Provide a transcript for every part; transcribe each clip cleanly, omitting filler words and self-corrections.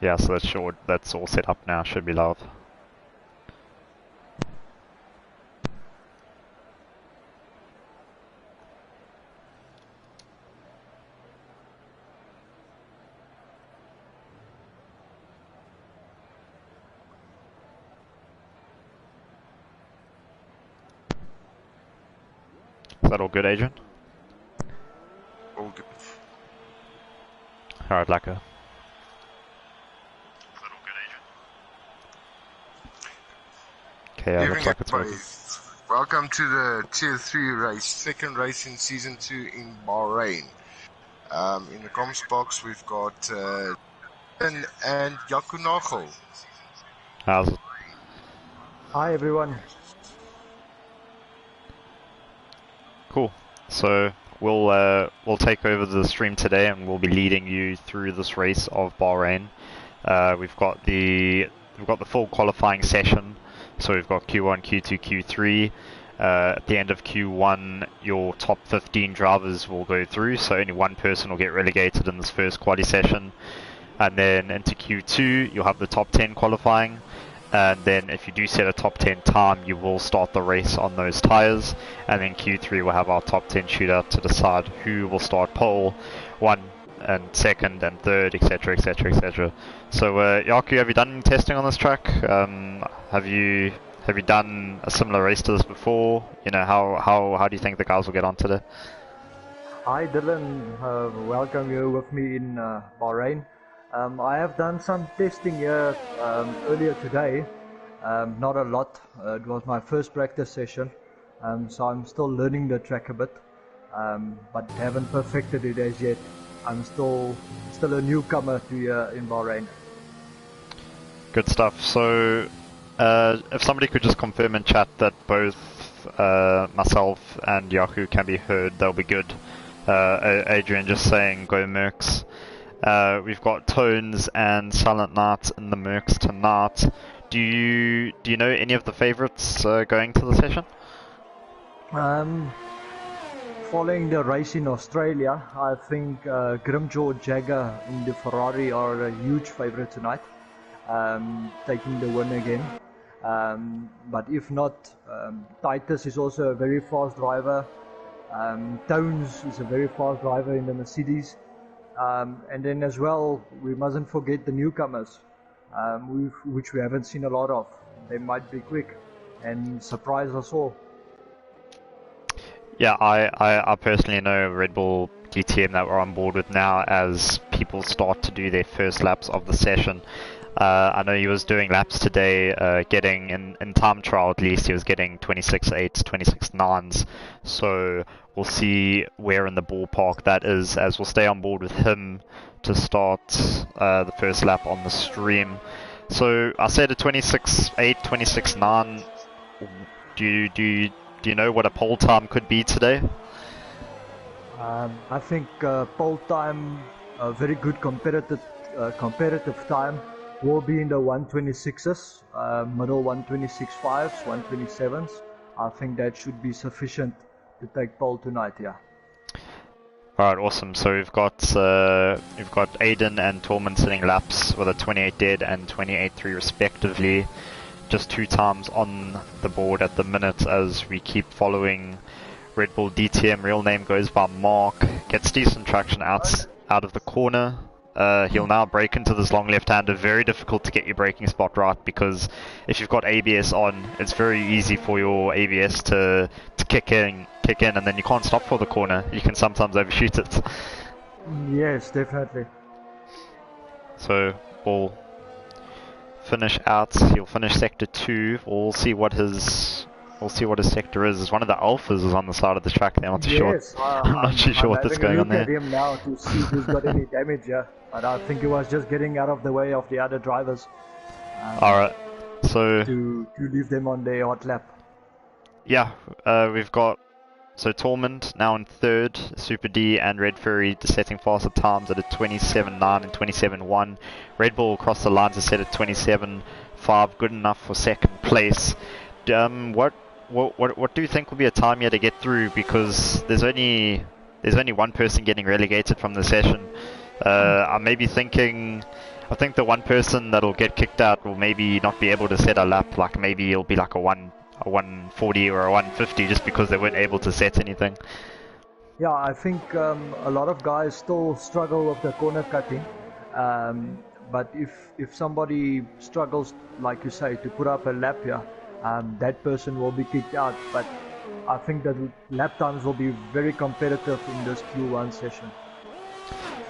Yeah, so that's all set up now, should be live. Is that all good, Adrian? All good. Alright, Lacquer. Is that all good, Adrian? Okay, yeah, looks like it's working. Welcome to the Tier 3 race, second race in Season 2 in Bahrain. In the comms box, we've got and Yakunago. How's it? Hi everyone. Cool. So we'll take over the stream today, and we'll be leading you through this race of Bahrain. We've got the full qualifying session. So we've got Q1, Q2, Q3. At the end of Q1, your top 15 drivers will go through. So only one person will get relegated in this first quali session. And then into Q2, you'll have the top 10 qualifying. And then if you do set a top 10 time, you will start the race on those tyres. And then Q3 will have our top 10 shootout to decide who will start pole, 1 and 2nd and 3rd, etc, etc, etc. So Yaku, have you done any testing on this track? Have you done a similar race to this before? You know, how do you think the guys will get on today? Hi Dylan, welcome you with me in Bahrain. I have done some testing here earlier today, not a lot. It was my first practice session, so I'm still learning the track a bit, but haven't perfected it as yet. I'm still a newcomer to here in Bahrain. Good stuff. So if somebody could just confirm in chat that both myself and Yaku can be heard, that'll be good. Adrian just saying go Mercs. We've got Tones and Silent Night in the Mercs tonight. Do you know any of the favourites going to the session? Following the race in Australia, I think Grimjaw Jagger in the Ferrari are a huge favourite tonight, taking the win again. But if not, Titus is also a very fast driver. Tones is a very fast driver in the Mercedes. And then as well, we mustn't forget the newcomers, which we haven't seen a lot of. They might be quick and surprise us all. Yeah, I personally know Red Bull DTM that we're on board with now as people start to do their first laps of the session. I know he was doing laps today, getting in time trial at least, he was getting 26.8s, 26.9s. So we'll see where in the ballpark that is, as we'll stay on board with him to start the first lap on the stream. So I said a 26.8, 26.9. Do you know what a pole time could be today? I think pole time, a very good competitive time, will be in the 126s, middle 126.5s, 127s. I think that should be sufficient to take pole tonight, yeah. Alright, awesome. So we've got Aiden and Tormund sitting laps with a 28 dead and 28.3 respectively. Just 2 times on the board at the minute as we keep following Red Bull DTM. Real name goes by Mark. Gets decent traction out of the corner. He'll now brake into this long left-hander. Very difficult to get your braking spot right, because if you've got ABS on, it's very easy for your ABS to kick in, and then you can't stop for the corner. You can sometimes overshoot it. Yes, definitely. So we'll finish out. He'll finish sector 2. We'll see what his sector is. It's one of the alphas is on the side of the track there. I'm not too sure. I'm not too sure what that's going on there. I'm having a look at him now to see if he's got any damage here. But I think he was just getting out of the way of the other drivers. Alright, so to leave them on their hot lap. Yeah, we've got Tormund now in 3rd, Super D and Red Fury setting faster times at a 27.9 and 27.1. Red Bull across the lines is set at 27.5, good enough for 2nd place. What do you think will be a time here to get through? Because there's only one person getting relegated from the session. I may be thinking I think the one person that'll get kicked out will maybe not be able to set a lap. Like maybe it'll be like a 140 or a 150 just because they weren't able to set anything. Yeah, I think a lot of guys still struggle with the corner cutting. But if somebody struggles, like you say, to put up a lap here, that person will be kicked out. But I think that lap times will be very competitive in this Q1 session.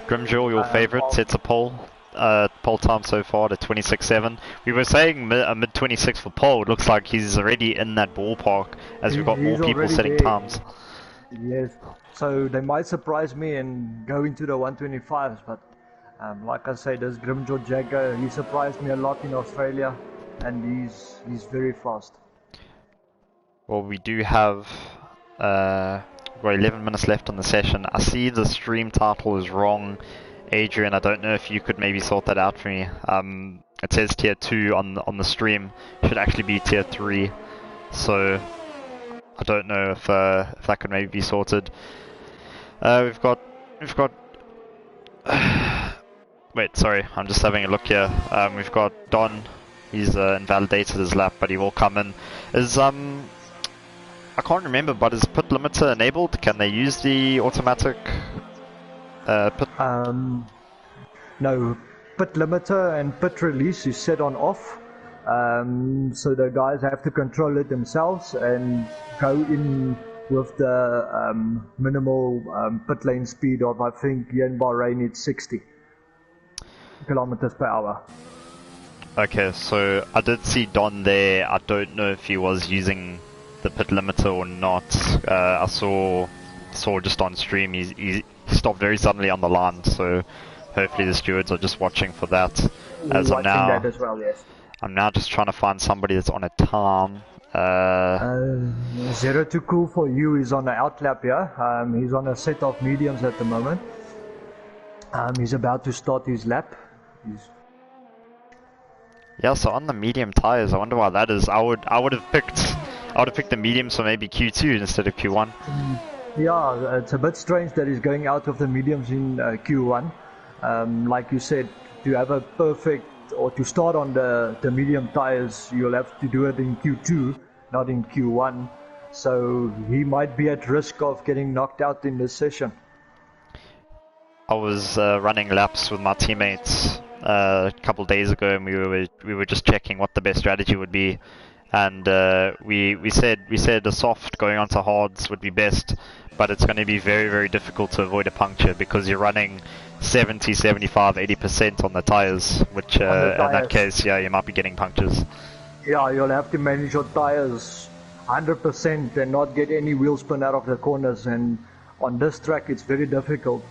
Grimjaw, your favourite, sets a pole time so far to 26.7. We were saying mid 26 for pole. It looks like he's already in that ballpark as we've got more people setting times. Yes, so they might surprise me and go into the 125s, but like I say, this Grimjaw Jagger, he surprised me a lot in Australia, and he's very fast. Well, we do have we're 11 minutes left on the session. I see the stream title is wrong, Adrian. I don't know if you could maybe sort that out for me. It says tier 2 on the stream. It should actually be tier 3. So I don't know if that could maybe be sorted. We've got. Wait, sorry. I'm just having a look here. We've got Don. He's invalidated his lap, but he will come in. I can't remember, but is pit limiter enabled? Can they use the automatic pit? No, pit limiter and pit release is set on off. So the guys have to control it themselves and go in with the minimal pit lane speed of, I think here in Bahrain it's 60 kilometers per hour. Okay, so I did see Don there. I don't know if he was using the pit limiter or not. I saw just on stream he stopped very suddenly on the line, so hopefully the stewards are just watching for that. As I'm now, that as well, yes. I'm now just trying to find somebody that's on a time. 02 Cool for you is on the outlap here. He's on a set of mediums at the moment. He's about to start his lap. Yeah, so on the medium tires, I wonder why that is. I would have picked the mediums for maybe Q2 instead of Q1. Yeah, it's a bit strange that he's going out of the mediums in Q1. Like you said, to have a perfect, or to start on the medium tires, you'll have to do it in Q2, not in Q1. So he might be at risk of getting knocked out in this session. I was running laps with my teammates a couple days ago, and we were just checking what the best strategy would be, and we said a soft going onto hards would be best, but it's going to be very, very difficult to avoid a puncture because you're running 70, 75, 80% on the tires, which in that case, yeah, you might be getting punctures. Yeah, you'll have to manage your tires 100% and not get any wheel spin out of the corners, and on this track it's very difficult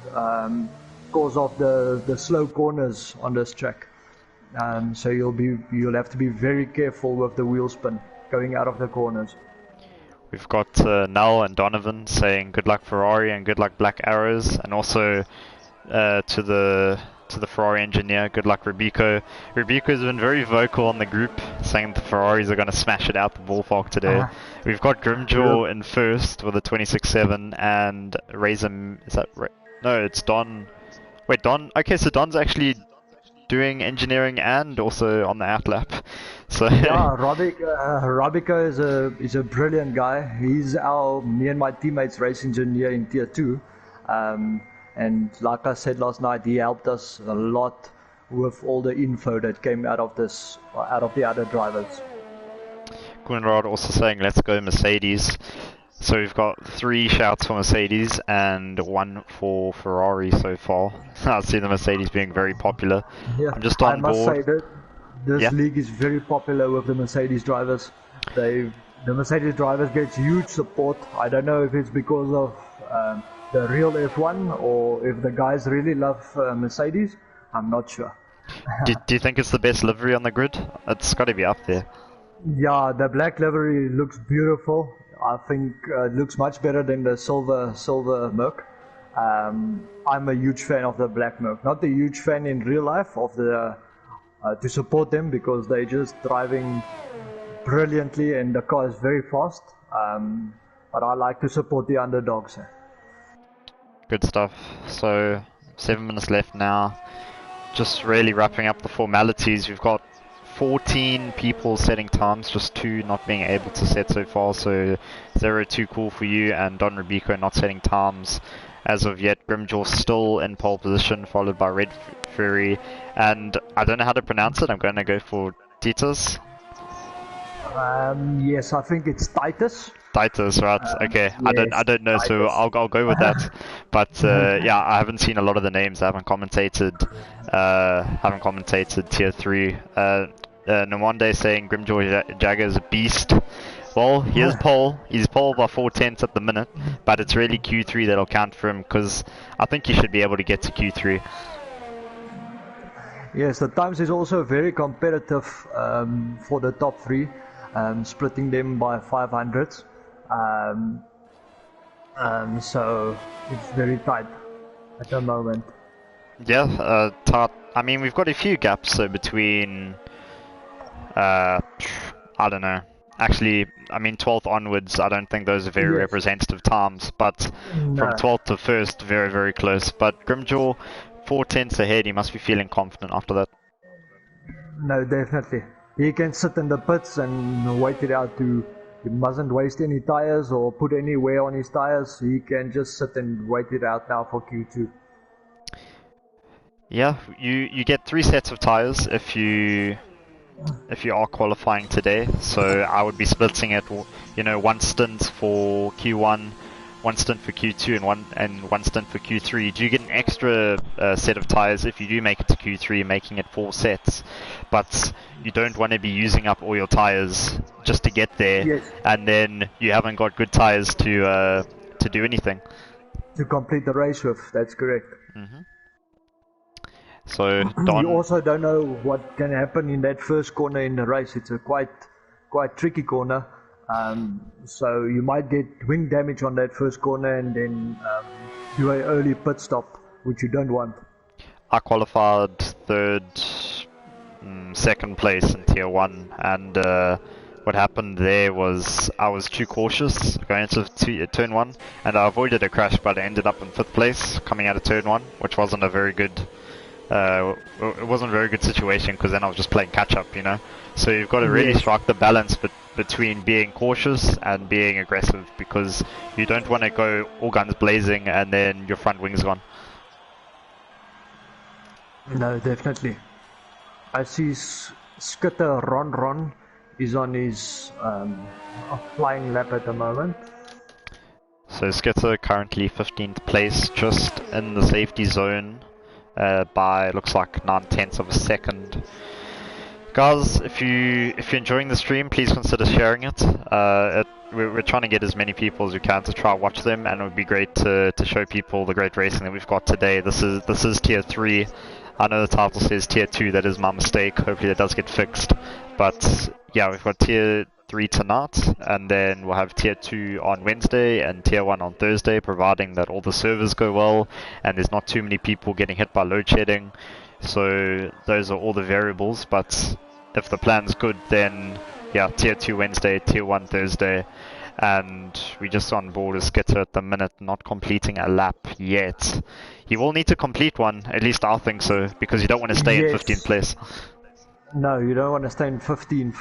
because of the slow corners on this track. So you'll have to be very careful with the wheel spin going out of the corners. We've got Nell and Donovan saying good luck Ferrari and good luck Black Arrows, and also to the Ferrari engineer, good luck Rubico. Rubico's been very vocal on the group, saying the Ferraris are going to smash it out the ballpark today. We've got Grimjaw in first with a 26.7, and Razor, no, it's Don. Wait, Don? Okay, so Don's actually doing engineering and also on the outlap. So yeah, Rubico is a brilliant guy. He's me and my teammates race engineer in tier 2. And like I said last night, he helped us a lot with all the info that came out of the other drivers. Gwynrod also saying let's go Mercedes. So we've got 3 shouts for Mercedes and 1 for Ferrari so far. I see the Mercedes being very popular. Yeah, I'm just on board. I must say that this league is very popular with the Mercedes drivers. The Mercedes drivers get huge support. I don't know if it's because of the real F1 or if the guys really love Mercedes. I'm not sure. Do you think it's the best livery on the grid? It's got to be up there. Yeah, the black livery looks beautiful. I think it looks much better than the silver Merc. I'm a huge fan of the black Merc. Not a huge fan in real life of the to support them because they're just driving brilliantly and the car is very fast. But I like to support the underdogs. Good stuff. So 7 minutes left now. just really wrapping up the formalities. We've got 14 people setting times, just 2 not being able to set so far, so 0-2 cool for you, and Don Rubico not setting times as of yet. Grimjaw still in pole position, followed by Red Fury, and I don't know how to pronounce it, I'm going to go for Titus. Yes, I think it's Titus. Titus, right? Okay, yes, I don't know, Titus. So I'll go with that. But yeah, I haven't seen a lot of the names. I haven't commentated tier 3. Nwande saying Grimjaw Jagger is a beast. Well, he's pole by 4/10 at the minute, but it's really Q3 that'll count for him, because I think he should be able to get to Q3. Yes, the times is also very competitive for the top 3, splitting them by 500s. So it's very tight at the moment. Yeah, tight. I mean, we've got a few gaps, so between I don't know. Actually, I mean 12th onwards, I don't think those are very representative times, but from 12th to 1st, very, very close. But Grimjaw, 4/10 ahead, he must be feeling confident after that. No, definitely. He can sit in the pits and wait it out. He mustn't waste any tires or put any wear on his tires. He can just sit and wait it out now for Q2. Yeah, you get 3 sets of tires if you are qualifying today. So I would be splitting it, you know, 1 stint for Q1, 1 stint for Q2, and one stint for Q3. Do you get an extra set of tires if you do make it to Q3, making it 4 sets? But you don't want to be using up all your tires just to get there, and then you haven't got good tires to do anything. To complete the race with, that's correct. Mm-hmm. So Don, you also don't know what can happen in that first corner in the race. It's a quite tricky corner. So you might get wing damage on that first corner and then do an early pit stop, which you don't want. I qualified 3rd, 2nd place in tier 1, and what happened there was I was too cautious going into turn 1, and I avoided a crash, but I ended up in 5th place coming out of turn 1, which wasn't a very good it wasn't a very good situation, because then I was just playing catch up, you know. So you've got to really strike the balance between being cautious and being aggressive, because you don't want to go all guns blazing and then your front wing's gone. No, definitely. I see Skitter Ron is on his flying lap at the moment. So Skitter currently 15th place, just in the safety zone. By looks like 9/10 of a second. Guys, if you're enjoying the stream, please consider sharing it. We're trying to get as many people as we can to try watch them, and it would be great to show people the great racing that we've got today. This is tier 3. I know the title says tier 2. That is my mistake. Hopefully that does get fixed. But yeah, we've got tier 3 tonight, and then we'll have tier 2 on Wednesday and tier 1 on Thursday, providing that all the servers go well and there's not too many people getting hit by load shedding. So those are all the variables, but if the plan's good, then yeah, tier 2 Wednesday, tier 1 Thursday, and we just on board a Skitter at the minute, not completing a lap yet. You will need to complete one, at least I think so, because you don't want to stay in 15th place. No, you don't want to stay in 15th.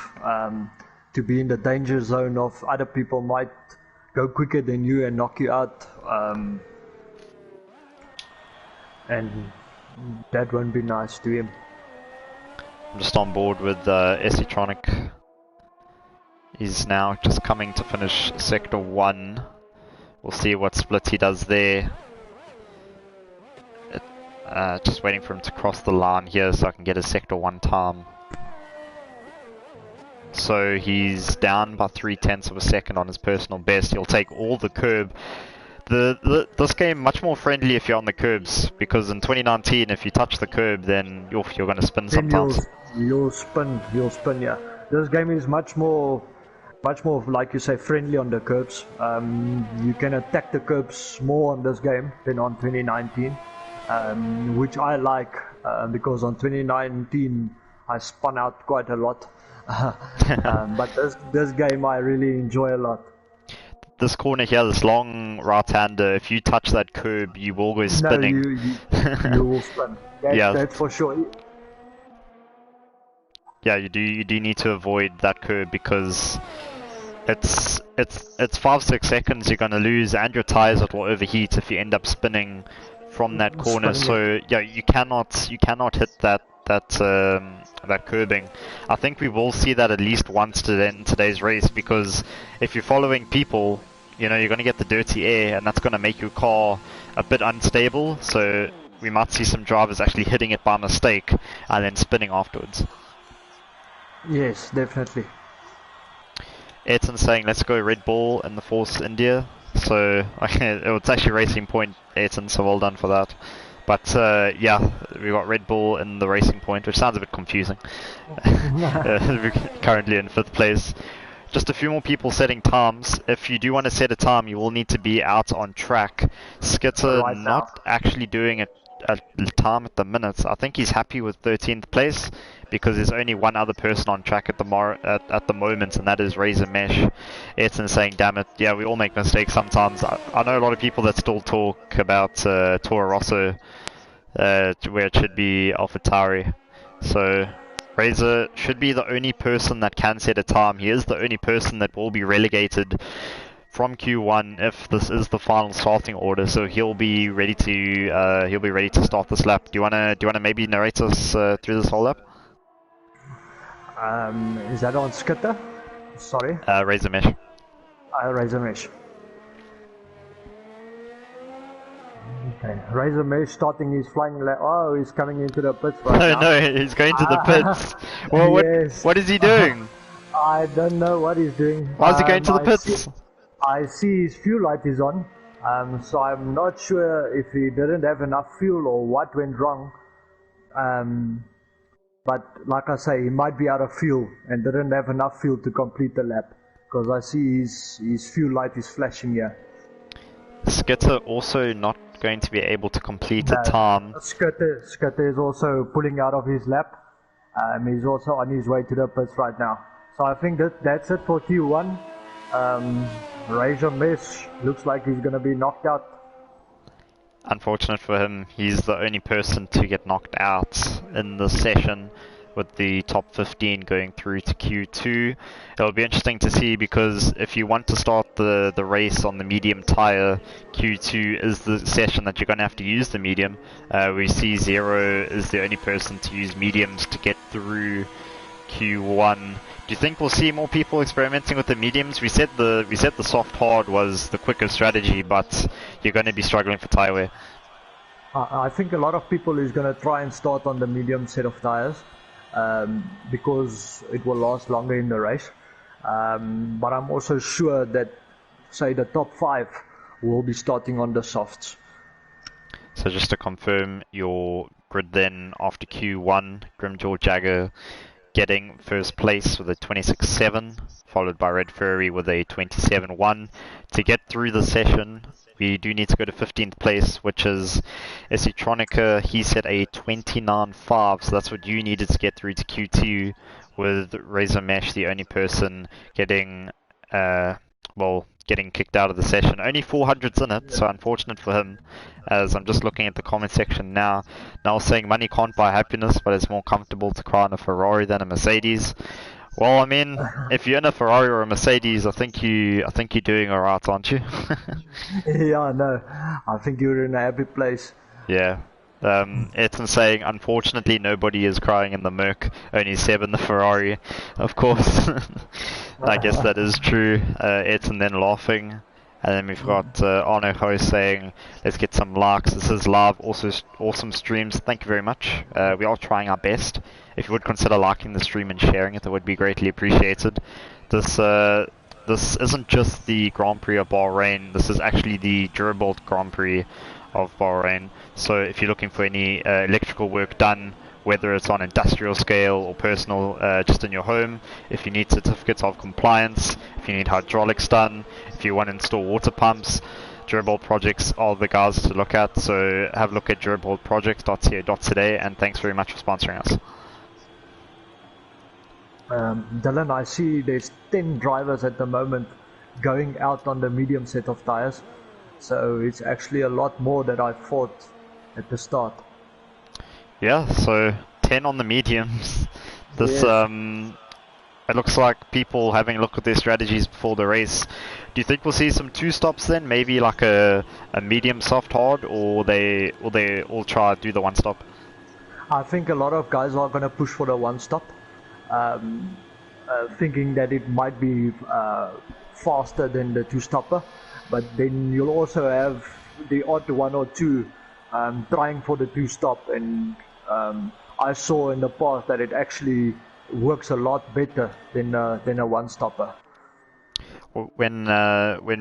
To be in the danger zone of other people might go quicker than you and knock you out, and that won't be nice to him. I'm just on board with Esitronic. He's now just coming to finish sector 1. We'll see what split he does there. Just waiting for him to cross the line here so I can get a sector 1 time. So he's down by 3/10 of a second on his personal best. He'll take all the curb. This game much more friendly if you're on the curbs, because in 2019 if you touch the curb then you're going to spin sometimes. You'll spin, yeah. This game is much more like you say friendly on the curbs. You can attack the curbs more on this game than on 2019, which I like, because on 2019 I spun out quite a lot. But this game I really enjoy a lot. this corner here, this long right-hander, if you touch that curb, you will go spinning. No, you will spin. Yeah. That's for sure. Yeah, you do need to avoid that curb because it's 5-6 seconds you're gonna lose, and your tires will overheat if you end up spinning from that corner. So yeah, you cannot hit that curbing. I think we will see that at least once in today's race, because if you're following people, you know, you're going to get the dirty air, and that's going to make your car a bit unstable. So we might see some drivers actually hitting it by mistake and then spinning afterwards. Yes, definitely. Ayrton's saying let's go Red Bull in the Force India. So it's actually Racing Point, Ayrton, so well done for that. But yeah, we got Red Bull in the Racing Point, which sounds a bit confusing. We're currently in 5th place. Just a few more people setting times. If you do want to set a time, you will need to be out on track. Skitter Right not actually doing a time at the minute. I think he's happy with 13th place because there's only one other person on track at the moment, and that is Razor Mesh. Ayrton's saying, damn it, yeah, we all make mistakes sometimes. I know a lot of people that still talk about Toro Rosso, where it should be AlphaTauri. So Razor should be the only person that can set a time. He is the only person that will be relegated from Q1 if this is the final starting order. So he'll be ready to start this lap. Do you wanna maybe narrate us through this whole lap? Is that on Skitter? Sorry. Razor Mesh. Razor Mesh. Okay. Razor Mesh starting his flying lap. Oh, he's coming into the pits right now. No, he's going to the pits. Well, yes. what is he doing? I don't know what he's doing. Why is he going to the pits? I see his fuel light is on. So I'm not sure if he didn't have enough fuel or what went wrong. But like I say, he might be out of fuel and didn't have enough fuel to complete the lap, because I see his fuel light is flashing here. Skitter also not going to be able to complete a time. Skitter is also pulling out of his lap. He's also on his way to the pits right now. So I think that's it for Q1. Razor Mesh looks like he's going to be knocked out. Unfortunate for him, he's the only person to get knocked out in the session, with the top 15 going through to Q2. It'll be interesting to see, because if you want to start the race on the medium tire, Q2 is the session that you're going to have to use the medium. We see Zero is the only person to use mediums to get through Q1. Do you think we'll see more people experimenting with the mediums? We said the soft hard was the quicker strategy, but you're going to be struggling for tire wear. I think a lot of people is going to try and start on the medium set of tires, because it will last longer in the race. But I'm also sure that, say, the top 5 will be starting on the softs. So just to confirm your grid then, after Q1, Grimjaw Jagger getting first place with a 26.7, followed by Red Ferrari with a 27.1. To get through the session, we do need to go to 15th place, which is Esitronica. He set a 29.5, so that's what you needed to get through to Q2, with Razor Mesh the only person getting kicked out of the session. Only 400s in it, so unfortunate for him. As I'm just looking at the comment section now, saying money can't buy happiness, but it's more comfortable to cry in a Ferrari than a Mercedes. Well, I mean, if you're in a Ferrari or a Mercedes, I think you're doing alright, aren't you? Yeah, no, I think you're in a happy place. Yeah. Ayrton's saying, unfortunately, nobody is crying in the Merc, only Seb in the Ferrari. Of course. I guess that is true. Ayrton then laughing. And then we've got Arno Ho saying, let's get some likes. This is live, also awesome streams. Thank you very much. We are trying our best. If you would consider liking the stream and sharing it, that would be greatly appreciated. This isn't just the Grand Prix of Bahrain. This is actually the Durabelt Grand Prix of Bahrain. So if you're looking for any electrical work done, whether it's on industrial scale or personal, just in your home, if you need certificates of compliance, if you need hydraulics done, if you want to install water pumps, Durable Projects are the guys to look at. So have a look at durableprojects.co.today, and thanks very much for sponsoring us. Dylan, I see there's 10 drivers at the moment going out on the medium set of tires. So it's actually a lot more than I thought at the start. Yeah, so 10 on the mediums. This Yes. it looks like people having a look at their strategies before the race. Do you think we'll see some two stops then? Maybe like a medium soft hard, or they all try to do the one stop? I think a lot of guys are going to push for the one stop, um, thinking that it might be faster than the two stopper. But then you'll also have the odd one or two trying for the two stop, and I saw in the past that it actually works a lot better than a one stopper. When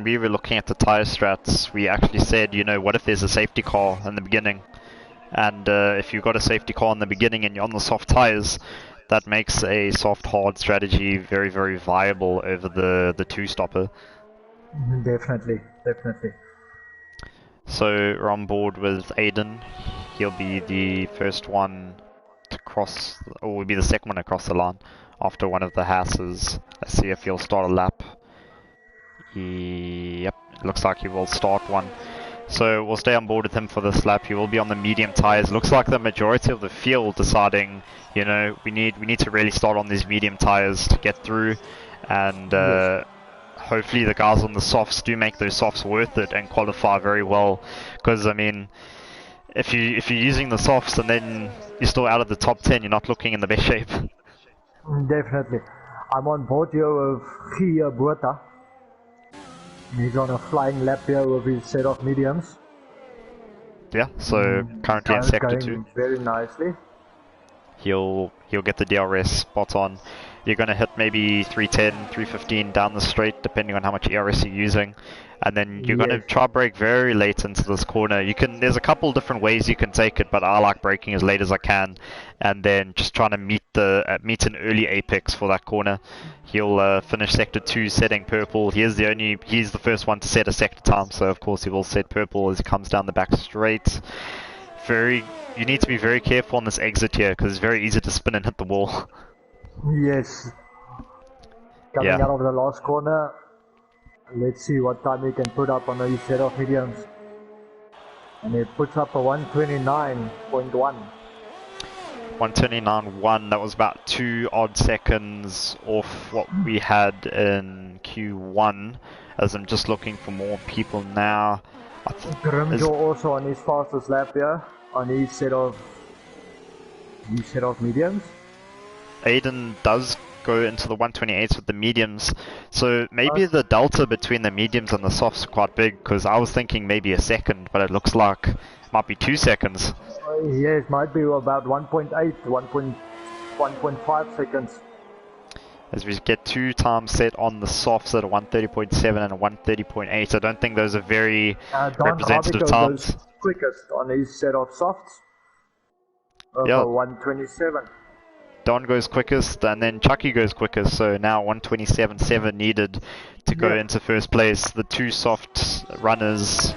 we were looking at the tire strats, we actually said, you know, what if there's a safety car in the beginning? And if you've got a safety car in the beginning and you're on the soft tires, that makes a soft hard strategy very, very viable over the two stopper. Definitely, definitely. So we're on board with Aiden. He'll be the first one to cross, or will be the second one across the line after one of the Hasses. Let's see if he'll start a lap. Yep, it looks like he will start one. So we'll stay on board with him for this lap. He will be on the medium tires. Looks like the majority of the field deciding, you know, we need to really start on these medium tires to get through, and Yes. hopefully the guys on the softs do make those softs worth it and qualify very well. Because I mean, if you're using the softs and then you're still out of the top 10, you're not looking in the best shape. Definitely. I'm on board here with Gia Bota. He's on a flying lap here with his set of mediums. Yeah, so currently in sector 2. Going very nicely. He'll get the DRS spot on. You're going to hit maybe 310, 315 down the straight, depending on how much ERS you're using. And then you're going to try brake very late into this corner. There's a couple different ways you can take it, but I like braking as late as I can, and then just trying to meet an early apex for that corner. He'll finish sector 2 setting purple. He's the first one to set a sector time, so of course he will set purple as he comes down the back straight. You need to be very careful on this exit here, because it's very easy to spin and hit the wall. Yes. Coming out of the last corner. Let's see what time he can put up on his set of mediums. And it puts up a 129.1. 129.1, that was about 2 odd seconds off what we had in Q1, as I'm just looking for more people now. Grimjo also on his fastest lap here, on his set of mediums. Aiden does go into the 128s with the mediums, so maybe the delta between the mediums and the softs are quite big, because I was thinking maybe a second, but it looks like it might be 2 seconds. Yeah, it might be about 1.8, 1.5 seconds. As we get 2 times set on the softs at a 130.7 and a 130.8, I don't think those are very representative times. Goes quickest on his set of softs. Yeah. 127. Don goes quickest, and then Chucky goes quickest, so now 127.7 needed to go into first place. The 2 soft runners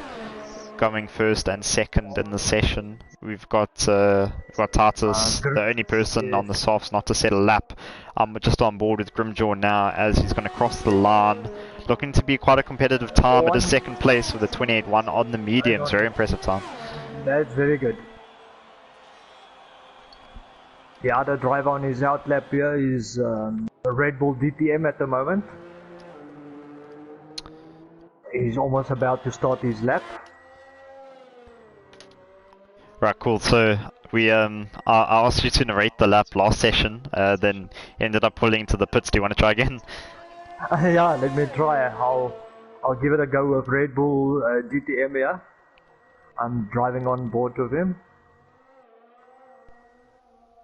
going first and second in the session. We've got Tartus, the only person on the softs not to set a lap. I'm just on board with Grimjaw now, as he's going to cross the line. Looking to be quite a competitive time at a second place with a 28.1 on the mediums. Very impressive time. That's very good. The other driver on his out lap here is a Red Bull DTM at the moment. He's almost about to start his lap. Right, cool. So I asked you to narrate the lap last session, then ended up pulling to the pits. Do you want to try again? Yeah, let me try. I'll give it a go with Red Bull DTM here. I'm driving on board with him.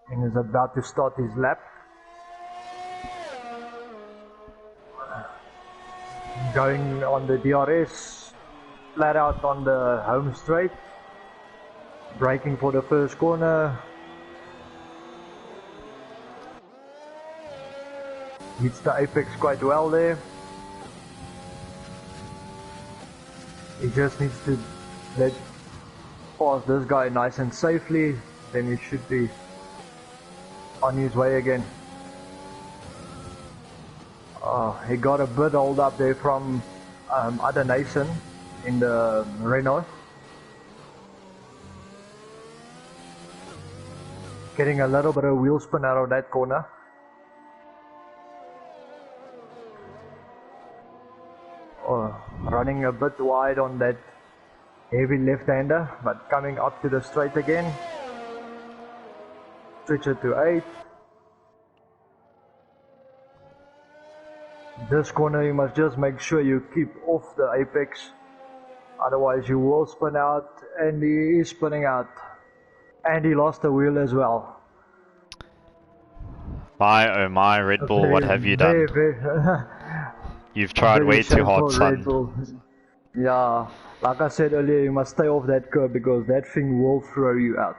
And he's about to start his lap. Going on the DRS, flat out on the home straight. Braking for the first corner. Hits the apex quite well there. He just needs to pass this guy nice and safely, then he should be on his way again. He got a bit hold up there from other nation in the Renault. Getting a little bit of wheel spin out of that corner. Running a bit wide on that heavy left-hander, but coming up to the straight again. Switch it to 8. This corner you must just make sure you keep off the apex, otherwise you will spin out, and he is spinning out. And he lost the wheel as well. My oh my, Red Bull, what have you done? You've tried way too hard, son. Yeah, like I said earlier, you must stay off that curb because that thing will throw you out.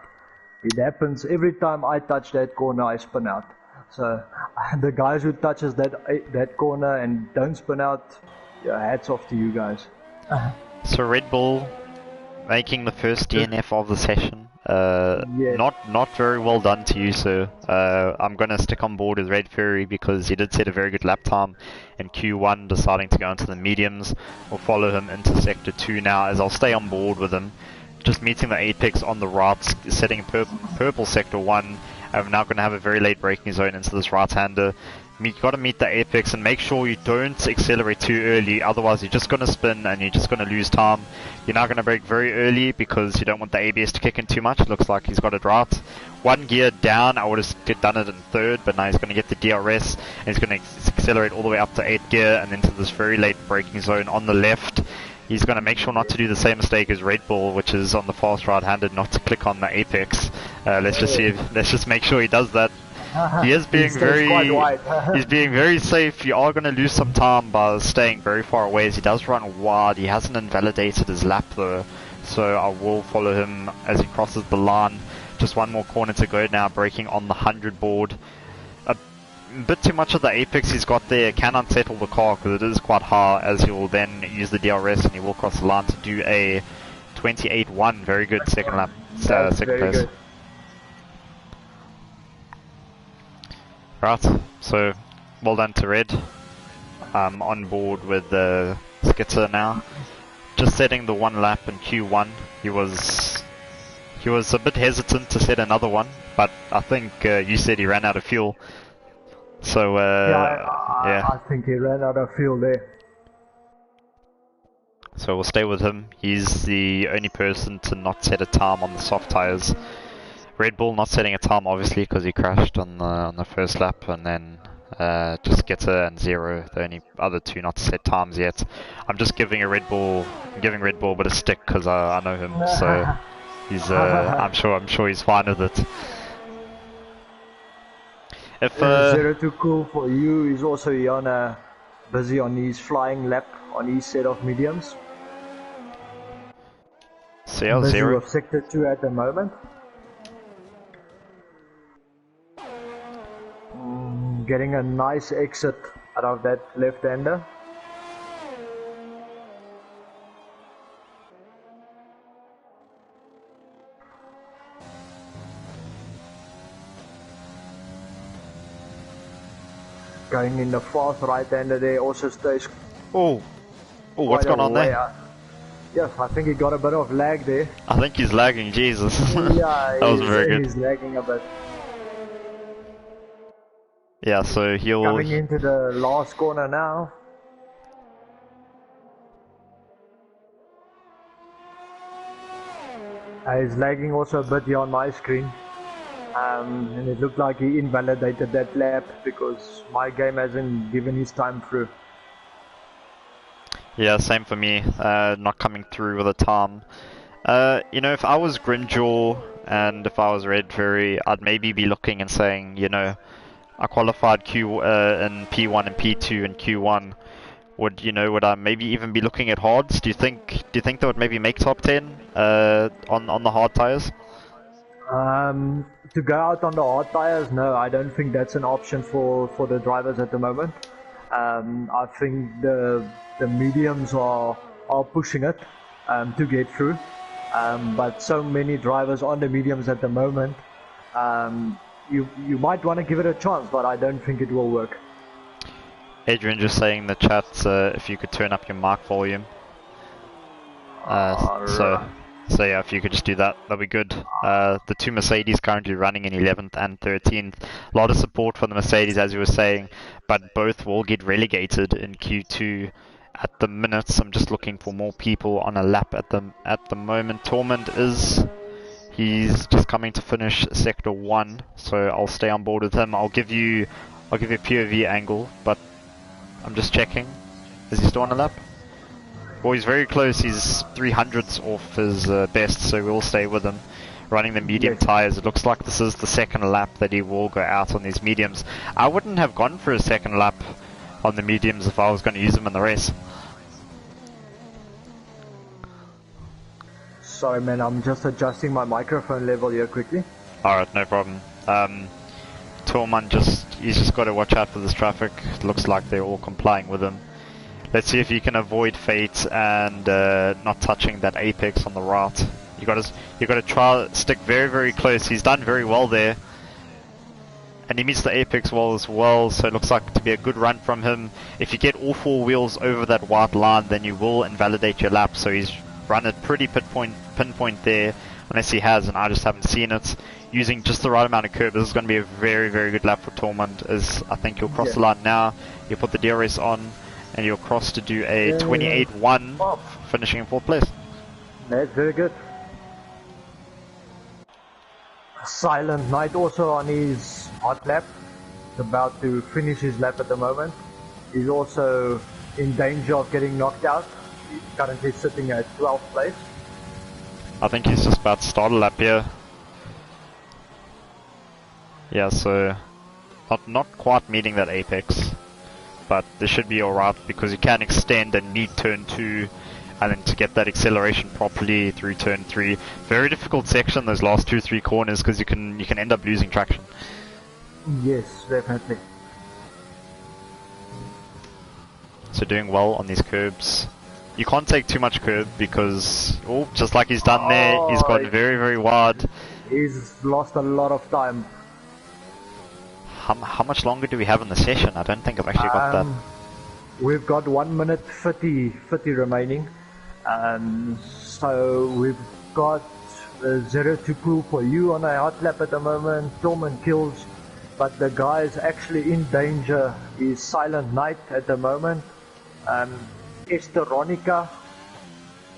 It happens every time I touch that corner, I spin out. So the guys who touches that corner and don't spin out, yeah, hats off to you guys. So Red Bull making the first DNF of the session. Yes. Not very well done to you, sir. I'm gonna stick on board with Red Fury because he did set a very good lap time in Q1, deciding to go into the mediums. We'll follow him into sector 2 now, as I'll stay on board with him. Just meeting the apex on the right, setting purple sector 1. I'm now gonna have a very late braking zone into this right-hander. You got to meet the apex and make sure you don't accelerate too early, otherwise you're just going to spin and you're just going to lose time. You're now going to brake very early because you don't want the ABS to kick in too much. It looks like he's got it right. One gear down, I would have done it in third, but now he's going to get the DRS and he's going to accelerate all the way up to 8th gear and into this very late braking zone on the left. He's going to make sure not to do the same mistake as Red Bull, which is on the fast right-handed, not to click on the apex. Let's just make sure he does that. He is being he's being very safe. You are going to lose some time by staying very far away, as he does run wide. He hasn't invalidated his lap though, so I will follow him as he crosses the line. Just one more corner to go now, braking on the 100 board. A bit too much of the apex he's got there can unsettle the car because it is quite hard, as he will then use the DRS and he will cross the line to do a 28.1. Very good second lap, second place. Good. Right, so well done to Red. I'm on board with the Skitzer now. Just setting the one lap in Q1. He was a bit hesitant to set another one, but I think you said he ran out of fuel. So I think he ran out of fuel there. So we'll stay with him. He's the only person to not set a time on the soft tires. Red Bull not setting a time obviously because he crashed on the first lap, and then just Skitzer and Zero, the only other two not to set times yet. I'm just giving Red Bull a bit of stick because I know him, so he's I'm sure he's fine with it. If Zero too cool for you, he's also busy on his flying lap on his set of mediums. CL busy Zero with sector 2 at the moment. Getting a nice exit out of that left-hander. Going in the fast right-hander there, also stays. Oh, what's going on there? Yes, I think he got a bit of lag there. I think he's lagging, Jesus. Yeah, that was very good. He's lagging a bit. Yeah, so he'll... Coming into the last corner now. He's lagging also a bit here on my screen. And it looked like he invalidated that lap because my game hasn't given his time through. Yeah, same for me. Not coming through with a time. You know, if I was Grimjaw and if I was Red Fury, I'd maybe be looking and saying, you know, I qualified in P1 and P2 in Q1. Would I maybe even be looking at hards? Do you think they would maybe make top 10 on the hard tires? To go out on the hard tires, no, I don't think that's an option for the drivers at the moment. I think the mediums are pushing it to get through, but so many drivers on the mediums at the moment. You might want to give it a chance, but I don't think it will work. Adrian just saying in the chat if you could turn up your mic volume. So yeah, if you could just do that, that'd be good. The two Mercedes currently running in 11th and 13th. A lot of support for the Mercedes, as you were saying, but both will get relegated in Q2 at the minute. I'm just looking for more people on a lap at the moment. Tormund he's just coming to finish sector 1, so I'll stay on board with him. I'll give you a POV angle, but I'm just checking. Is he still on a lap? Well, he's very close. He's 300ths off his best, so we'll stay with him. Running the medium tyres. It looks like this is the second lap that he will go out on these mediums. I wouldn't have gone for a second lap on the mediums if I was going to use them in the race. Sorry man, I'm just adjusting my microphone level here quickly. Alright, no problem. Torman he's just got to watch out for this traffic. It looks like they're all complying with him. Let's see if you can avoid Fate and not touching that apex on the right. You got to try stick very, very close. He's done very well there, and he meets the apex wall as well. So it looks like to be a good run from him. If you get all four wheels over that white line, then you will invalidate your lap. So he's run it pretty pinpoint there, unless he has, and I just haven't seen it. Using just the right amount of curb, this is going to be a very, very good lap for Tormund. As I think you'll cross the line now. You put the DRS on. And you're across to do a 28-1, finishing in 4th place. That's very good. Silent Knight also on his hot lap. He's about to finish his lap at the moment. He's also in danger of getting knocked out. He's currently sitting at 12th place. I think he's just about to start a lap here. Yeah, so not quite meeting that apex. But this should be alright because you can extend and need turn 2 and then to get that acceleration properly through turn 3. Very difficult section, those last 2-3 corners, because you can end up losing traction. Yes, definitely. So doing well on these curbs. You can't take too much curb because, just like he's done there, he's gone very, very wide. He's lost a lot of time. How much longer do we have in the session? I don't think I've actually got that. We've got 1 minute 30 remaining. So we've got 0 to cool for you on a hot lap at the moment. Tormund kills, but the guy is actually in danger. Is Silent Knight at the moment. Esteronica,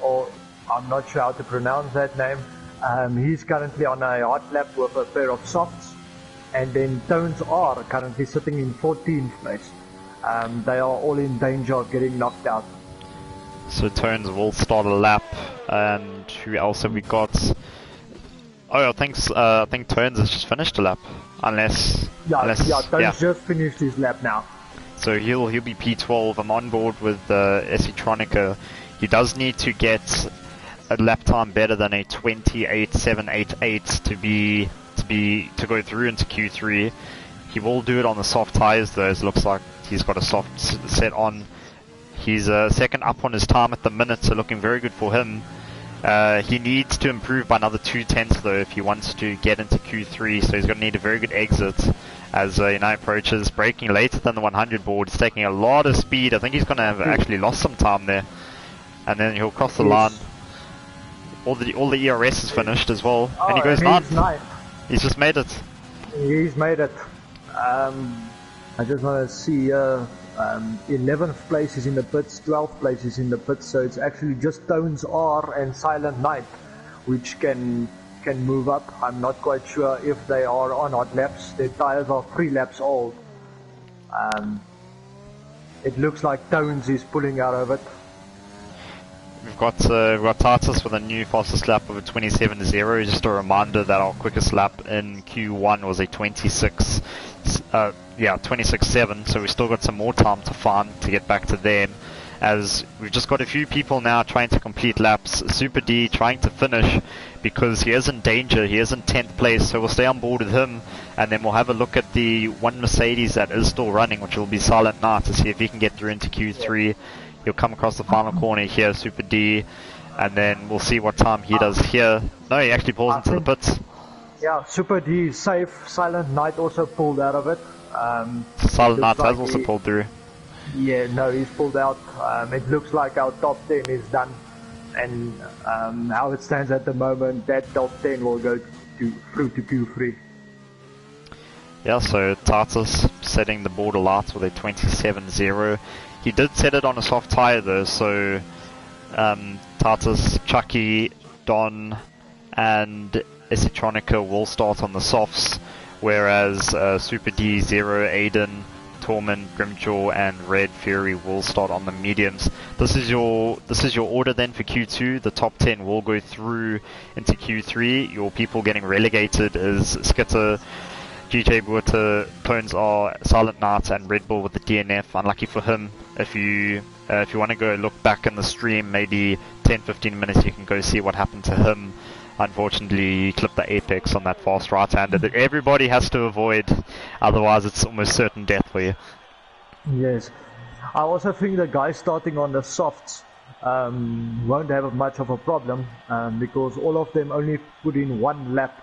or I'm not sure how to pronounce that name. He's currently on a hot lap with a pair of softs. And then Tones are currently sitting in 14th place. They are all in danger of getting knocked out. So Tones will start a lap, and who else have we got? Oh, I think Tones has just finished a lap, unless Tones just finished his lap now. So he'll be P12. I'm on board with Esitronica. He does need to get a lap time better than a 28.788 to go through into Q3. He will do it on the soft tires though. It looks like he's got a soft set on. He's second up on his time at the minute, so looking very good for him. He needs to improve by another 2/10 though if he wants to get into Q3, so he's going to need a very good exit as he now approaches. Braking later than the 100 board. He's taking a lot of speed. I think he's going to have actually lost some time there. And then he'll cross the line. All the ERS is finished as well. And he goes 9th. He's just made it. He's made it. I just want to see 11th place is in the pits, 12th place is in the pits, so it's actually just Tones R and Silent Knight which can move up. I'm not quite sure if they are on hot laps. Their tires are 3 laps old. It looks like Tones is pulling out of it. We've got Tartus with a new fastest lap of a 27.0. Just a reminder that our quickest lap in Q1 was a 26.7. So we've still got some more time to find to get back to them. As we've just got a few people now trying to complete laps. Super D trying to finish because he is in danger. He is in 10th place, so we'll stay on board with him, and then we'll have a look at the one Mercedes that is still running, which will be Silent Knight, to see if he can get through into Q3. He'll come across the final corner here, Super D, and then we'll see what time he does here. No, he actually pulls into the pits. Yeah, Super D is safe. Silent Knight also pulled out of it. Silent Knight has also pulled through. Yeah, no, he's pulled out. It looks like our top 10 is done. And how it stands at the moment, that top 10 will go through to Q3. Yeah, so Tartus setting the board alight with a 27-0. He did set it on a soft tyre though, so Tartus, Chucky, Don, and Esitronica will start on the softs, whereas Super D, Zero, Aiden, Tormund, Grimjaw, and Red Fury will start on the mediums. This is your order then for Q2. The top 10 will go through into Q3. Your people getting relegated is Skitter, GJ Buerta, Tones are Silent Knight, and Red Bull with the DNF. Unlucky for him. If you want to go look back in the stream, maybe 10-15 minutes, you can go see what happened to him. Unfortunately, he clipped the apex on that fast right-hander that everybody has to avoid, otherwise it's almost certain death for you. Yes. I also think the guys starting on the softs won't have much of a problem because all of them only put in one lap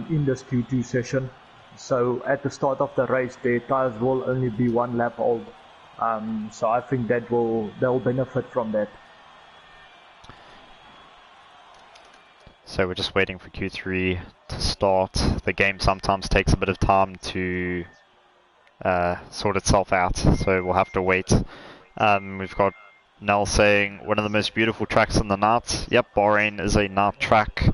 in this Q2 session. So at the start of the race, their tires will only be one lap old. So I think that they'll benefit from that. So we're just waiting for Q3 to start. The game sometimes takes a bit of time to sort itself out, so we'll have to wait. We've got Nell saying, one of the most beautiful tracks in the night. Yep, Bahrain is a night track.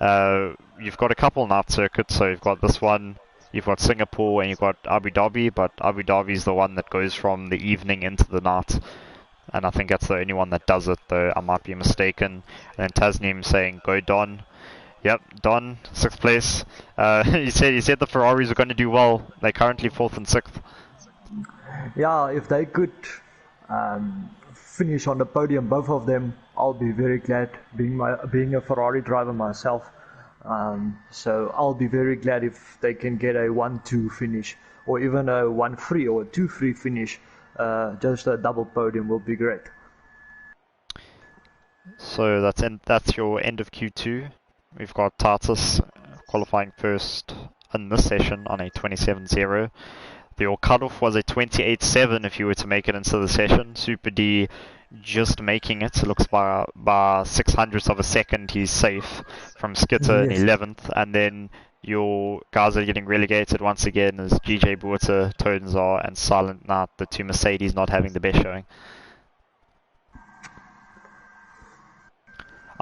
You've got a couple night circuits, so you've got this one, you've got Singapore, and you've got Abu Dhabi, but Abu Dhabi is the one that goes from the evening into the night. And I think that's the only one that does it, though I might be mistaken. And then Tasneem saying, go Don. Yep, Don, 6th place. He said the Ferraris are going to do well. They're currently 4th and 6th. Yeah, if they could finish on the podium, both of them, I'll be very glad, being a Ferrari driver myself. So I'll be very glad if they can get a 1-2 finish, or even a 1-3 or a 2-3 finish. Just a double podium will be great. So that's your end of Q2. We've got Tartus qualifying first in this session on a 27-0. Your cutoff was a 28-7 if you were to make it into the session. Super D just making it. It looks by 600ths of a second he's safe from Skitter in 11th. And then your guys that are getting relegated once again is GJ Buerta, Todenzar, and Silent Knight, the two Mercedes not having the best showing.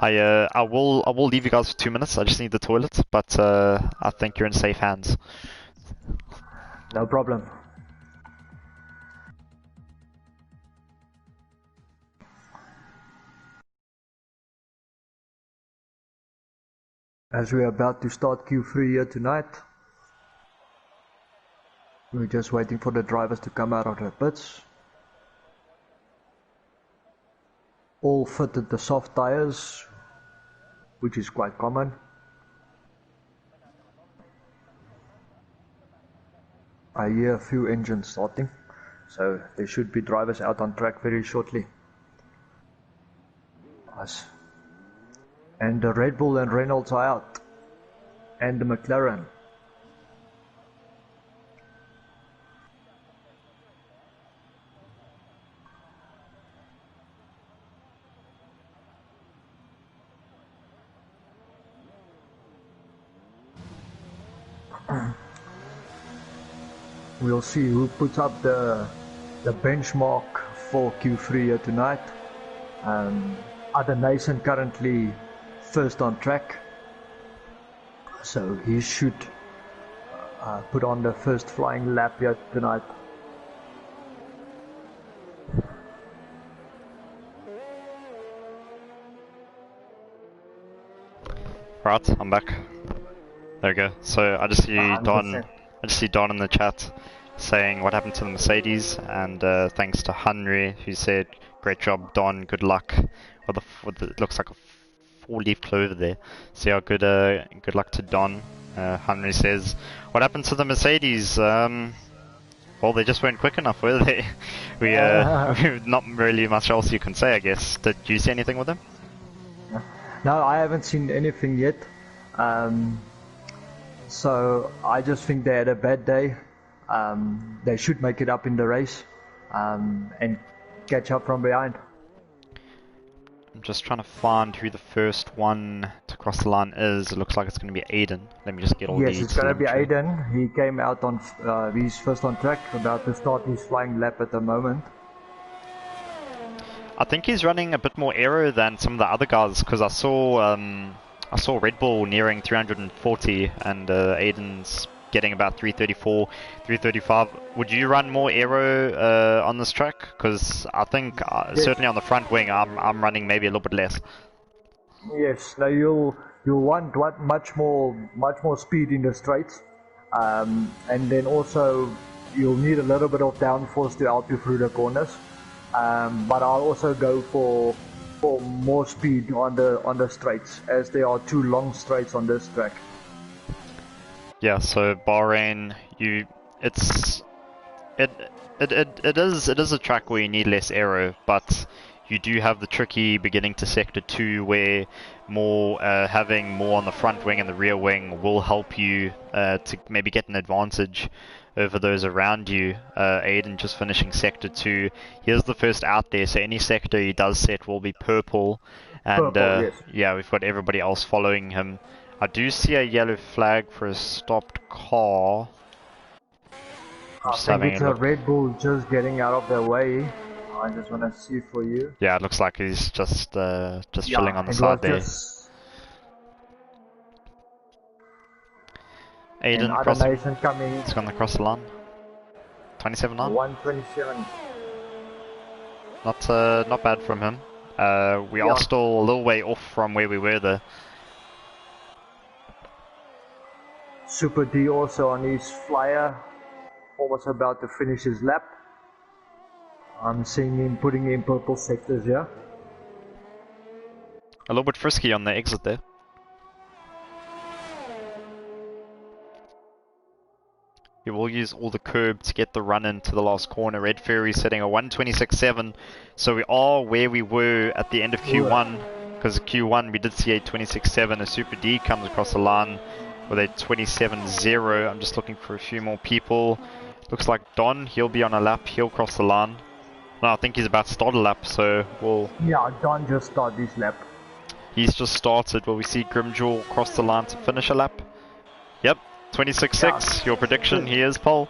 I will leave you guys for 2 minutes. I just need the toilet, but I think you're in safe hands. No problem. As we are about to start Q3 here tonight, we're just waiting for the drivers to come out of the pits. All fitted the soft tires, which is quite common. I hear a few engines starting, so there should be drivers out on track very shortly. Nice. And the Red Bull and Reynolds are out, and the McLaren. We'll see who puts up the benchmark for Q3 here tonight. Other Nation currently first on track, so he should put on the first flying lap here tonight. Right, I'm back. There we go. So I just see Don. I just see Don in the chat saying what happened to the Mercedes, and thanks to Henry who said great job Don, good luck with the it looks like a 4-leaf clover there. So yeah, good luck to Don. Henry says what happened to the Mercedes? Well, they just weren't quick enough, were they? we not really much else you can say, I guess. Did you see anything with them? No, I haven't seen anything yet. So I just think they had a bad day. They should make it up in the race. and catch up from behind. I'm just trying to find who the first one to cross the line is. It looks like it's going to be Aiden. Let me just get all Yes, the it's going to be telemetry. Aiden. He came out on, he's first on track, about to start his flying lap at the moment. I think he's running a bit more aero than some of the other guys, because I saw Red Bull nearing 340 and Aiden's getting about 334, 335. Would you run more aero on this track? Because I think Yes. certainly on the front wing I'm running maybe a little bit less. Yes, now you'll want much more speed in the straights, and then also you'll need a little bit of downforce to help you through the corners. But I'll also go for more speed on the straights, as there are 2 long straights on this track. Yeah, so Bahrain, it is a track where you need less aero, but you do have the tricky beginning to sector 2 where having more on the front wing and the rear wing will help you to maybe get an advantage over those around you. Aiden just finishing sector 2. Here's the first out there, so any sector he does set will be purple. And Purple, yes. yeah, we've got everybody else following him. I do see a yellow flag for a stopped car. I Just think having it's a a look. Red Bull just getting out of their way. I just want to see for you. Yeah, it looks like he's just chilling on the it side was there. just Aiden another crossing. nation coming. He's gone across the line. 27-9. 127. Not bad from him. We are still a little way off from where we were there. Super D also on his flyer, almost about to finish his lap. I'm seeing him putting in purple sectors here. A little bit frisky on the exit there. He will use all the curb to get the run into the last corner. Red Fairy setting a 126.7, so we are where we were at the end of Q1, because Q1 we did see a 26.7. A Super D comes across the line with a 27.0. I'm just looking for a few more people. Looks like Don, he'll be on a lap, he'll cross the line. No, I think he's about to start a lap, so we'll... Yeah, Don just started his lap. He's just started. Will we see Grimjaw cross the line to finish a lap? Yep, 26.6. Yeah. Your prediction, he is pole.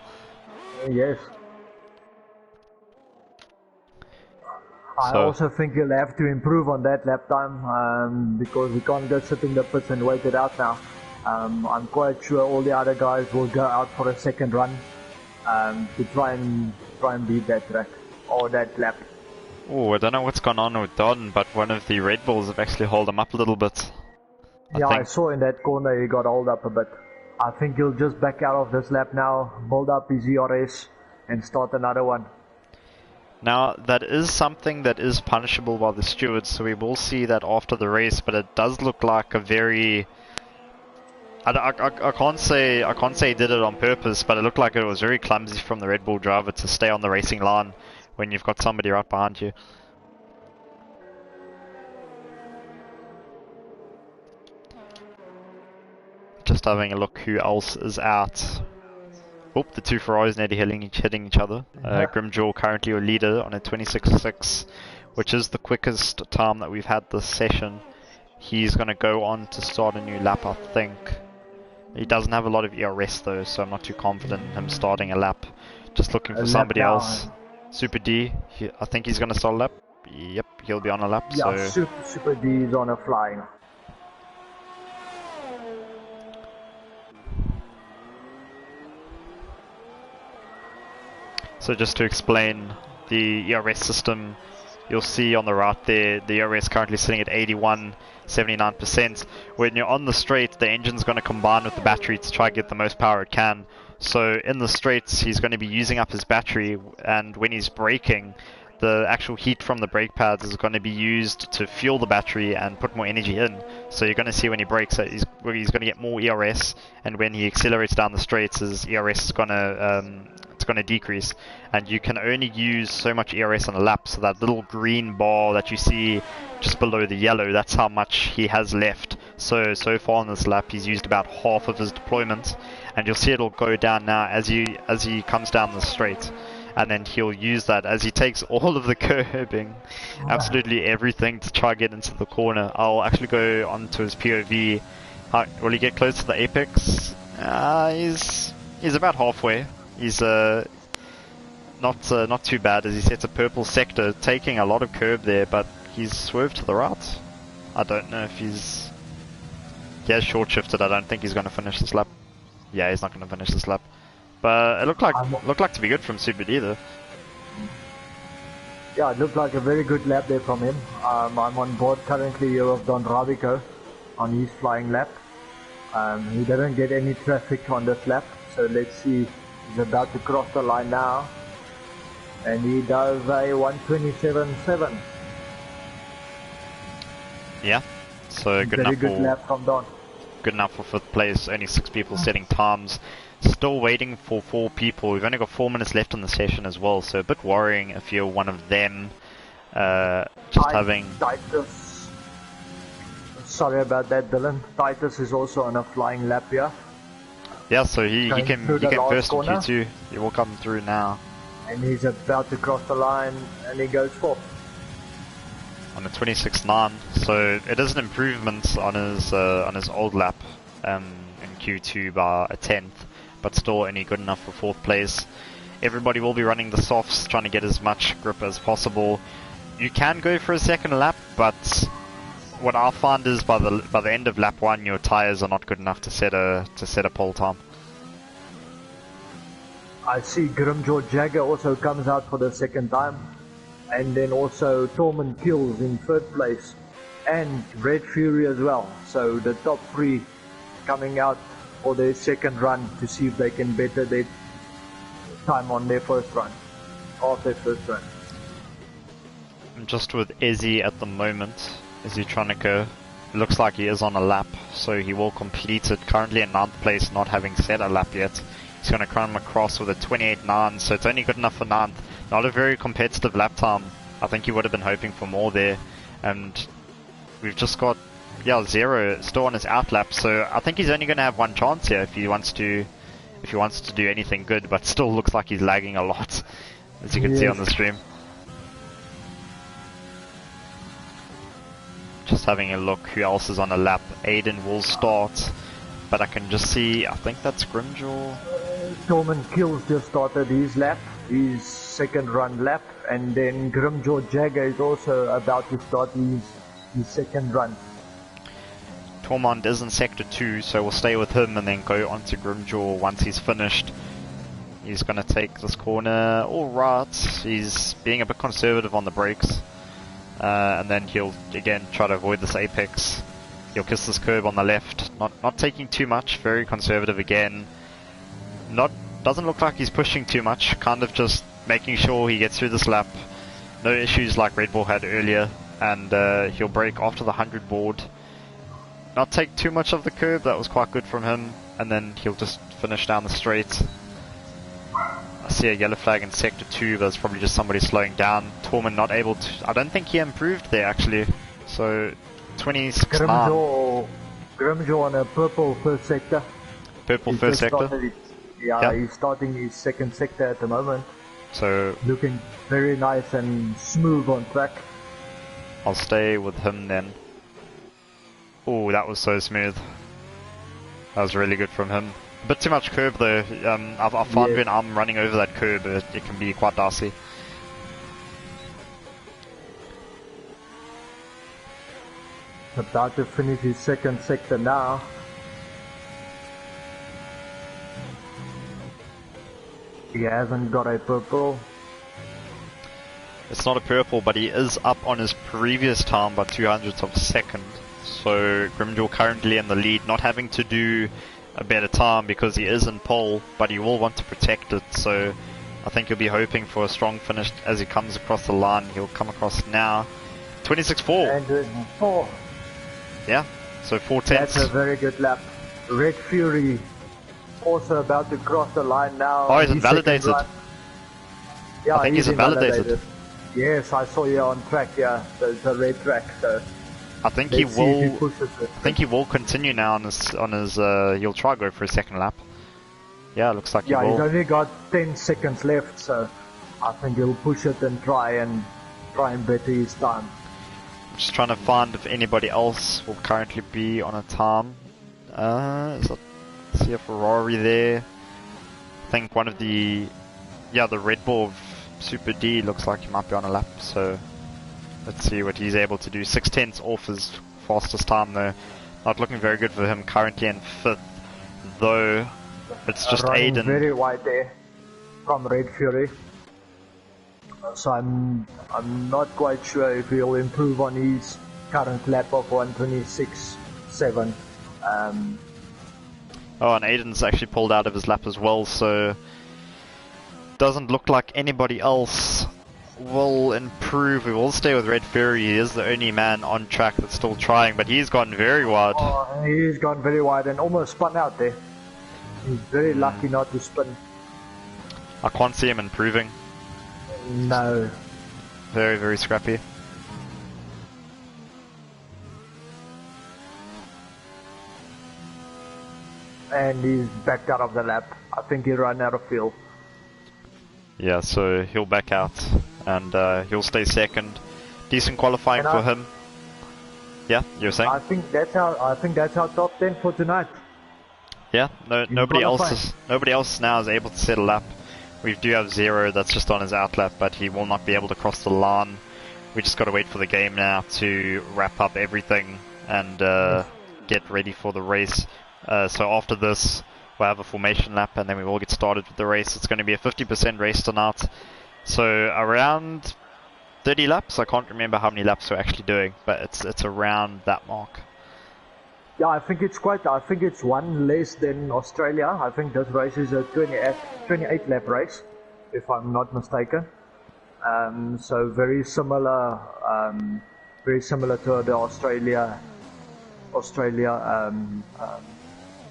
Yes. I also think he'll have to improve on that lap time, because we can't just sit in the pits and wait it out now. I'm quite sure all the other guys will go out for a second run to try and beat that track or that lap. Oh, I don't know what's gone on with Don, but one of the Red Bulls have actually held him up a little bit. I saw in that corner he got hauled up a bit. I think he'll just back out of this lap now, build up his ERS and start another one. Now, that is something that is punishable by the stewards, so we will see that after the race, but it does look like a very... I can't say he did it on purpose, but it looked like it was very clumsy from the Red Bull driver to stay on the racing line when you've got somebody right behind you. Just having a look who else is out. Oh, the 2 Ferraris nearly hitting each other. Grimjaw currently your leader on a 26.6, which is the quickest time that we've had this session. He's going to go on to start a new lap, I think. He doesn't have a lot of ERS though, so I'm not too confident in him starting a lap. Just looking for somebody else. Super D, I think he's going to start a lap. Yep, he'll be on a lap. Yeah, so Super D is on a flying. So just to explain the ERS system, you'll see on the right there, the ERS currently sitting at 81, 79%. When you're on the straight, the engine's going to combine with the battery to try and get the most power it can. So in the straights, he's going to be using up his battery, and when he's braking, the actual heat from the brake pads is going to be used to fuel the battery and put more energy in. So you're going to see when he brakes that he's going to get more ERS, and when he accelerates down the straights, his ERS is going to decrease, and you can only use so much ERS on a lap. So that little green bar that you see just below the yellow, that's how much he has left. So far on this lap he's used about half of his deployment, and you'll see it'll go down now as he comes down the straight. and then he'll use that as he takes all of the curbing, absolutely everything to try get into the corner. I'll actually go onto his POV. Will he get close to the apex? He's about halfway. He's not too bad as he sets a purple sector, taking a lot of curb there, but he's swerved to the right. I don't know if he has short shifted. I don't think he's going to finish this lap. Yeah, he's not going to finish this lap. But it looked like to be good from Super D though. Yeah, it looked like a very good lap there from him. I'm on board currently here of Don Ravico on his flying lap. He didn't get any traffic on this lap, so let's see. He's about to cross the line now, and he does a 1:27.7. Yeah, so good enough good lap from Don. Good enough for 5th place. Only 6 people setting times. Still waiting for 4 people. We've only got 4 minutes left on the session as well, so a bit worrying if you're one of them. Titus. Sorry about that, Dylan. Titus is also on a flying lap here. Yeah, so he can first in Q2. He will come through now. And he's about to cross the line, and he goes 4th. On a 26.9, so it is an improvement on his old lap in Q2 by a 10th, but still only good enough for 4th place. Everybody will be running the softs, trying to get as much grip as possible. You can go for a second lap, but what I find is by the end of lap 1, your tires are not good enough to set a pole time. I see Grimjaw Jagger also comes out for the second time. And then also Tormund Kills in 3rd place, and Red Fury as well. So the top 3 coming out for their second run to see if they can better their time on their first run, of their first run. I'm just with Izzy at the moment. Izzy trying to go. Looks like he is on a lap, so he will complete it. Currently in 9th place, not having set a lap yet. He's going to come across with a 28.9, so it's only good enough for 9th. Not a very competitive lap time. I think he would have been hoping for more there. And we've just got, 0 still on his out lap. So I think he's only going to have one chance here if he wants to do anything good. But still looks like he's lagging a lot, as you can see on the stream. Just having a look who else is on a lap. Aiden will start, but I can just see, I think that's Grimjaw. Tormund Kills just started his lap, his second run lap, and then Grimjaw Jagger is also about to start his second run. Tormund is in sector 2, so we'll stay with him and then go on to Grimjaw once he's finished. He's going to take this corner, alright, he's being a bit conservative on the brakes, and then he'll again try to avoid this apex. He'll kiss this curb on the left, not taking too much, very conservative again. Doesn't look like he's pushing too much, kind of just making sure he gets through this lap. No issues like Red Bull had earlier, and he'll brake after the 100 board. Not take too much of the curb, that was quite good from him, and then he'll just finish down the straight. I see a yellow flag in sector 2, but it's probably just somebody slowing down. Tormund not able to, I don't think he improved there actually, so 26.9. Grimjaw on a purple first sector. Purple first sector? Yeah, he's starting his second sector at the moment. So looking very nice and smooth on track. I'll stay with him then. Oh, that was so smooth. That was really good from him. A bit too much curb though. I find when I'm running over that curb, it can be quite dicey. About to finish his second sector now. He hasn't got a purple. It's not a purple, but he is up on his previous time by 200ths of a second. So Grimjaw currently in the lead, not having to do a better time because he is in pole, but he will want to protect it. So I think he'll be hoping for a strong finish as he comes across the line. He'll come across now. 26.4. And 4. Yeah, so 4 That's tenths. a very good lap. Red Fury also about to cross the line now. Oh, he's invalidated. Yeah, I think he's invalidated. Yes, I saw you on track. Yeah, the red track. So I think he will. I think he will continue now on his. He'll try to go for a second lap. Yeah, looks like he will. He's only got 10 seconds left. So I think he'll push it and try and better his time. Just trying to find if anybody else will currently be on a time. See a Ferrari there. I think one of the Red Bull Super D looks like he might be on a lap, so let's see what he's able to do. 6/10 off his fastest time though. Not looking very good for him, currently in 5th, though it's just running Aiden. Very wide there from Red Fury. So I'm not quite sure if he'll improve on his current lap of 1:26.7. Oh, and Aiden's actually pulled out of his lap as well, so doesn't look like anybody else will improve. We will stay with Red Fury. He is the only man on track that's still trying, but he's gone very wide. Oh, he's gone very wide and almost spun out there. He's very lucky not to spin. I can't see him improving. No. Very, very scrappy. And he's backed out of the lap. I think he ran out of fuel. Yeah, so he'll back out and he'll stay second. Decent qualifying for him. Yeah, you were saying? I think that's our top 10 for tonight. Yeah, nobody else now is able to set a lap. We do have Zero that's just on his out lap, but he will not be able to cross the line. We just got to wait for the game now to wrap up everything and get ready for the race. So after this, we'll have a formation lap and then we will get started with the race. It's going to be a 50% race tonight. So around 30 laps. I can't remember how many laps we're actually doing, but it's around that mark. Yeah, I think it's one less than Australia. I think this race is a 28 lap race, if I'm not mistaken. So very similar to the Australia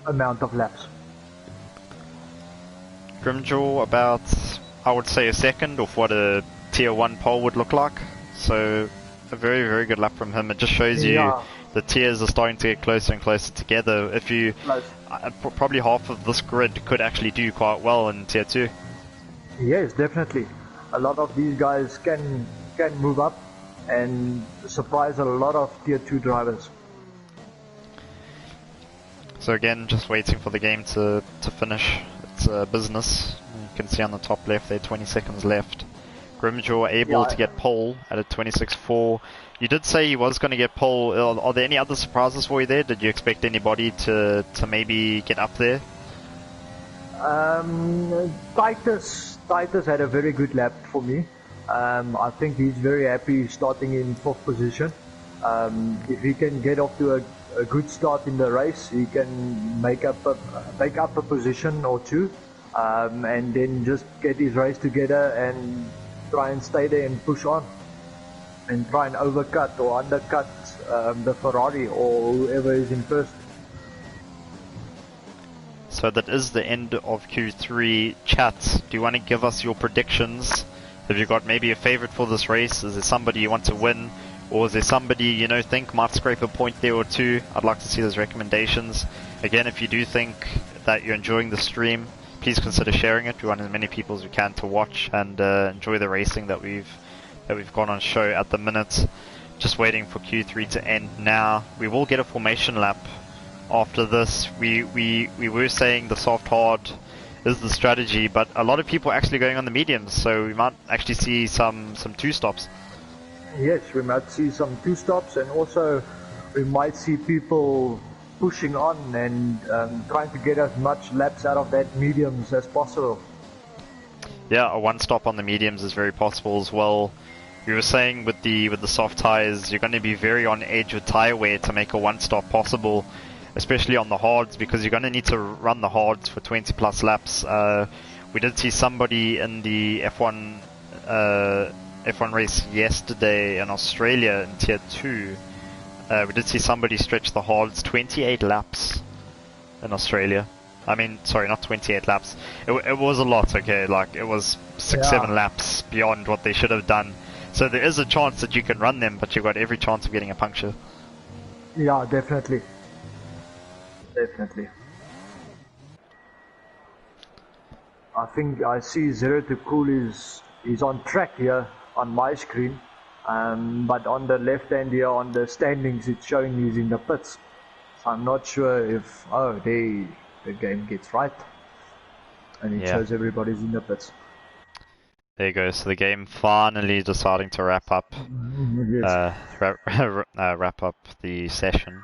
amount of laps. Grimjaw about, I would say, a second of what a tier 1 pole would look like. So a very, very good lap from him. It just shows you the tiers are starting to get closer and closer together. If you probably half of this grid could actually do quite well in tier 2. Yes, definitely. A lot of these guys can move up and surprise a lot of tier 2 drivers. So again, just waiting for the game to finish its business. You can see on the top left there, 20 seconds left. Grimjaw able to get pole at a 26.4. You did say he was going to get pole. Are there any other surprises for you there? Did you expect anybody to maybe get up there? Titus had a very good lap for me. I think he's very happy starting in 4th position. If he can get off to a good start in the race, he can make up a position or two, and then just get his race together and try and stay there and push on and try and overcut or undercut the Ferrari or whoever is in first. So that is the end of Q3. Chat, do you want to give us your predictions? Have you got maybe a favorite for this race? Is there somebody you want to win? Or is there somebody you think might scrape a point there or two? I'd like to see those recommendations. Again, if you do think that you're enjoying the stream, please consider sharing it. We want as many people as we can to watch and enjoy the racing that we've got on show at the minute. Just waiting for Q3 to end now. We will get a formation lap after this. We were saying the soft hard is the strategy, but a lot of people are actually going on the mediums, so we might actually see some 2-stops. Yes, we might see some 2-stops, and also we might see people pushing on and trying to get as much laps out of that mediums as possible. Yeah, a 1-stop on the mediums is very possible as well. We were saying with the soft tires, you're going to be very on edge with tire wear to make a 1-stop possible, especially on the hards, because you're going to need to run the hards for 20 plus laps. We did see somebody in the F1 race yesterday in Australia in tier 2. We did see somebody stretch the hards 28 laps in Australia. I mean, sorry, not 28 laps. It was a lot, okay? Like, it was 6-7 laps beyond what they should have done. So there is a chance that you can run them, but you've got every chance of getting a puncture. Yeah, definitely. Definitely. I think I see Zero to Cool is He's on track here on my screen, but on the left hand here on the standings it's showing he's in the pits. So I'm not sure if the game gets right and it shows everybody's in the pits. There you go. So the game finally deciding to wrap up, wrap up the session.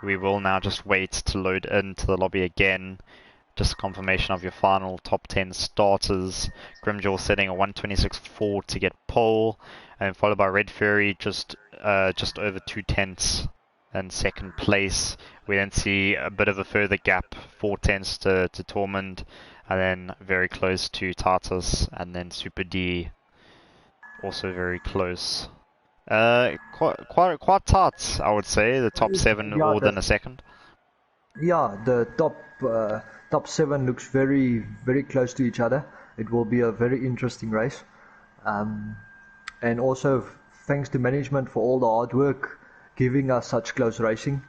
We will now just wait to load into the lobby again. Just confirmation of your final top 10 starters. Grimjaw setting a 126.4 to get pole, and followed by Red Fury just over 2/10 in second place. We then see a bit of a further gap, 4/10 to Tormund, and then very close to Tartus, and then Super D also very close. Quite tight, I would say. The top 7 all within a second. Yeah, the top 7 looks very, very close to each other. It will be a very interesting race. And also, thanks to management for all the hard work, giving us such close racing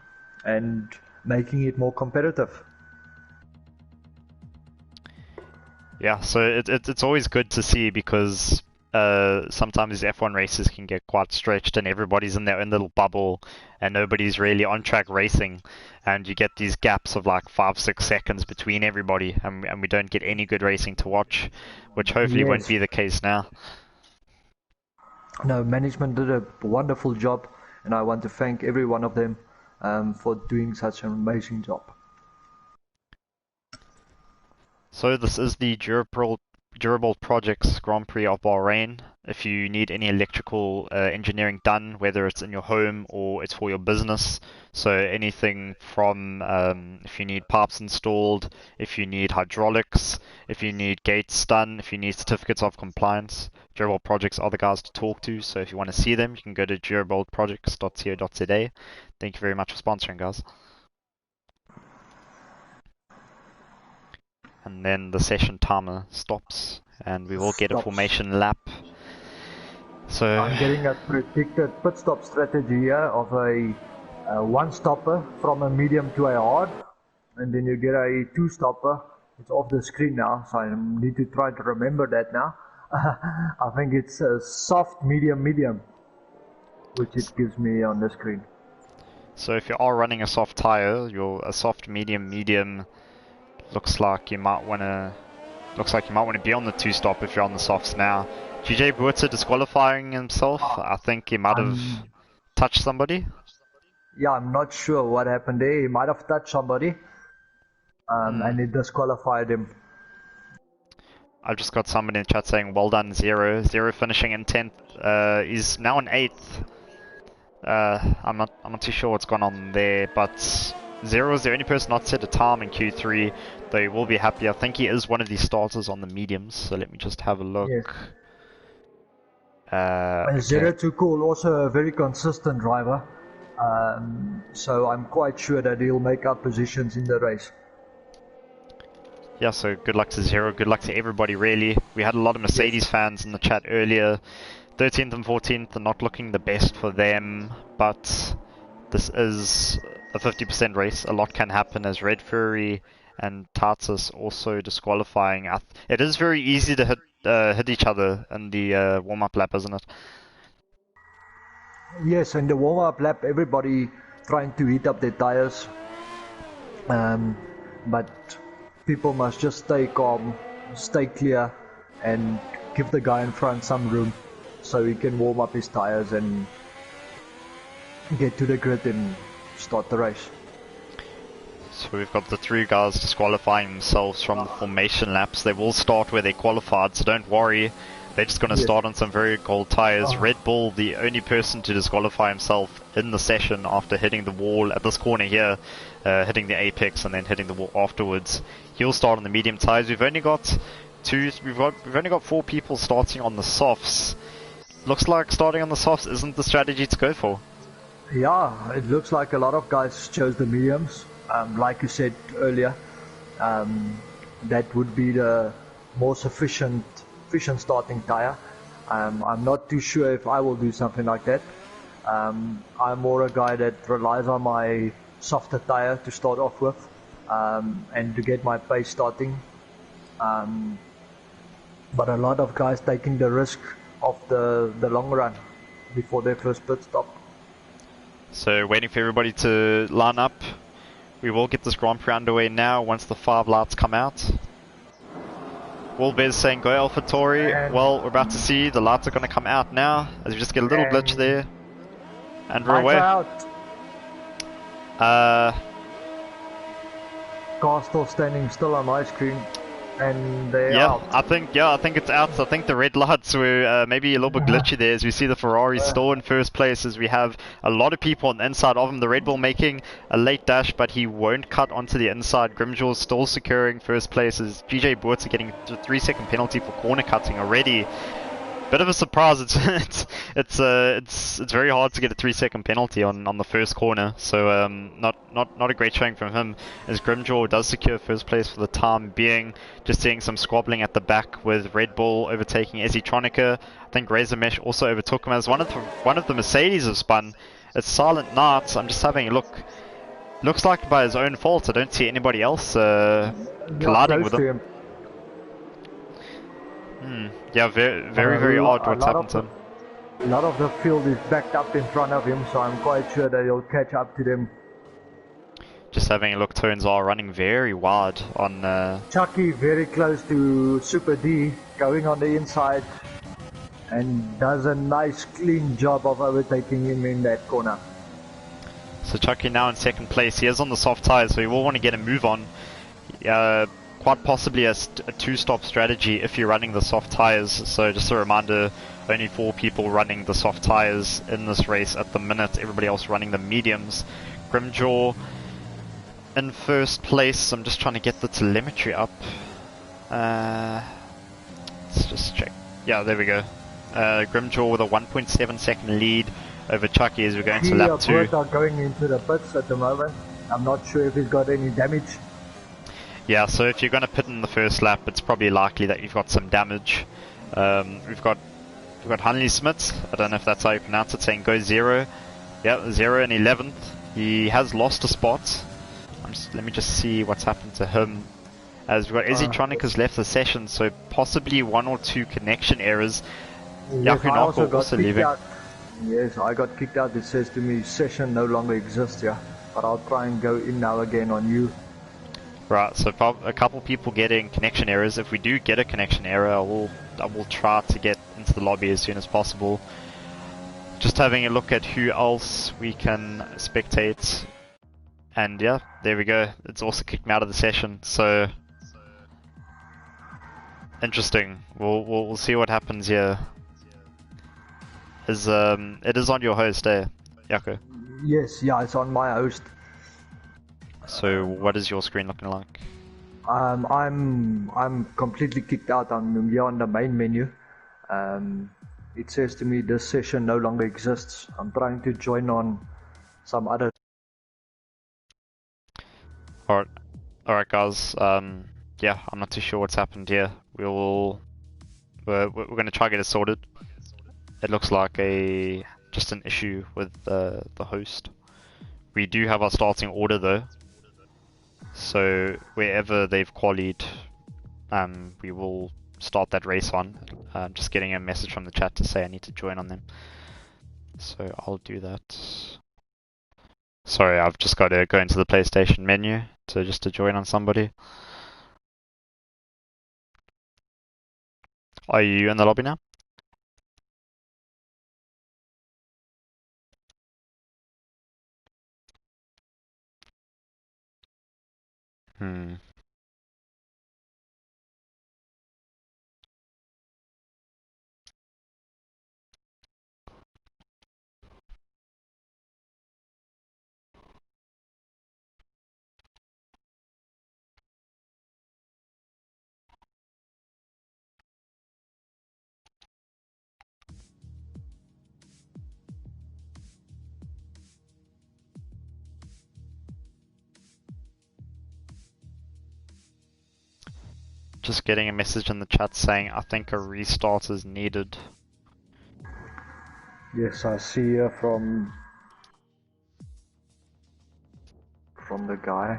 and making it more competitive. Yeah, so it's always good to see because sometimes these F1 races can get quite stretched and everybody's in their own little bubble and nobody's really on track racing, and you get these gaps of like 5-6 seconds between everybody, and we don't get any good racing to watch, which hopefully won't be the case now. No, management did a wonderful job, and I want to thank every one of them for doing such an amazing job. So this is the Durable Projects Grand Prix of Bahrain. If you need any electrical engineering done, whether it's in your home or it's for your business, so anything from if you need pipes installed, if you need hydraulics, if you need gates done, if you need certificates of compliance, Durable Projects are the guys to talk to. So if you want to see them, you can go to durableprojects.co.za. Thank you very much for sponsoring, guys. And then the session timer stops, and we will get a formation lap. So I'm getting a predicted pit stop strategy here of a one stopper from a medium to a hard, and then you get a two stopper. It's off the screen now, so I need to try to remember that now. I think it's a soft medium, which it gives me on the screen. So if you are running a soft tire, a soft medium. Looks like you might want to be on the two stop if you're on the softs now. GJ Buerta disqualifying himself. I think he might have touched somebody. Yeah, I'm not sure what happened there. He might have touched somebody, and it disqualified him. I've just got somebody in the chat saying well done, Zero finishing in 10th. He's now in 8th. I'm not too sure what's gone on there, but Zero is the only person not set a time in Q3, though he will be happy. I think he is one of these starters on the mediums, so let me just have a look. Yes. Zero Too Cool, also a very consistent driver, so I'm quite sure that he'll make up positions in the race. Yeah, so good luck to Zero, good luck to everybody really. We had a lot of Mercedes fans in the chat earlier. 13th and 14th are not looking the best for them, but this is a 50% race. A lot can happen as Red Fury and Tartus also disqualifying. It is very easy to hit each other in the warm-up lap, isn't it? Yes, in the warm-up lap, everybody trying to heat up their tires, but people must just stay calm, stay clear, and give the guy in front some room so he can warm up his tires and get to the grid and start the race. So we've got the 3 guys disqualifying themselves from the formation laps. They will start where they qualified, so don't worry. They're just going to start on some very cold tires. Red Bull, the only person to disqualify himself in the session after hitting the wall at this corner here, hitting the apex and then hitting the wall afterwards. He'll start on the medium tires. We've only got 4 people starting on the softs. Looks like starting on the softs isn't the strategy to go for. Yeah, it looks like a lot of guys chose the mediums. Like you said earlier, that would be the more sufficient starting tire. I'm not too sure if I will do something like that. I'm more a guy that relies on my softer tire to start off with, and to get my pace starting. But a lot of guys taking the risk of the long run before their first pit stop. So waiting for everybody to line up. We will get this Grand Prix underway now once the 5 lights come out. Wolbez saying go AlphaTauri. And Well, we're about to see the lights are going to come out now as we just get a little glitch there. And we're lights away. are out. Car still standing still on my screen, and they're out. I think it's out. I think the red lights were maybe a little bit glitchy there as we see the Ferrari still in first place as we have a lot of people on the inside of him. The Red Bull making a late dash, but he won't cut onto the inside. Grimjaw still securing first place as GJ Boerts are getting a 3-second penalty for corner cutting already. Bit of a surprise. It's very hard to get a 3-second penalty on the first corner. So not a great showing from him. As Grimjaw does secure first place for the time being. Just seeing some squabbling at the back with Red Bull overtaking Ezitronica. I think Razor Mesh also overtook him as one of the Mercedes have spun. It's Silent Night. I'm just having a look. Looks like by his own fault. I don't see anybody else colliding with him. Yeah, very odd what's happened to him. A lot of the field is backed up in front of him, so I'm quite sure that he'll catch up to them. Just having a look, turns are running very wide on... Chucky very close to Super D, going on the inside, and does a nice clean job of overtaking him in that corner. So Chucky now in second place. He is on the soft tyres, so he will want to get a move on. Quite possibly a 2-stop strategy if you're running the soft tyres. So just a reminder, only 4 people running the soft tyres in this race at the minute. Everybody else running the mediums. Grimjaw in first place. I'm just trying to get the telemetry up. Let's just check. Yeah, there we go. Grimjaw with a 1.7 second lead over Chucky as we go into lap 2. Both are going into the pits at the moment. I'm not sure if he's got any damage. Yeah, so if you're going to pit in the first lap, it's probably likely that you've got some damage. We've got Hanley Smith, I don't know if that's how you pronounce it, saying go 0. Yeah, 0 and 11th. He has lost a spot. Let me just see what's happened to him. As we've got Ezitronic has left the session, so possibly 1 or 2 connection errors. Yes, Yakunako also leaving. Yes, I got kicked out. It says to me, session no longer exists, yeah. But I'll try and go in now again on you. Right, so a couple people getting connection errors. If we do get a connection error, I will try to get into the lobby as soon as possible. Just having a look at who else we can spectate. And yeah, there we go. It's also kicked me out of the session, so interesting. We'll see what happens here. It is on your host, Yako? Yes, yeah, it's on my host. So what is your screen looking like? I'm completely kicked out. I'm here on the main menu. It says to me this session no longer exists. I'm trying to join on some other. Alright guys, yeah, I'm not too sure what's happened here. We're going to try to get it sorted. It looks like just an issue with the host. We do have our starting order though. So wherever they've qualied, we will start that race on. I'm just getting a message from the chat to say I need to join on them. So I'll do that. Sorry, I've just got to go into the PlayStation menu to join on somebody. Are you in the lobby now? Just getting a message in the chat saying I think a restart is needed. Yes, I see here from the guy.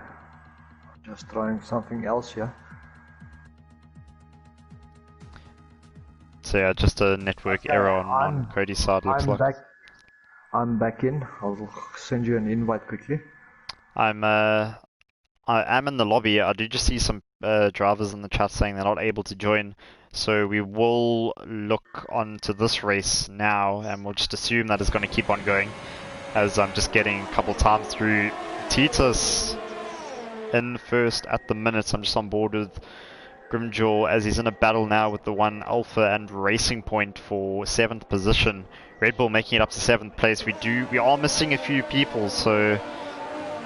Just trying something else here. So yeah, just a network Okay, error on Cody's side, looks like. I'm back in. I'll send you an invite quickly. I am in the lobby. I do just see some drivers in the chat saying they're not able to join. So we will look onto this race now, and we'll just assume that it's going to keep on going. As I'm just getting a couple times through. Titus in first at the minute. I'm just on board with Grimjaw as he's in a battle now with the 1 Alpha and Racing Point for 7th position. Red Bull making it up to 7th place. We are missing a few people, so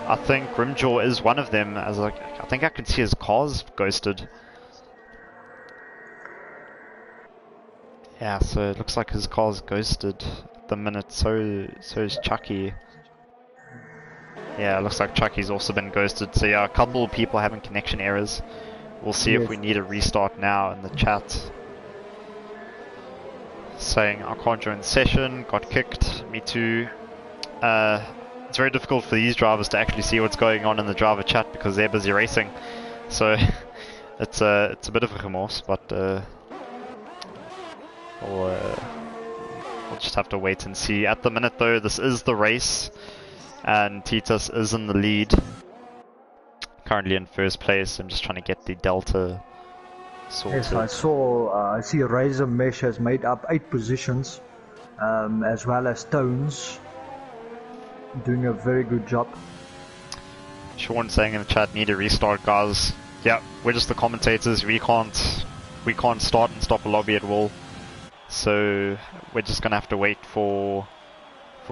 I think Grimjaw is one of them, as I think I can see his car's ghosted. Yeah, so it looks like his car's ghosted at the minute, so is Chucky. Yeah, it looks like Chucky's also been ghosted. So yeah, a couple of people having connection errors. We'll see if we need a restart now in the chat. Saying I can't join the session, got kicked, me too. It's very difficult for these drivers to actually see what's going on in the driver chat because they're busy racing. So it's a bit of a remorse, but we'll just have to wait and see. At the minute though, this is the race, and Titus is in the lead. Currently in first place. I'm just trying to get the delta sorted. Yes, I saw. I see Razor Mesh has made up 8 positions, as well as Tones, doing a very good job. Sean saying in the chat, need a restart, guys. Yeah, we're just the commentators. We can't start and stop a lobby at all. So we're just gonna have to wait for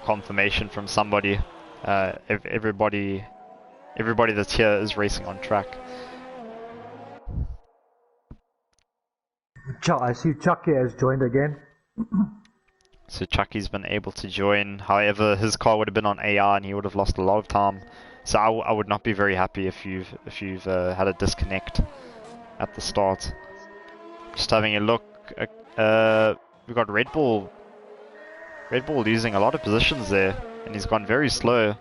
confirmation from somebody. Everybody that's here is racing on track. I see Chucky has joined again. So Chucky's been able to join. However, his car would have been on AR and he would have lost a lot of time. So I would not be very happy if you've had a disconnect at the start. Just having a look. We've got Red Bull losing a lot of positions there, and he's gone very slow.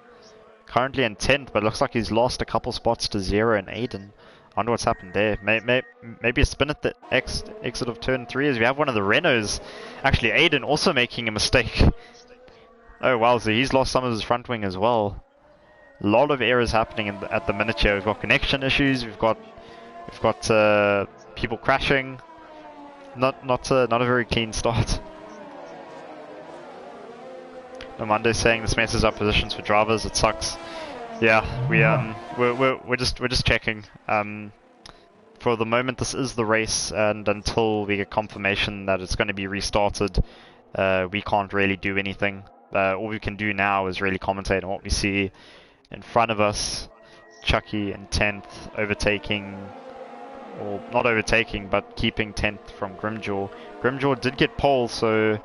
Currently in 10th, but it looks like he's lost a couple spots to Zero and Aiden. I wonder what's happened there. Maybe a spin at the exit of turn 3 as we have one of the Renaults. Actually, Aiden also making a mistake. Oh wow, so he's lost some of his front wing as well. A lot of errors happening at the minute here. We've got connection issues. We've got people crashing. Not a very clean start. Armando saying this messes up positions for drivers. It sucks. Yeah, we're just checking. For the moment, this is the race, and until we get confirmation that it's going to be restarted, we can't really do anything. All we can do now is really commentate on what we see in front of us. Chucky in 10th, overtaking, or not overtaking, but keeping 10th from Grimjaw. Grimjaw did get pole, so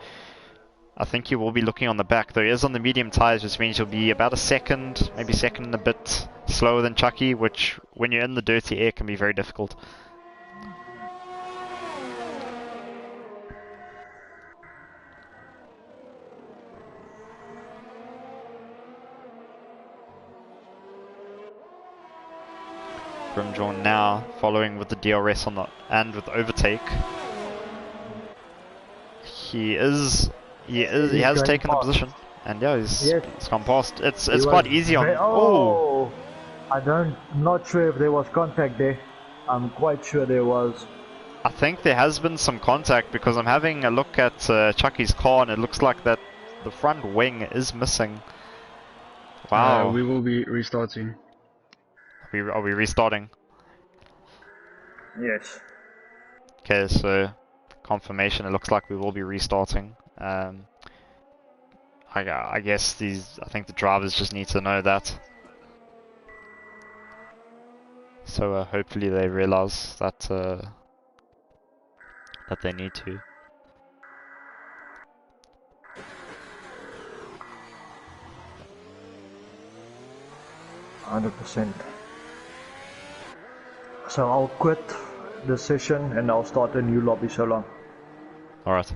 I think he will be looking on the back, though he is on the medium tyres, which means he'll be about a second, maybe second and a bit slower than Chucky, which when you're in the dirty air can be very difficult. Grimjaw now following with the DRS on the and with overtake. He has taken the position, and yeah, he's gone past. It's quite easy on. I'm not sure if there was contact there. I'm quite sure there was. I think there has been some contact because I'm having a look at Chucky's car, and it looks like that the front wing is missing. Wow. We will be restarting. Are we restarting? Yes. Okay, so confirmation. It looks like we will be restarting. I guess I think the drivers just need to know that. So hopefully they realize that that they need to. %. So I'll quit the session and I'll start a new lobby so long. Alright.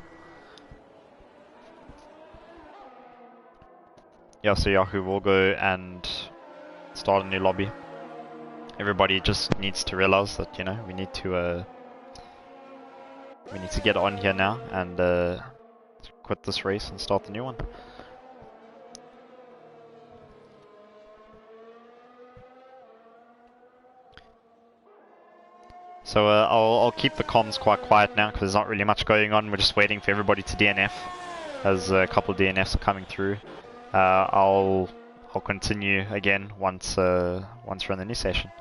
Yeah, so Yahoo will go and start a new lobby. Everybody just needs to realize that, you know, we need to we need to get on here now and quit this race and start the new one. So I'll keep the comms quite quiet now because there's not really much going on. We're just waiting for everybody to DNF, as a couple of DNFs are coming through. I'll continue again once we're in the new session.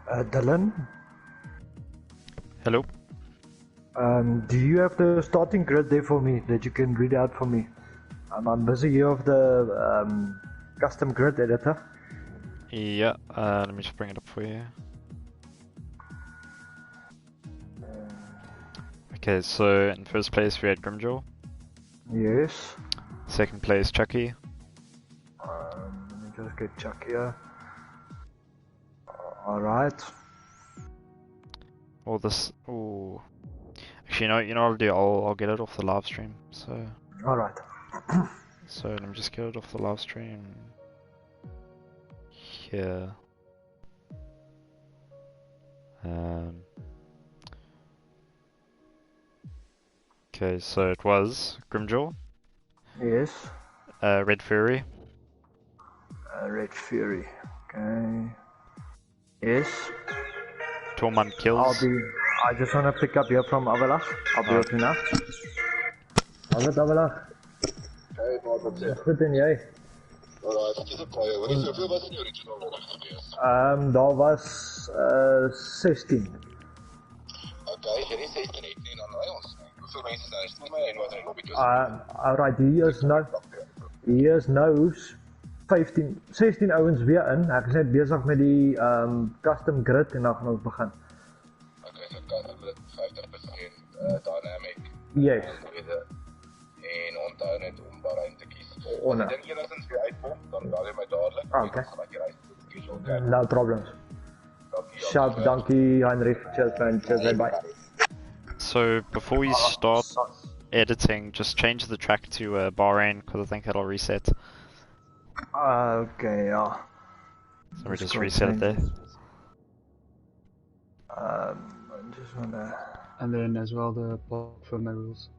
Dylan, Hello. do you have the starting grid there for me that you can read out for me? I'm busy here with the custom grid editor. Yeah, let me just bring it up for you. Okay, so in first place we had Grimjaw. Yes. Second place Chucky. Let me just get Chuck here. Alright. Or this. Ooh. Actually, you know what I'll do? I'll get it off the live stream. Alright. So let me just get it off the live stream. Here. Okay, so it was Grimjaw, Yes. Red Fury, Red Fury. Okay. Yes. Tormund Kills. I just want to pick up here from Avalach. I'll be with you now. Avalach. Goed en jy? Daar was 16. Alright, hier is nou 16 ouens weer in. Ek is net besig met die custom grid en dan gaan ons begin. Okay, so custom grid 50% dynamic. Yes. En onthou net om Bahrain te kies. Oh, no. As jy enigstens weer uitkom, dan bel jy my dadelik. Okay. No problems. Sharp, dankie Heinrich. Cheers man. Cheers, bye. So before you start editing, just change the track to Bahrain because I think it'll reset. Okay, yeah. So we just reset it there. I just wanna. And then as well the block for my rules.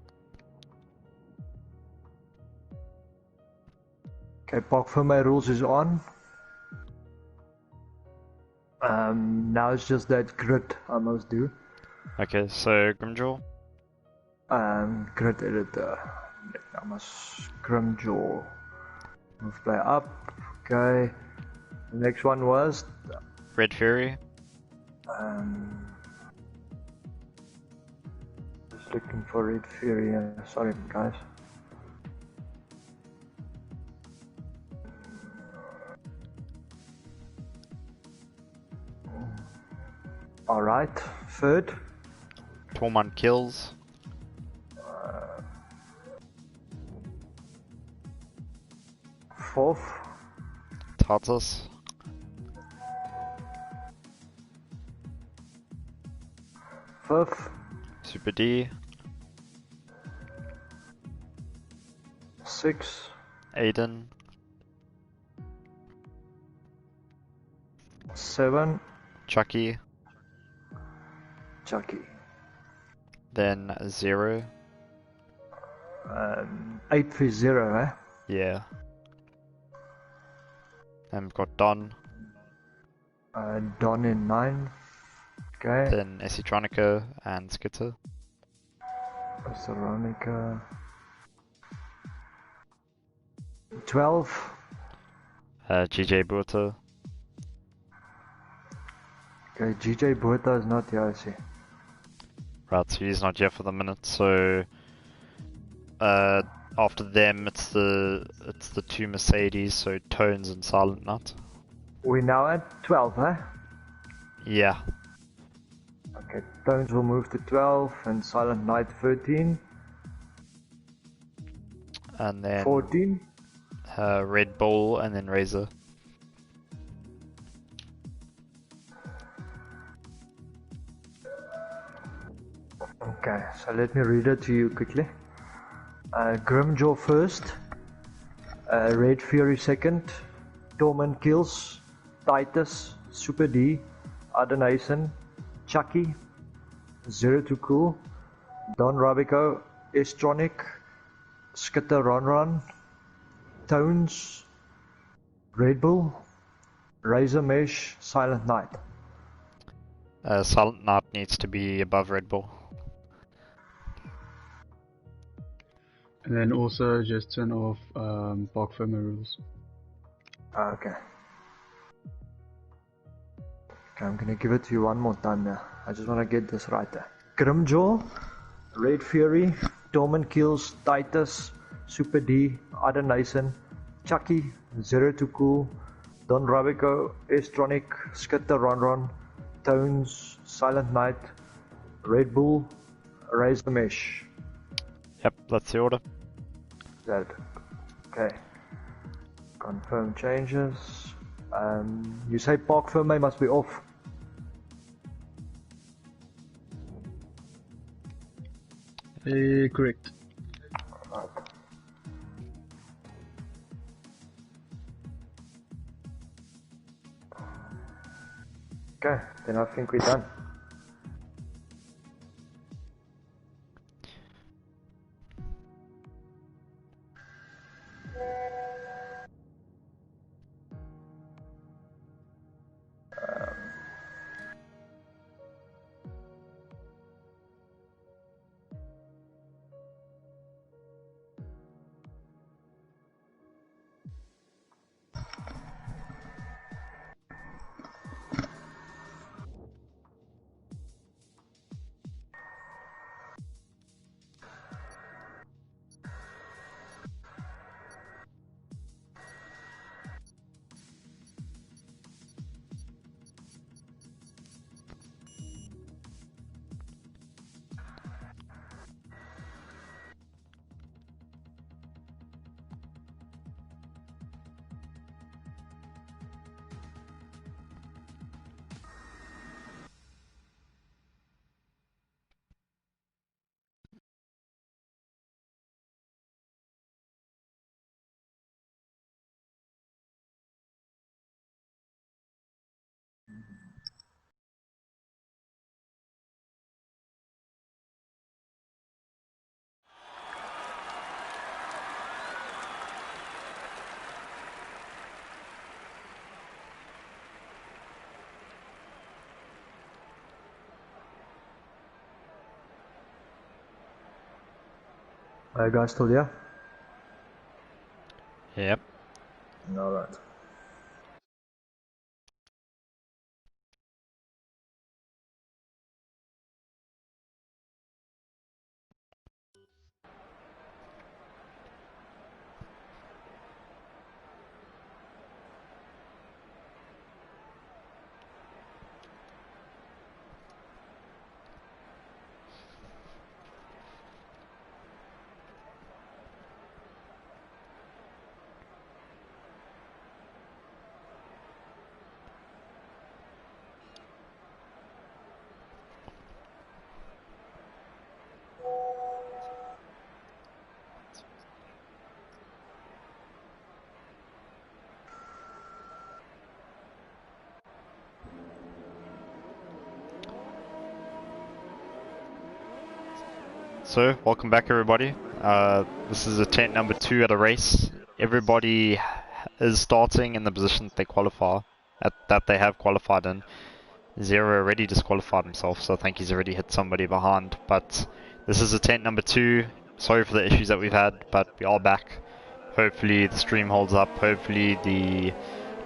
Okay, park for my rules is on. Now it's just that grid I must do. Okay, so Grimjaw. Grid editor. I must Grimjaw. Move play up. Okay. The next one was Red Fury. Just looking for Red Fury. Sorry, guys. Alright, third. Tormund Kills. Fourth. Tartus. Fifth. Super D. Sixth. Aiden. 7. Chucky. Chucky. Then 0. 8th is 0, eh? Yeah. And we've got Don. Don in 9. Okay. Then Esitronica and Skitter. Veronica. 12. GJ Burta. Okay, GJ Burta is not here, I see. Right, so he's not here for the minute, so after them it's the 2 Mercedes, so Tones and Silent Nut. We're now at 12, eh? Yeah. Okay, Tones will move to 12 and Silent Night 13. And then 14. Red Bull and then Razor. Okay, so let me read it to you quickly. Grimjaw first, Red Fury second, Tormund Kills, Titus, Super D, Adenason, Chucky, Zero to Cool, Don Rabico, Estronic, Skitter Ron, Tones, Red Bull, Razor Mesh, Silent Night. Silent Night needs to be above Red Bull. And then also just turn off park firmware rules. Okay. Okay, I'm gonna give it to you one more time now. I just wanna get this right there. Grimjaw, Red Fury, Dormant Kills, Titus, Super D, Adam Nason, Chucky, Zero to Cool, Don Rabico, Estronic, Skitter Ron, Tones, Silent Knight, Red Bull, Razor Mesh. Yep, that's the order. That okay. Confirm changes. You say Park Firme must be off. Correct. Right. Okay, then I think we're done. Are you guys still here? Yep. Alright. So, welcome back everybody. This is attempt number 2 at a race. Everybody is starting in the position that they qualify, that they have qualified in. Zero already disqualified himself, so I think he's already hit somebody behind. But this is attempt number 2. Sorry for the issues that we've had, but we are back. Hopefully the stream holds up, hopefully the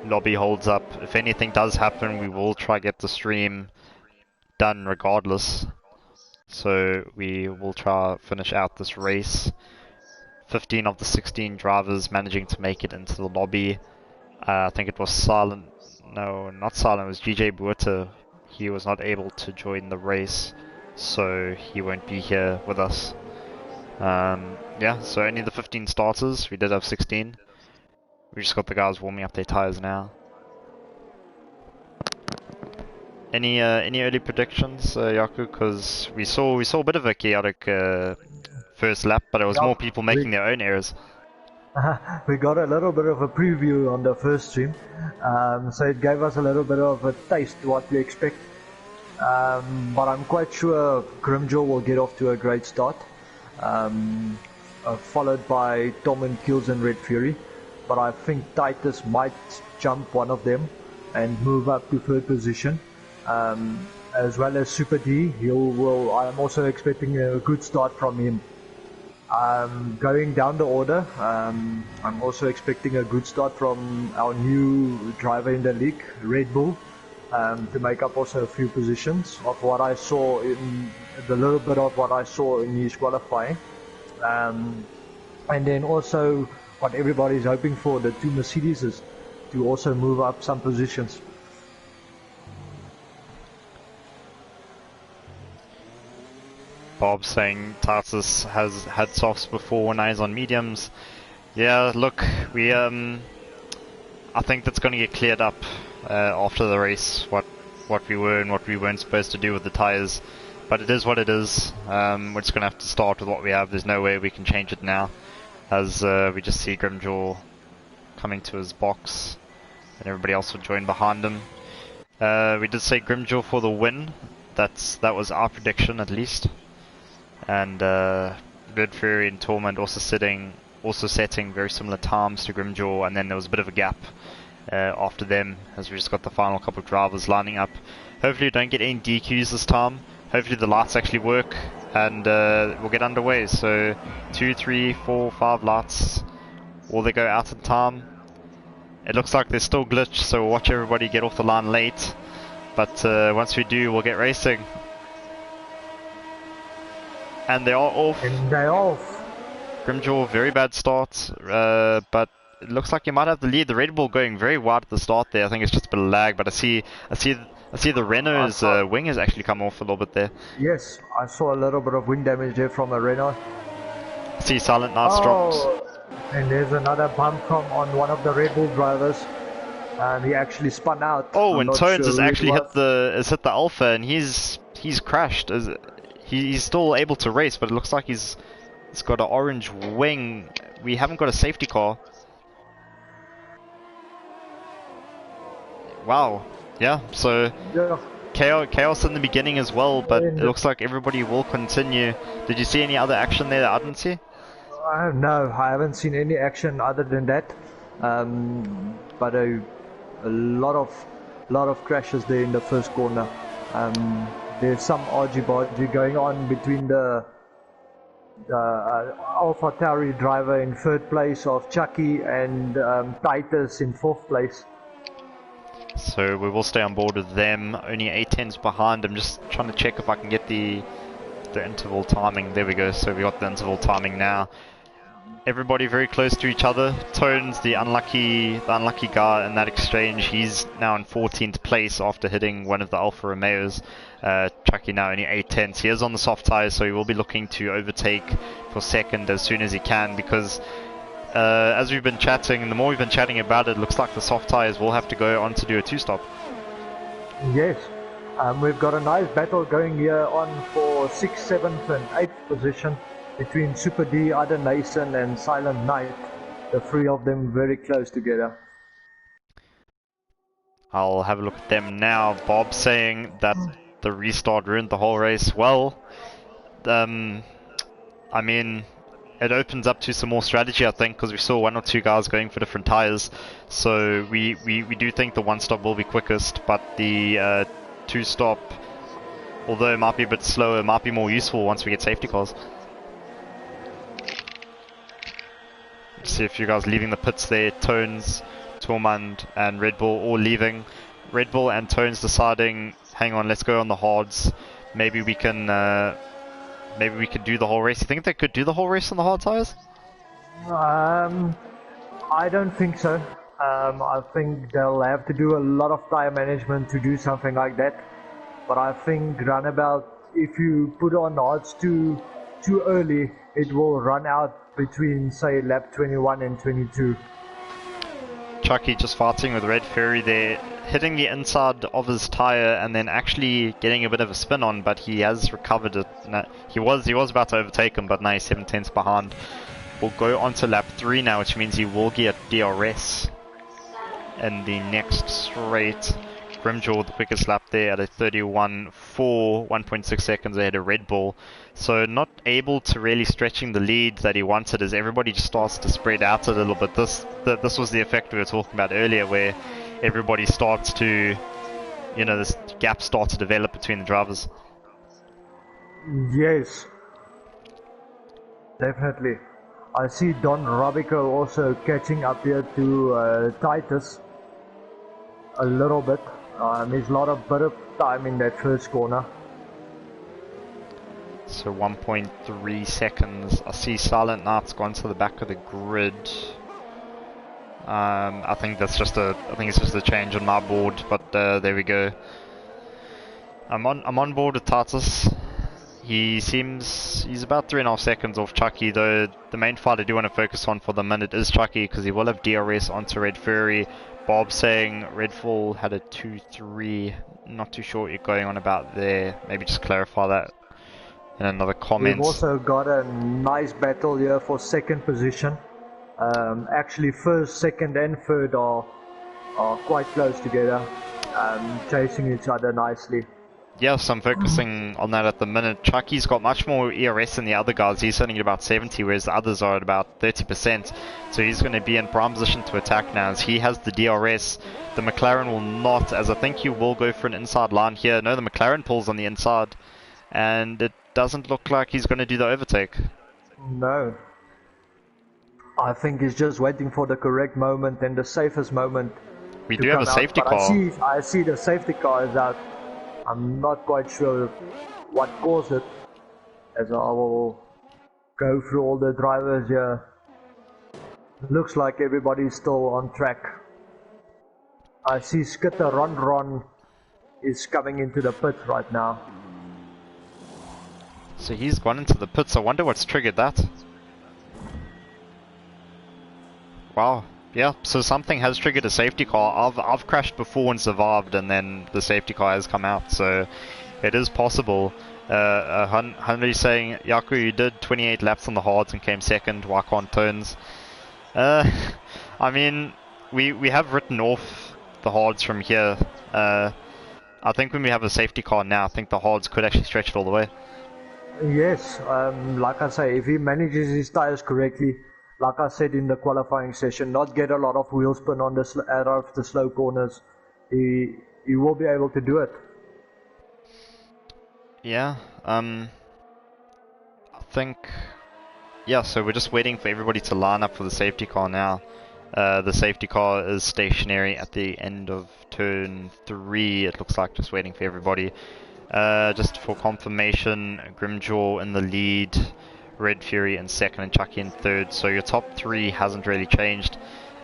lobby holds up. If anything does happen, we will try to get the stream done regardless. So we will try to finish out this race. 15 of the 16 drivers managing to make it into the lobby. I think it was Silent, no, not Silent, it was GJ Buerta. He was not able to join the race, so he won't be here with us. Yeah, so only the 15 starters. We did have 16. We just got the guys warming up their tires now. Any early predictions, Yaku? Because we saw a bit of a chaotic first lap, but it was more people making their own errors. We got a little bit of a preview on the first stream, so it gave us a little bit of a taste what we expect. But I'm quite sure Grimjaw will get off to a great start, followed by Tom and Kills and Red Fury. But I think Titus might jump one of them and move up to third position, as well as Super D. I'm also expecting a good start from him. Going down the order, I'm also expecting a good start from our new driver in the league, Red Bull. to make up also a few positions of what I saw in the little bit of what I saw in his qualifying. And then also what everybody's hoping for, the two Mercedeses, to also move up some positions. Bob saying Tarsus has had softs before, now he's on mediums. Yeah, look, we I think that's going to get cleared up after the race, what we were and what we weren't supposed to do with the tyres. But it is what it is. We're just going to have to start with what we have. There's no way we can change it now, as we just see Grimjaw coming to his box, and everybody else will join behind him. We did say Grimjaw for the win. That was our prediction, at least. And Red Fury and Torment also setting very similar times to Grimjaw, and then there was a bit of a gap after them, as we just got the final couple of drivers lining up. Hopefully we don't get any DQs this time. Hopefully the lights actually work, and we'll get underway. So 2, 3, 4, 5 lights, will they go out in time? It looks like there's still glitch, so we'll watch everybody get off the line late. But once we do, we'll get racing. And they are off. And they're off. Grimjaw, very bad start, but it looks like you might have the lead. The Red Bull going very wide at the start there. I think it's just a bit of lag, but I see the Renault's wing has actually come off a little bit there. Yes, I saw a little bit of wind damage there from a Renault. I see Silent Knights dropped. And there's another bump from on one of the Red Bull drivers. He actually spun out. Oh, and Tones has actually hit the Alpha, and he's crashed. He's still able to race, but it looks like he's got an orange wing. We haven't got a safety car. Wow. Yeah, so Yeah. chaos in the beginning as well, but it looks like everybody will continue. Did you see any other action there that I didn't see? No, I haven't seen any action other than that. But a lot of crashes there in the first corner. There's some argy-bargy going on between the Alpha Tauri driver in third place of Chucky and Titus in fourth place. So we will stay on board with them. Only 8/10s behind. I'm just trying to check if I can get the interval timing. There we go. So we got the interval timing now. Everybody very close to each other. Tones, the unlucky guy in that exchange, he's now in 14th place after hitting one of the Alfa Romeos. Chucky now only 8/10s. He is on the soft tyres, so he will be looking to overtake for second as soon as he can, because as we've been chatting, and the more we've been chatting about it, looks like the soft tyres will have to go on to do a two-stop. Yes, we've got a nice battle going here on for 6th, 7th and 8th position between Super D, Ada Nason and Silent Knight. The three of them very close together. I'll have a look at them now. Bob saying that the restart ruined the whole race. Well, I mean, it opens up to some more strategy, I think, because we saw one or two guys going for different tires. So we do think the one stop will be quickest, but the two stop, although it might be a bit slower, might be more useful once we get safety cars. See a few guys leaving the pits there. Tones, Tormund and Red Bull all leaving. Red Bull and Tones deciding, hang on, let's go on the hards. Maybe we can do the whole race. You think they could do the whole race on the hard tires? I don't think so. I think they'll have to do a lot of tire management to do something like that. But I think runabout, if you put on hards too early, it will run out between, say, lap 21 and 22. Chucky just fighting with Red Fury there, hitting the inside of his tire and then actually getting a bit of a spin on, but he has recovered it. No, he was about to overtake him, but now he's 7/10 behind. We'll go on to lap 3 now, which means he will get DRS in the next straight. Grimjaw the quickest lap there at a 31.4, 1.6 seconds ahead of Red Bull. So not able to really stretching the lead that he wanted, as everybody just starts to spread out a little bit. This was the effect we were talking about earlier, where everybody starts to, this gap starts to develop between the drivers. Yes, definitely. I see Don Robico also catching up here to Titus a little bit. There's a lot of bit of time in that first corner. So 1.3 seconds. I see Silent Knight's gone to the back of the grid. I think it's just a change on my board, but there we go. I'm on board with Tartus. He's about 3.5 seconds off Chucky, though the main fight I do want to focus on for the minute is Chucky, because he will have DRS onto Red Fury. Bob saying Redfall had a 2-3. Not too sure what you're going on about there. Maybe just clarify that in another comment. We've also got a nice battle here for second position. Actually, first, second, and third are quite close together, chasing each other nicely. Yes, I'm focusing on that at the minute. Chucky's got much more ERS than the other guys. He's sitting at about 70, whereas the others are at about 30%. So he's going to be in prime position to attack now, as he has the DRS. The McLaren will not, as I think he will go for an inside line here. No, the McLaren pulls on the inside, and it doesn't look like he's going to do the overtake. No. I think he's just waiting for the correct moment and the safest moment. We do have a safety car. I see the safety car is out. I'm not quite sure what caused it, as I will go through all the drivers here. Looks like everybody's still on track. I see Skitter Ron is coming into the pit right now. So he's gone into the pits. I wonder what's triggered that. Wow. Yeah, so something has triggered a safety car. I've crashed before and survived, and then the safety car has come out, so it is possible. Henry saying, Yaku, you did 28 laps on the hards and came second. Why can't turns? I mean, we have written off the hards from here. I think when we have a safety car now, I think the hards could actually stretch it all the way. Yes, like I say, if he manages his tires correctly, like I said in the qualifying session, not get a lot of wheel spin on the out of the slow corners, he will be able to do it. Yeah, I think, yeah, so we're just waiting for everybody to line up for the safety car now. The safety car is stationary at the end of turn 3, it looks like, just waiting for everybody. Just for confirmation, Grimjaw in the lead, Red Fury in second, and Chucky in third. So your top 3 hasn't really changed.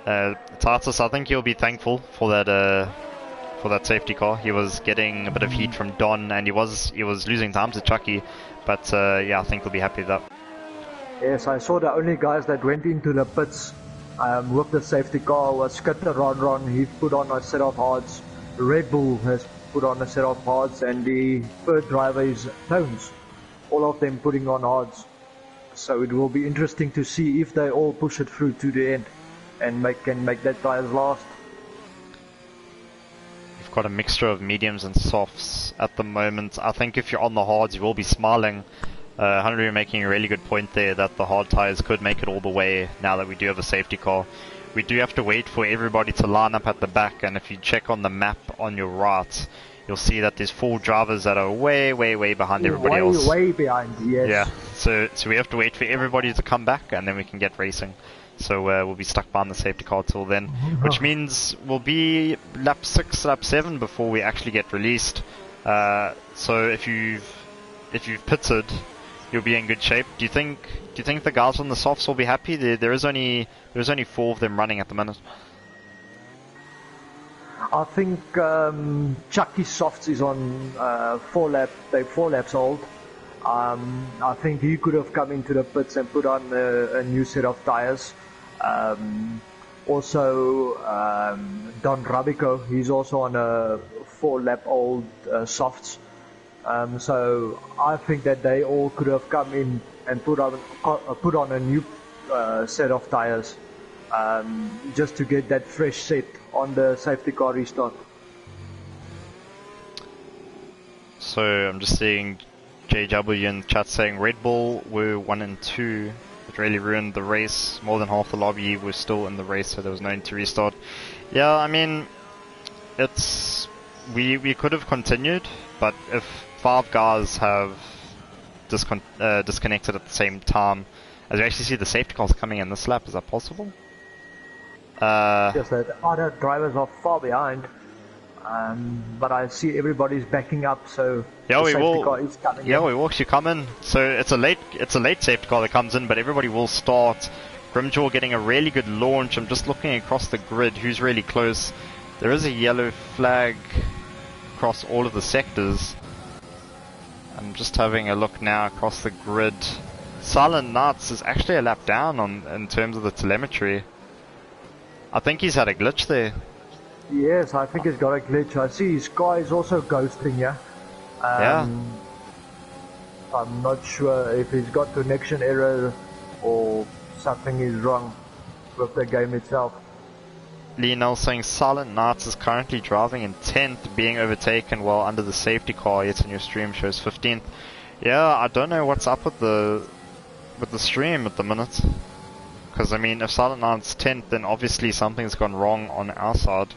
Tartus, I think you'll be thankful for that safety car. He was getting a bit of heat from Don, and he was losing time to Chucky. But yeah, I think he'll be happy with that. Yes, I saw the only guys that went into the pits with the safety car was Skitter Ron. He put on a set of hards. Red Bull has put on a set of hards, and the third driver is Tones. All of them putting on hards. So it will be interesting to see if they all push it through to the end and can make that tires last. We've got a mixture of mediums and softs at the moment. I think if you're on the hards, you will be smiling. Henry making a really good point there that the hard tires could make it all the way now that we do have a safety car. We do have to wait for everybody to line up at the back, and if you check on the map on your right, you'll see that there's 4 drivers that are way behind everybody else. Way behind, yes. Yeah, so we have to wait for everybody to come back, and then we can get racing. So we'll be stuck behind the safety car till then, which means we'll be lap 6, lap 7 before we actually get released. So if you've pitted, you'll be in good shape. Do you think the guys on the softs will be happy? There's only 4 of them running at the minute. I think Chucky Softs is on 4 laps old. I think he could have come into the pits and put on a new set of tires. Also, Don Rabico, he's also on a 4 lap old softs. So I think that they all could have come in and put on a new set of tires, just to get that fresh set on the safety car restart. So I'm just seeing JW in chat saying Red Bull were 1 and 2. It really ruined the race. More than half the lobby was still in the race, so there was no need to restart. Yeah, I mean, we could have continued, but if 5 guys have disconnected at the same time, as you actually see the safety cars coming in this lap, is that possible? Yes, the other drivers are far behind. But I see everybody's backing up, so Yeah, the we safety will. car is coming Yeah, in. we will actually come in. So it's a late safety car that comes in, but everybody will start. Grimjaw getting a really good launch. I'm just looking across the grid. Who's really close? There is a yellow flag across all of the sectors. I'm just having a look now across the grid. Silent Knights is actually a lap down in terms of the telemetry. I think he's had a glitch there. Yes, I think he's got a glitch. I see his car is also ghosting, yeah. Yeah. I'm not sure if he's got connection error or something is wrong with the game itself. Lionel saying Silent Knights is currently driving in 10th, being overtaken while under the safety car, yet in your stream shows 15th. Yeah, I don't know what's up with the stream at the minute. Because, I mean, if Silent Knights 10th, then obviously something's gone wrong on our side.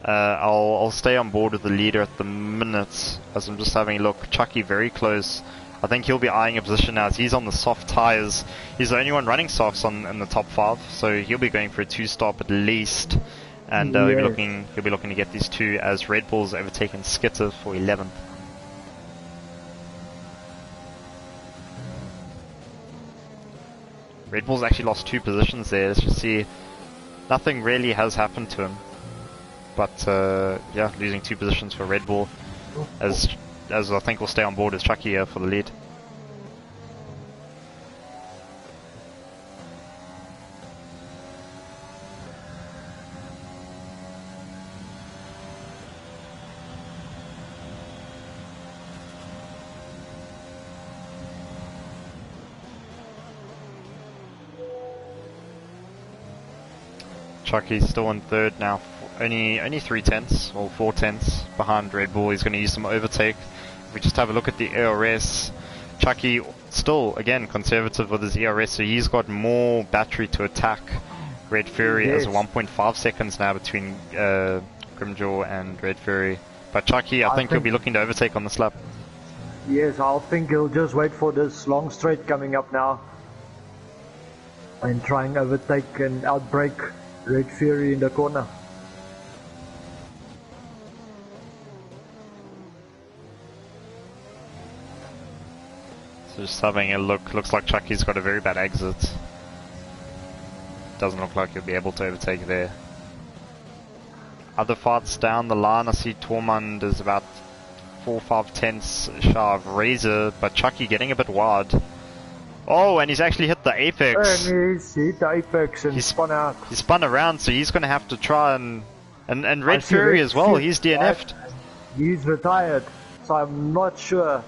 I'll stay on board with the leader at the minute, as I'm just having a look. Chucky very close. I think he'll be eyeing a position now as he's on the soft tyres. He's the only one running softs in the top 5, so he'll be going for a 2-stop at least. And he'll be looking to get these 2 as Red Bull's overtaken Skitter for 11th. Red Bull's actually lost 2 positions there. Let's just see. Nothing really has happened to him. But yeah, losing 2 positions for Red Bull, as I think we'll stay on board as Chucky here for the lead. Chucky's still in 3rd now. Only 3 tenths or 4 tenths behind Red Bull. He's going to use some overtake. If we just have a look at the ERS, Chucky still again conservative with his ERS, so he's got more battery to attack Red Fury as 1.5 seconds now between Grimjaw and Red Fury. But Chucky, I think he'll be looking to overtake on this lap. Yes, I think he'll just wait for this long straight coming up now and try and overtake and outbrake Red Fury in the corner. So just having a look, looks like Chucky's got a very bad exit. Doesn't look like he'll be able to overtake there. Other fights down the line, I see Tormund is about 4 or 5 tenths shy of Razor, but Chucky getting a bit wide. Oh, and he's actually hit the apex. And he's hit the apex and spun out. He spun around, so he's going to have to try and Red Fury as well, he's DNF'd. He's retired, so I'm not sure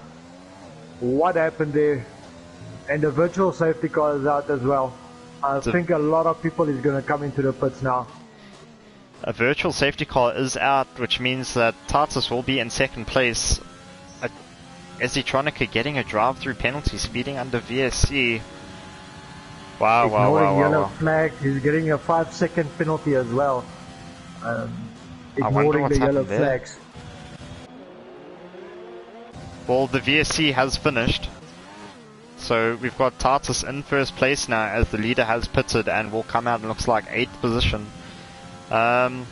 what happened there. And the virtual safety car is out as well. I think a lot of people is going to come into the pits now. A virtual safety car is out, which means that Tartus will be in 2nd place. Ezitronica getting a drive-through penalty, speeding under VSC. Wow. Ignoring yellow flag, he's getting a 5-second penalty as well. Ignoring the yellow flags. Well, the VSC has finished. So we've got Tartus in 1st place now as the leader has pitted and will come out and looks like 8th position. Do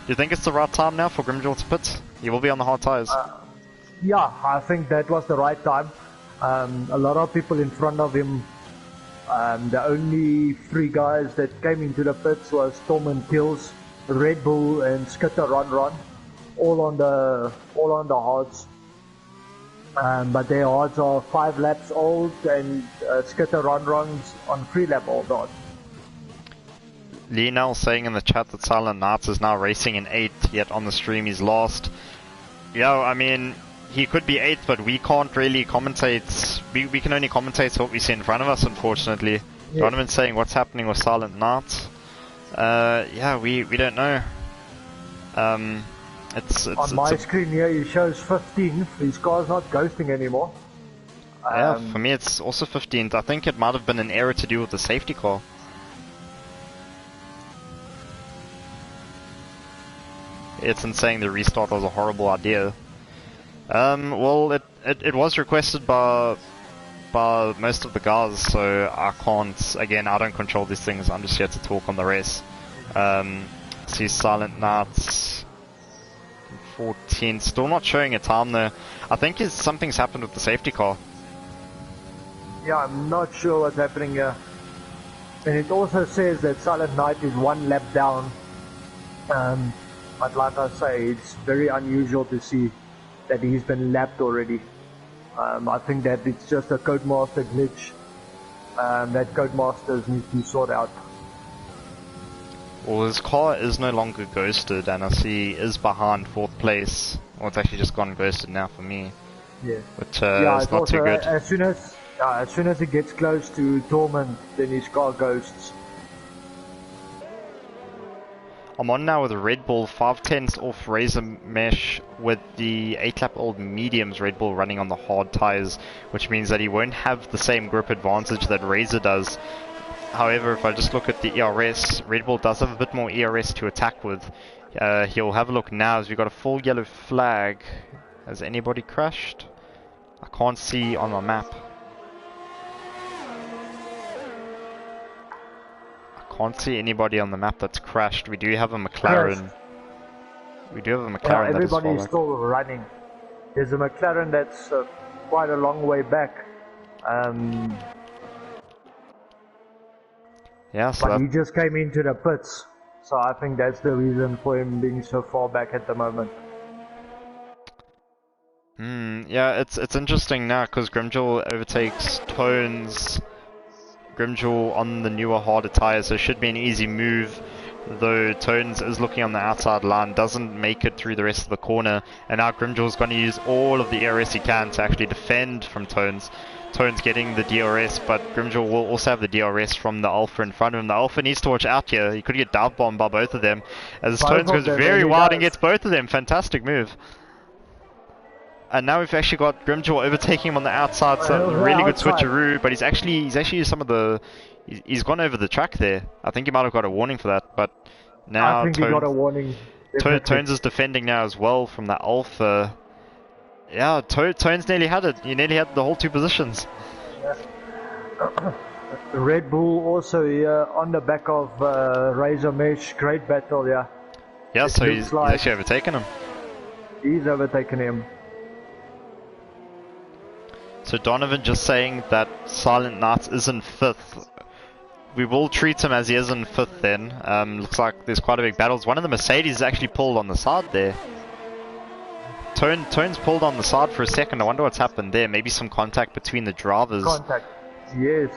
you think it's the right time now for Grimjaw to pit? He will be on the hard tyres. Yeah, I think that was the right time. A lot of people in front of him. The only 3 guys that came into the pits was Tom and Kills, Red Bull and Skitter Run, all on the hards. But their hards are 5 laps old, and Skitter Run's on 3 lap old hard. Lionel saying in the chat that Silent Knights is now racing in 8th, yet on the stream he's lost. Yeah, I mean, he could be 8th, but we can't really commentate. We can only commentate what we see in front of us, unfortunately. Yeah. Donovan's saying what's happening with Silent Knights. Yeah, we don't know. It's on my screen here, he shows 15th. His car's not ghosting anymore. Yeah, for me it's also 15th. I think it might have been an error to do with the safety car. It's saying the restart was a horrible idea. Well, it was requested by most of the guys, so I can't. Again, I don't control these things. I'm just here to talk on the race. See Silent Knights 14. Still not showing a time there. I think something's happened with the safety car. Yeah, I'm not sure what's happening here. And it also says that Silent Night is 1 lap down. But like I say, it's very unusual to see that he's been lapped already. I think that it's just a Codemaster glitch that Codemasters need to sort out. Well, his car is no longer ghosted, and I see is behind 4th place. Well, it's actually just gone ghosted now for me. Yeah. But Yeah, it's not also, too good. As soon as it gets close to Torment, then his car ghosts. I'm on now with a Red Bull 5/10 off Razor Mesh with the 8-lap-old mediums Red Bull running on the hard tyres, which means that he won't have the same grip advantage that Razor does. However, if I just look at the ERS, Red Bull does have a bit more ERS to attack with. He'll have a look now as we've got a full yellow flag. Has anybody crashed? I can't see on my map. Can't see anybody on the map that's crashed. We do have a McLaren. We do have a McLaren that is everybody is still running. There's a McLaren that's quite a long way back. Yeah, so but he just came into the pits. So I think that's the reason for him being so far back at the moment. Yeah, it's interesting now because Grimjewel overtakes Tones. Grimjewel on the newer, harder tyres, so it should be an easy move. Though Tones is looking on the outside line, doesn't make it through the rest of the corner, and now Grimjewel's going to use all of the ERS he can to actually defend from Tones. Tones getting the DRS, but Grimjewel will also have the DRS from the Alpha in front of him. The Alpha needs to watch out here. He could get dive bombed by both of them, as Tones goes very wide and gets both of them. Fantastic move. And now we've actually got Grimjewel overtaking him on the outside, so really good switcheroo, but he's actually used some of the... He's gone over the track there. I think he might have got a warning for that, but now I think he got a warning. Tones is defending now as well from that Alpha. Yeah, Tones nearly had it. He nearly had the whole 2 positions. Yeah. Red Bull also here on the back of Razor Mesh. Great battle, yeah. Yeah, so he's actually overtaken him. He's overtaken him. So Donovan just saying that Silent Night is in 5th. We will treat him as he is in 5th then. Looks like there's quite a big battle. One of the Mercedes is actually pulled on the side there. Tones pulled on the side for a second. I wonder what's happened there. Maybe some contact between the drivers. Contact, yes.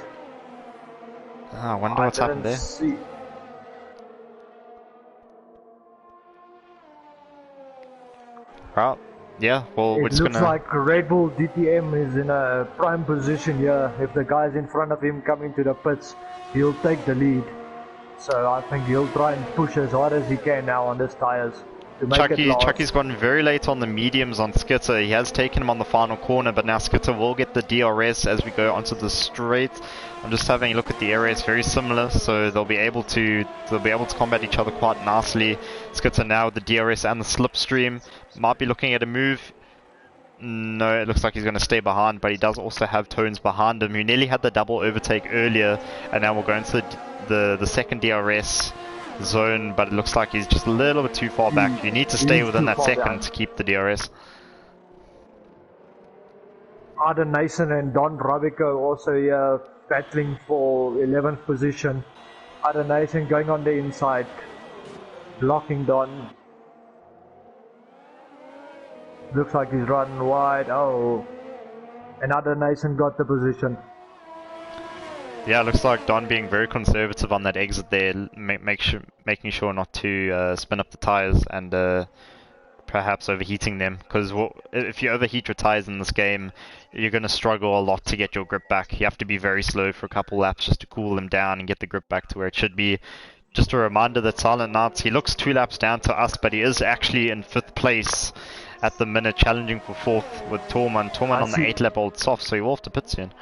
I wonder what's happened there. See. Right. Yeah, well, we're it just looks gonna... like Red Bull DTM is in a prime position here. If the guys in front of him come into the pits, he'll take the lead. So I think he'll try and push as hard as he can now on his tyres to make it last. Chucky's gone very late on the mediums on Skitter. He has taken him on the final corner, but now Skitter will get the DRS as we go onto the straight. I'm just having a look at the area. It's very similar, so they'll be able to combat each other quite nicely. Skitter now with the DRS and the slipstream. Might be looking at a move. No, it looks like he's going to stay behind, but he does also have Tones behind him. He nearly had the double overtake earlier, and now we'll go into the second DRS zone, but it looks like he's just a little bit too far back. You need to stay within that second to keep the DRS. Arden Nason and Don Rabico also here battling for 11th position. Arden Nason going on the inside, blocking Don. Looks like he's running wide. Oh, and Arden Nason got the position. Yeah, it looks like Don being very conservative on that exit there, making sure not to spin up the tyres and perhaps overheating them. Because if you overheat your tyres in this game, you're going to struggle a lot to get your grip back. You have to be very slow for a couple laps just to cool them down and get the grip back to where it should be. Just a reminder that Silent Night, he looks 2 laps down to us, but he is actually in 5th place at the minute, challenging for 4th with Torman. Torman on the 8-lap-old soft, so he will have to pit soon.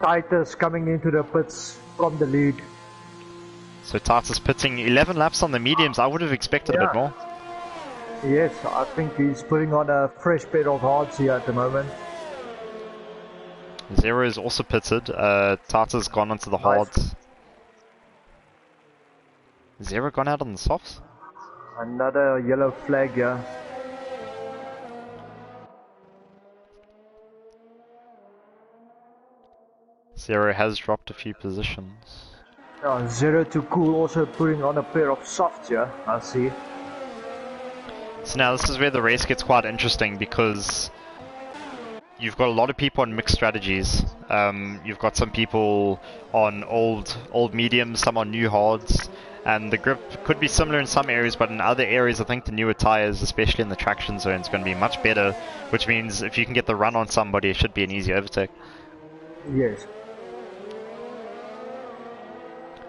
Titus coming into the pits from the lead. So Titus pitting 11 laps on the mediums. I would have expected a bit more. Yes, I think he's putting on a fresh pair of hards here at the moment. Zero is also pitted. Titus gone onto the hards. Zero gone out on the softs. Another yellow flag here. Zero has dropped a few positions. Zero to Cool also putting on a pair of softs here, I see. So now this is where the race gets quite interesting because you've got a lot of people on mixed strategies. You've got some people on old mediums, some on new hards, and the grip could be similar in some areas, but in other areas I think the newer tyres, especially in the traction zone, is going to be much better, which means if you can get the run on somebody, it should be an easy overtake. Yes.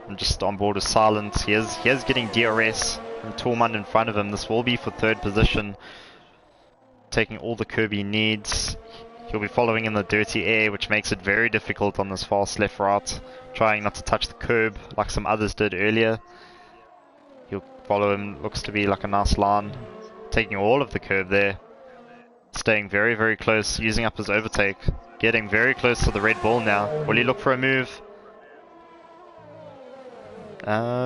I'm just on board with Silence. He is getting DRS from Tormund in front of him. This will be for third position, taking all the curb he needs. He'll be following in the dirty air, which makes it very difficult on this fast left-right, trying not to touch the curb like some others did earlier. He'll follow him, looks to be like a nice line, taking all of the curb there, staying very, very close, using up his overtake, getting very close to the Red Bull now. Will he look for a move?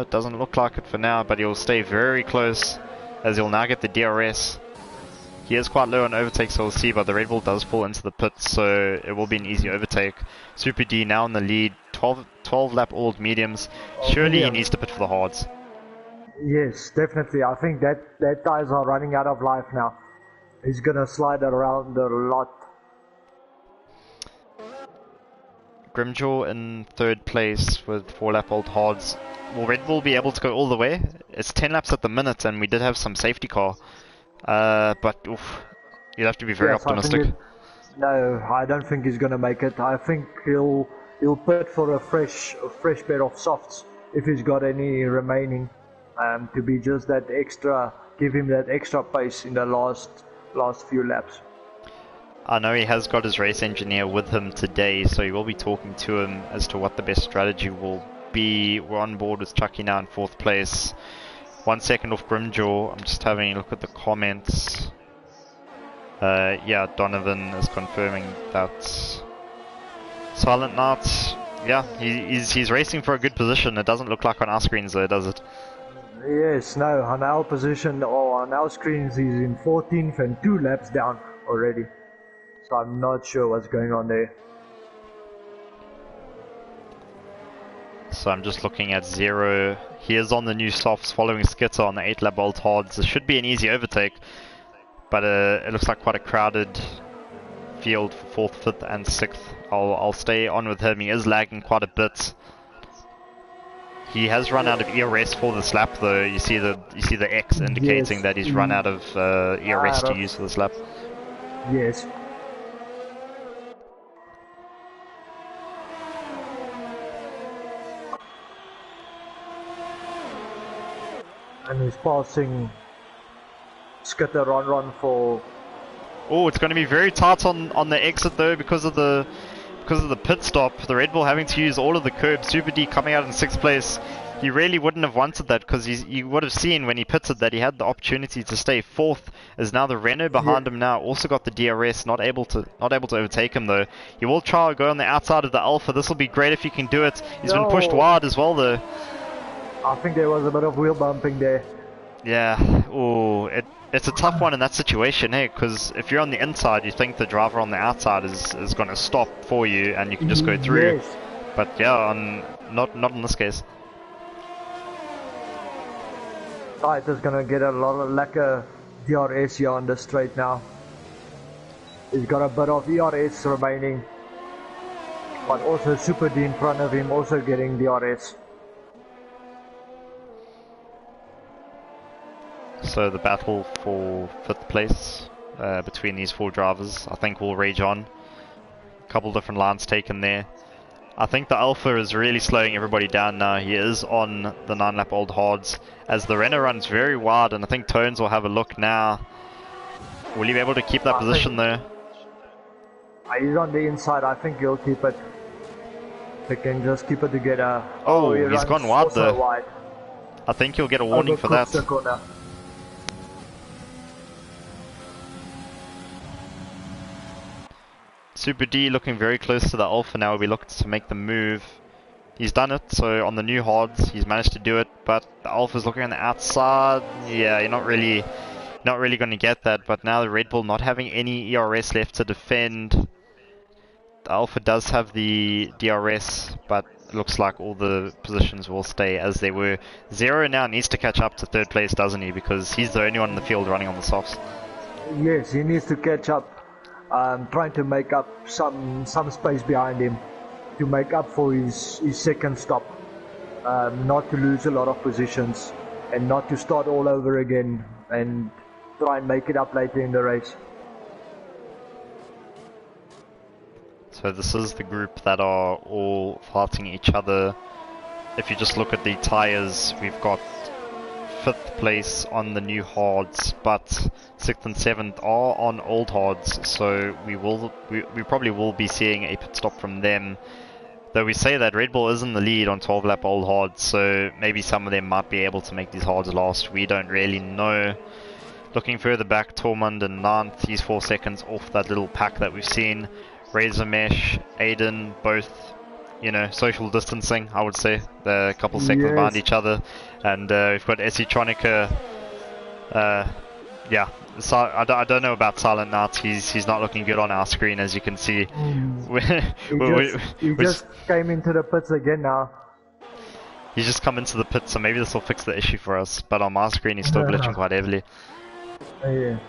Doesn't look like it for now, but he'll stay very close as he'll now get the DRS. He is quite low on overtake, so we'll see, but the Red Bull does pull into the pits, so it will be an easy overtake. Super D now in the lead, 12 lap old mediums. Surely he needs to pit for the hards. Yes, definitely. I think that tyres are running out of life now. He's gonna slide around a lot. Grimjaw in third place with 4 lap old hards. Will Red Bull be able to go all the way? It's 10 laps at the minute, and we did have some safety car. But oof, you'd have to be very optimistic. No, I don't think he's gonna make it. I think he'll pit for a fresh pair of softs if he's got any remaining, to be just that extra, give him that extra pace in the last few laps. I know he has got his race engineer with him today, so he will be talking to him as to what the best strategy will be. We're on board with Chucky now in 4th place. 1 second off Grimjaw. I'm just having a look at the comments. Yeah, Donovan is confirming that Silent Knight, yeah, he's racing for a good position. It doesn't look like on our screens though, does it? Yes, no, on our position, or on our screens, he's in 14th and 2 laps down already. So I'm not sure what's going on there. So I'm just looking at Zero. He is on the new softs following Skitter on the 8 lap old hards. It should be an easy overtake, but it looks like quite a crowded field for 4th, 5th and 6th. I'll stay on with him. He is lagging quite a bit. He has run out of ERS for this lap though. You see the X indicating that he's run out of ERS to use for this lap. Yes. And he's passing Skitter run for. Oh, it's going to be very tight on the exit though because of the pit stop. The Red Bull having to use all of the curbs. Super D coming out in 6th place. He really wouldn't have wanted that because you would have seen when he pitted that he had the opportunity to stay 4th. As now the Renault behind him now also got the DRS, not able to overtake him though. He will try to go on the outside of the Alpha. This will be great if he can do it. He's been pushed wide as well though. I think there was a bit of wheel bumping there. Yeah. Oh, it's a tough one in that situation, hey, because if you're on the inside, you think the driver on the outside is going to stop for you and you can just go through. Yes. But yeah, not in this case. Right, is going to get a lot of lekker DRS here on the straight now. He's got a bit of ERS remaining, but also Super D in front of him also getting DRS. So the battle for 5th place between these 4 drivers, I think will rage on. A couple different lines taken there. I think the Alpha is really slowing everybody down now. He is on the 9 lap old hards as the Renault runs very wide, and I think Tones will have a look now. Will he be able to keep that position there? He's on the inside. I think he'll keep it. They can just keep it together. Oh, he's gone wide though. Wide. I think he'll get a warning for that. Super D looking very close to the Alpha now. We look to make the move. He's done it, so on the new hards he's managed to do it, but the Alpha's looking on the outside. Yeah, you're not really going to get that, but now the Red Bull not having any ERS left to defend. Alpha does have the DRS, but it looks like all the positions will stay as they were. Zero now needs to catch up to third place, doesn't he? Because he's the only one in the field running on the softs. Yes, he needs to catch up, trying to make up some space behind him to make up for his second stop, not to lose a lot of positions and not to start all over again and try and make it up later in the race. So this is the group that are all fighting each other. If you just look at the tyres, we've got 5th place on the new hards, but 6th and 7th are on old hards, so we probably will be seeing a pit stop from them. Though we say that Red Bull is in the lead on 12 lap old hards, so maybe some of them might be able to make these hards last. We don't really know. Looking further back, Tormund in 9th, he's 4 seconds off that little pack that we've seen. Razor Mesh, Aiden, both, you know, social distancing, I would say. They're a couple seconds behind each other. And we've got SE Tronica. Yeah, so I don't know about Silent Knight. He's not looking good on our screen, as you can see. He just came into the pits again now. He's just come into the pit, so maybe this will fix the issue for us. But on my screen, he's still glitching quite heavily. Yeah.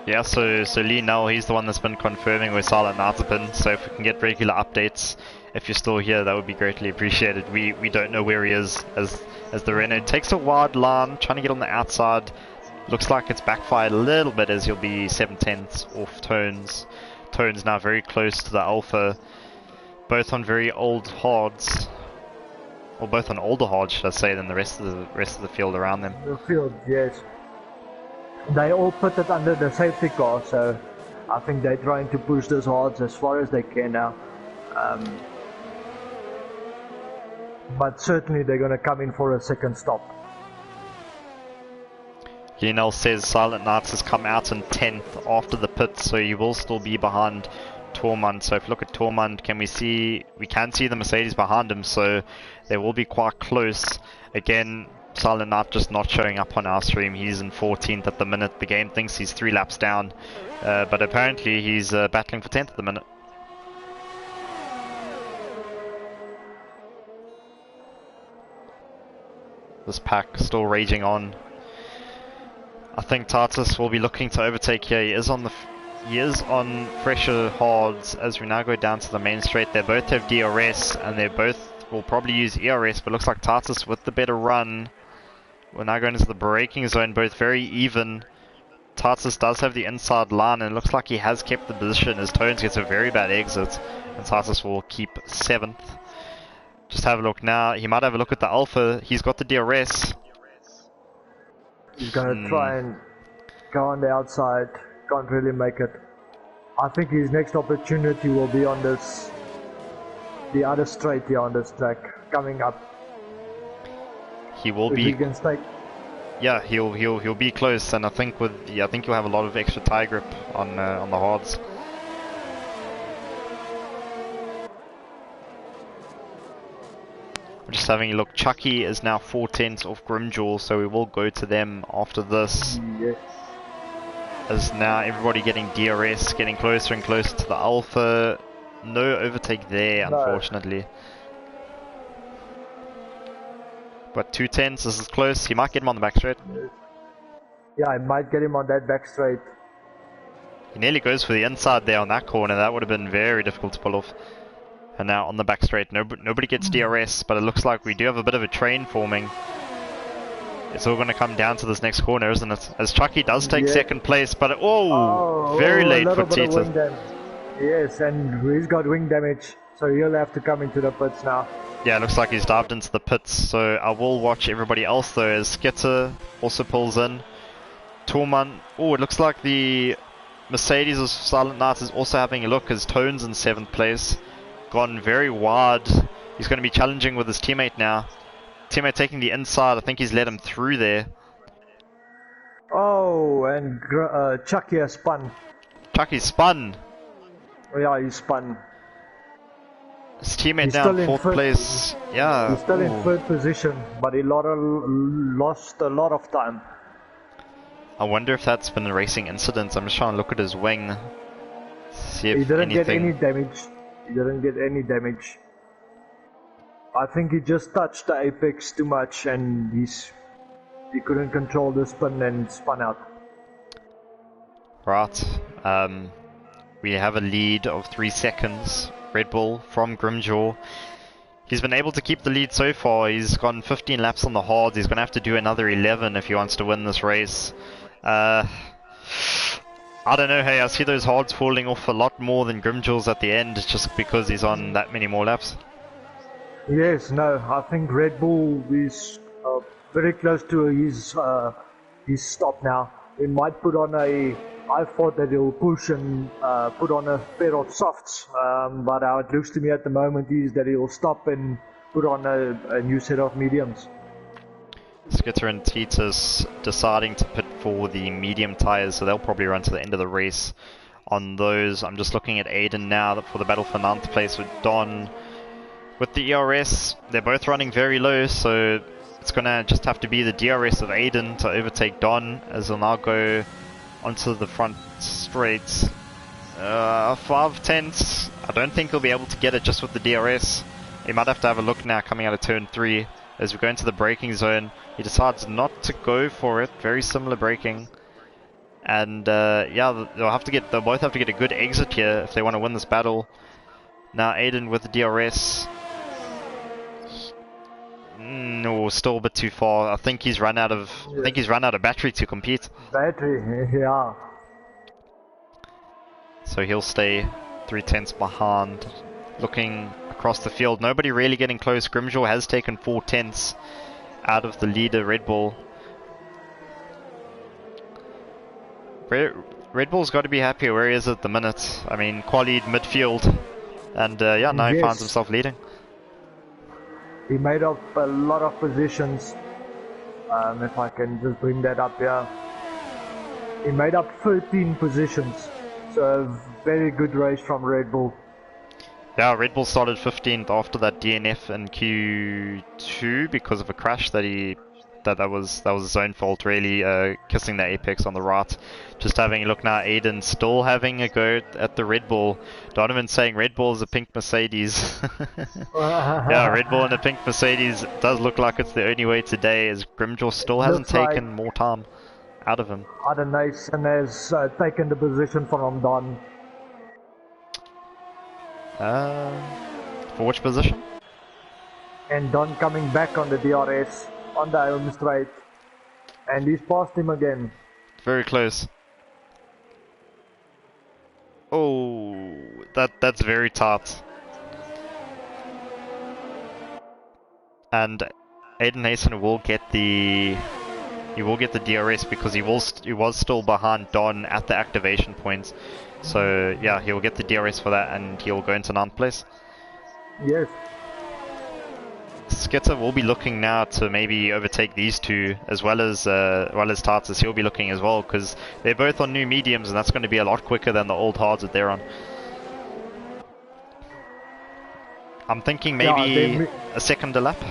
Yeah, so Lee Null, he's the one that's been confirming where Silent Knight's been, so if we can get regular updates, if you're still here, that would be greatly appreciated. We don't know where he is as the Renault takes a wide line, trying to get on the outside. Looks like it's backfired a little bit as he'll be 7/10 off Tones. Tones now very close to the Alpha, both on very old hards, or both on older hards, should I say, than the rest of the field around them. The field, yes. They all put it under the safety car, so I think they're trying to push those hards as far as they can now. But certainly they're going to come in for a second stop. Lionel says Silent Knights has come out in 10th after the pit, so he will still be behind Tormund. So if you look at Tormund, we can see the Mercedes behind him, so they will be quite close. Again, Silent Knight just not showing up on our stream. He's in 14th at the minute. The game thinks he's 3 laps down, but apparently he's battling for 10th at the minute. This pack still raging on. I think Tartus will be looking to overtake here. He is on fresher hards as we now go down to the main straight. They both have DRS and they both will probably use ERS, but looks like Tartus with the better run. We're now going into the braking zone, both very even. Tartus does have the inside line and it looks like he has kept the position as Tones gets a very bad exit and Tartus will keep 7th. Just have a look now. He might have a look at the Alpha. He's got the DRS. He's going to try and go on the outside. Can't really make it. I think his next opportunity will be on the other straight here on this track coming up. He will be. Yeah, he'll be close, and I think he'll have a lot of extra tire grip on the hards. I'm just having a look. Chucky is now 4/10 off Grimjaw, so we will go to them after this. Yes. As now everybody getting DRS, getting closer and closer to the Alpha. No overtake there, unfortunately. But 2/10, this is close. He might get him on the back straight. Yeah, I might get him on that back straight. He nearly goes for the inside there on that corner. That would have been very difficult to pull off. And now on the back straight, nobody gets DRS, but it looks like we do have a bit of a train forming. It's all going to come down to this next corner, isn't it? As Chucky does take second place, but very late for Tita. Yes, and he's got wing damage, so he'll have to come into the pits now. Yeah, it looks like he's dived into the pits, so I will watch everybody else though, as Skitter also pulls in. Tormund, it looks like the Mercedes of Silent Knight is also having a look as Tones in 7th place. Gone very wide. He's going to be challenging with his teammate now. Teammate taking the inside, I think he's let him through there. Oh, and Chucky has spun. Chucky spun? Yeah, he spun. His teammate now in 4th place. Yeah. He's still in 3rd position, but he lost a lot of time. I wonder if that's been a racing incident. I'm just trying to look at his wing. See if He didn't get any anything... damage. He didn't get any damage. I think he just touched the apex too much and he couldn't control the spin and spun out. Right. We have a lead of 3 seconds. Red Bull from Grimjaw. He's been able to keep the lead so far. He's gone 15 laps on the hards. He's going to have to do another 11 if he wants to win this race. I don't know, hey, I see those hards falling off a lot more than Grimjaw's at the end just because he's on that many more laps. Yes, no, I think Red Bull is very close to his stop now. He might put on I thought that he'll push and put on a pair of softs, but how it looks to me at the moment is that he'll stop and put on a new set of mediums. Skitter and Titus deciding to pit for the medium tyres, so they'll probably run to the end of the race on those. I'm just looking at Aiden now for the battle for 9th place with Don. With the ERS, they're both running very low, so it's going to just have to be the DRS of Aiden to overtake Don, as he'll now go onto the front straight. 5 tenths. I don't think he'll be able to get it just with the DRS. He might have to have a look now coming out of turn 3. As we go into the braking zone, he decides not to go for it. Very similar braking. And yeah, they'll both have to get a good exit here if they want to win this battle. Now Aiden with the DRS. No, still a bit too far. I think he's run out of battery to compete. Battery, yeah. So he'll stay 3 tenths behind. Looking across the field, nobody really getting close. Grimjaw has taken 4 tenths out of the leader, Red Bull. Red Bull's got to be happy where he is at the minute. I mean, qualied midfield, and yeah, now he finds himself leading. He made up a lot of positions. If I can just bring that up here, he made up 13 positions. So a very good race from Red Bull. Yeah, Red Bull started 15th after that DNF in Q2 because of a crash that was his own fault, really, kissing the apex on the right. Just having a look now, Aiden still having a go at the Red Bull. Donovan saying Red Bull is a pink Mercedes. Yeah, Red Bull and a pink Mercedes does look like it's the only way today, as Grimjaw still hasn't taken more time out of him. Adam Nason has taken the position from Don. For which position? And Don coming back on the DRS on the home straight, and he's passed him again. Very close. Oh, that's very tight. And Aiden Nason will get the DRS because he was still behind Don at the activation points. So yeah, he'll get the DRS for that, and he'll go into 9th place. Yes. Skitter will be looking now to maybe overtake these two, as well as Tartus. He'll be looking as well, because they're both on new mediums, and that's going to be a lot quicker than the old hards that they're on. I'm thinking maybe a second a lap.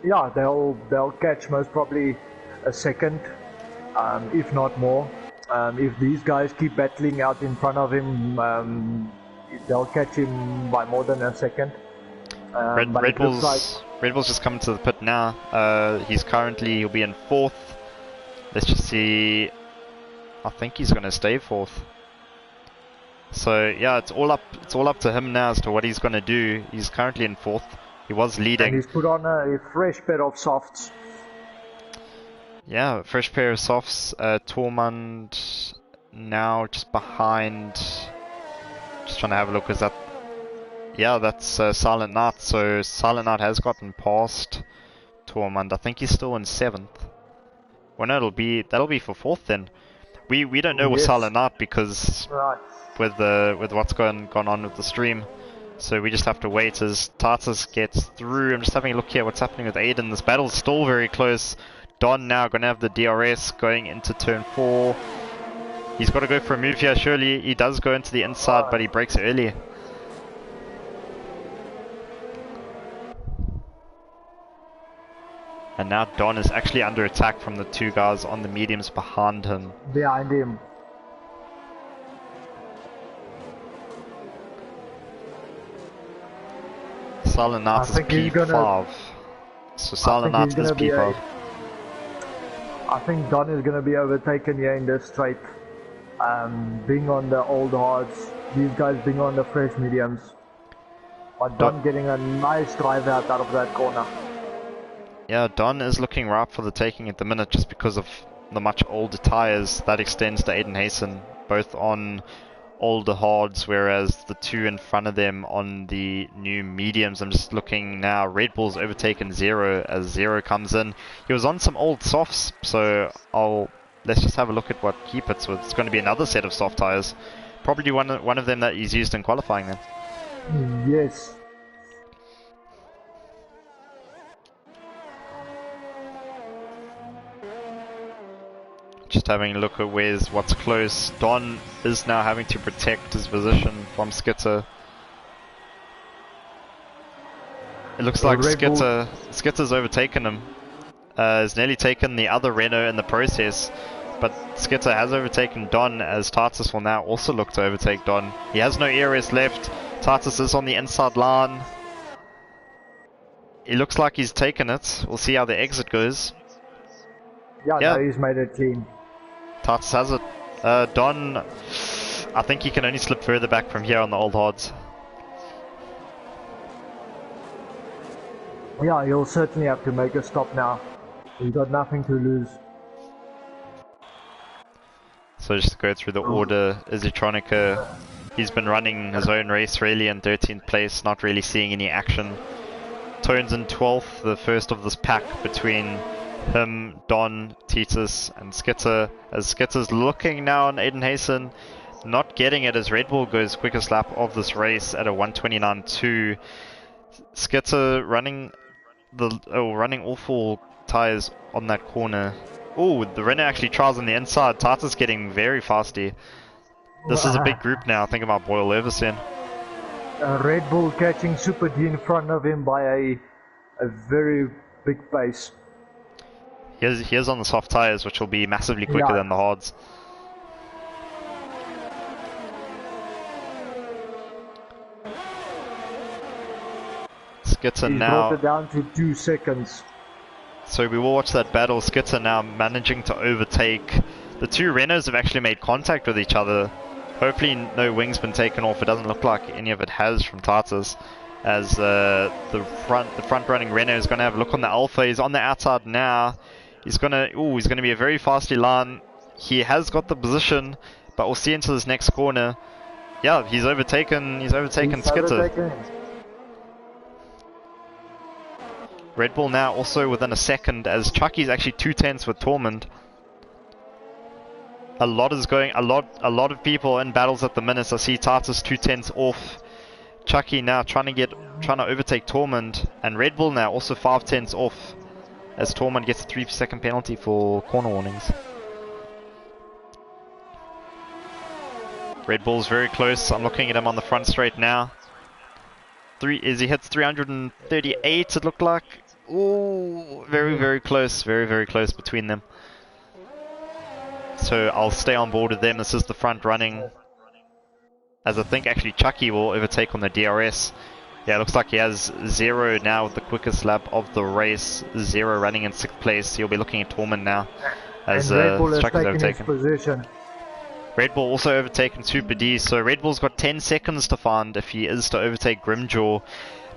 Yeah, they'll catch most probably a second, if not more. If these guys keep battling out in front of him, they'll catch him by more than a second. Red Bull's just coming to the pit now. He'll be in 4th. Let's just see. I think he's going to stay 4th. So yeah, it's all up to him now as to what he's going to do. He's currently in 4th. He was leading. And he's put on a fresh pair of softs. Yeah, fresh pair of softs. Tormund now just behind. Just trying to have a look. Is that? Yeah, that's Silent Knight. So Silent Knight has gotten past Tormund. I think he's still in 7th. Well, no, that'll be for 4th then. We don't know with Silent Knight because with what's gone on with the stream. So we just have to wait as Tartus gets through. I'm just having a look here what's happening with Aiden. This battle's still very close. Don now going to have the DRS going into turn 4. He's got to go for a move here. Surely he does go into the inside, but he breaks early. And now Don is actually under attack from the two guys on the mediums behind him. Behind him. Silent Knights is P5. So Silent Knights is P5. I think Don is going to be overtaken here in this straight. Being on the old hards, these guys being on the fresh mediums. But Don getting a nice drive out of that corner. Yeah, Don is looking ripe for the taking at the minute just because of the much older tyres. That extends to Aiden Hayson, both on older hards, whereas the two in front of them on the new mediums. I'm just looking now. Red Bull's overtaken Zero as Zero comes in. He was on some old softs, so let's just have a look at what he puts with. It's going to be another set of soft tyres. Probably one of them that he's used in qualifying then. Yes. Just having a look at what's close. Don is now having to protect his position from Skitter. It looks like Skitter's overtaken him. Has nearly taken the other Renault in the process, but Skitter has overtaken Don, as Tartus will now also look to overtake Don. He has no ERS left. Tartus is on the inside line. It looks like he's taken it. We'll see how the exit goes. Yeah, no, he's made it clean. Tartus has it. Don, I think he can only slip further back from here on the old hards. Yeah, he'll certainly have to make a stop now. He's got nothing to lose. So just to go through the order, Izitronica, he's been running his own race really in 13th place, not really seeing any action. Tones in 12th, the first of this pack between him, Don, Titus and Skitter, as Skitter's looking now on Aiden Hayson, not getting it as Red Bull goes quickest lap of this race at a 1:29.2. Skitter running all four tyres on that corner. Oh, the Renault actually tries on the inside. Titus getting very fasty. This is a big group now. I think about Boyle Leversen. Red Bull catching Super D in front of him by a very big pace. He is on the soft tyres, which will be massively quicker than the hards. Skitter now brought it down to 2 seconds. So we will watch that battle. Skitter now managing to overtake. The two Renaults have actually made contact with each other. Hopefully no wing's been taken off. It doesn't look like any of it has from Tartus. As the front running Renault is going to have a look on the Alpha. He's on the outside now. He's going to be a very fasty line. He has got the position, but we'll see into this next corner. Yeah, he's overtaken Skitter. Red Bull now also within a second, as Chucky's actually 2/10 with Tormund. A lot of people in battles at the minute. I see Tartus 2/10 off. Chucky now trying to overtake Tormund, and Red Bull now also 5/10 off, as Tormund gets a 3-second penalty for corner warnings. Red Bull's very close. I'm looking at him on the front straight now. He hits 338, it looked like. Ooh, very close. Very close between them. So I'll stay on board with them. This is the front running. As I think actually Chucky will overtake on the DRS. Yeah, it looks like he has Zero now with the quickest lap of the race. Zero running in 6th place. He'll be looking at Tormund now. As Red Bull is Chucky's taking overtaken. his position. Red Bull also overtaken Super D, so Red Bull's got 10 seconds to find if he is to overtake Grimjaw.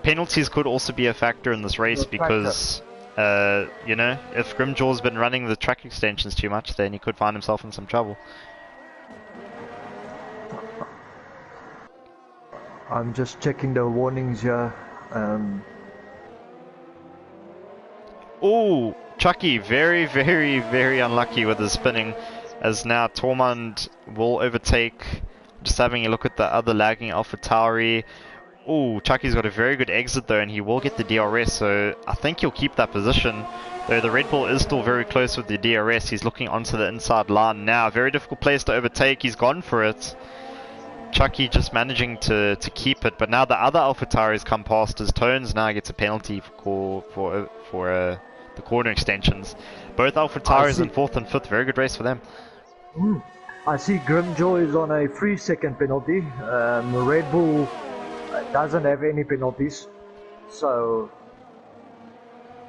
Penalties could also be a factor in this race because, if Grimjaw's been running the track extensions too much, then he could find himself in some trouble. I'm just checking the warnings here. Oh, Chucky, very unlucky with his spinning, as now Tormund will overtake. Just having a look at the other lagging Alpha Tauri. Oh, Chucky's got a very good exit though, and he will get the DRS, so I think he'll keep that position. Though the Red Bull is still very close with the DRS, he's looking onto the inside line now. Very difficult place to overtake, he's gone for it. Chucky just managing to keep it, but now the other Alpha Tauris come past. His Tones now gets a penalty for the corner extensions. Both AlphaTauri's in 4th and 5th. Very good race for them. I see Grimjaw is on a 3-second penalty. Red Bull doesn't have any penalties, so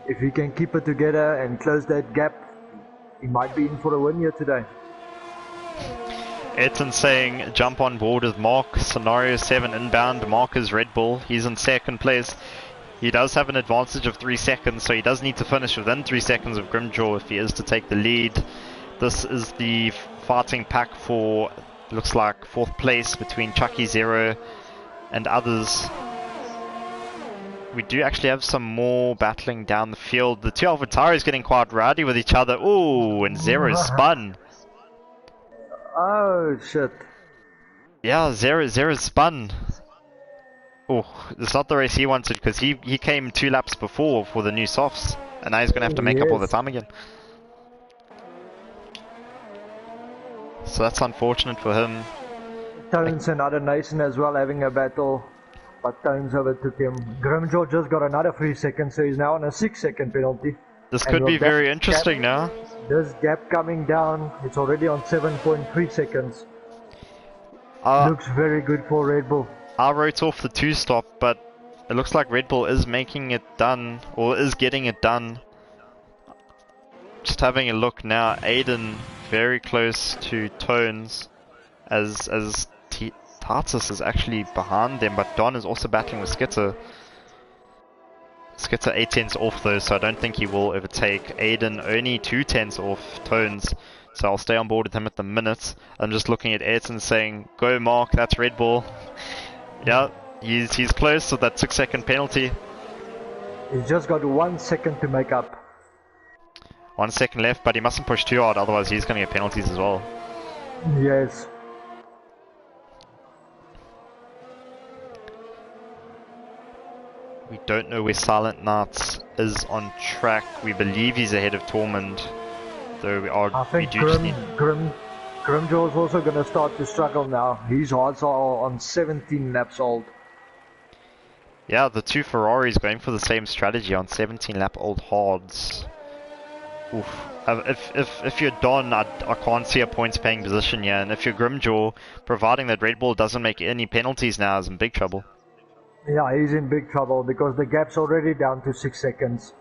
if he can keep it together and close that gap, he might be in for a win here today. Ayrton saying jump on board with Mark. Scenario 7 inbound. Mark is Red Bull. He's in 2nd place. He does have an advantage of 3 seconds, so he does need to finish within 3 seconds of Grimjaw if he is to take the lead. This is the fighting pack for, looks like, 4th place between Chucky Zero and others. We do actually have some more battling down the field. The two AlphaTauris getting quite rowdy with each other. Ooh, and Zero spun. Oh shit. Yeah, Zero spun. Oh, it's not the race he wanted because he came 2 laps before for the new softs, and now he's going to have to make up all the time again. So that's unfortunate for him. Tones and other nation as well having a battle, but Tones overtook him. Grimjaw just got another 3 seconds, so he's now on a 6-second penalty. This could be very interesting now. This gap coming down, it's already on 7.3 seconds. Looks very good for Red Bull. I wrote off the 2-stop, but it looks like Red Bull is making it done, or is getting it done. Just having a look now, Aiden very close to Tones, as Tartus is actually behind them, but Don is also battling with Skitter. Skitter 8 tenths off though, so I don't think he will overtake. Aiden only 2 tenths off Tones, so I'll stay on board with him at the minute. I'm just looking at Ayrton saying, go Mark, that's Red Bull. Yeah, he's close with that 6-second penalty. He's just got 1 second to make up. 1 second left, but he mustn't push too hard, otherwise he's going to get penalties as well. Yes. We don't know where Silent Knights is on track. We believe he's ahead of Tormund, though I think Grimjaw is also going to start to struggle now. His odds are on 17 laps old. Yeah, the 2 Ferraris going for the same strategy on 17 lap old hards. Oof. If you're Don, I can't see a points paying position here, and if you're Grimjaw, providing that Red Bull doesn't make any penalties now, is in big trouble. Yeah, he's in big trouble because the gap's already down to 6 seconds.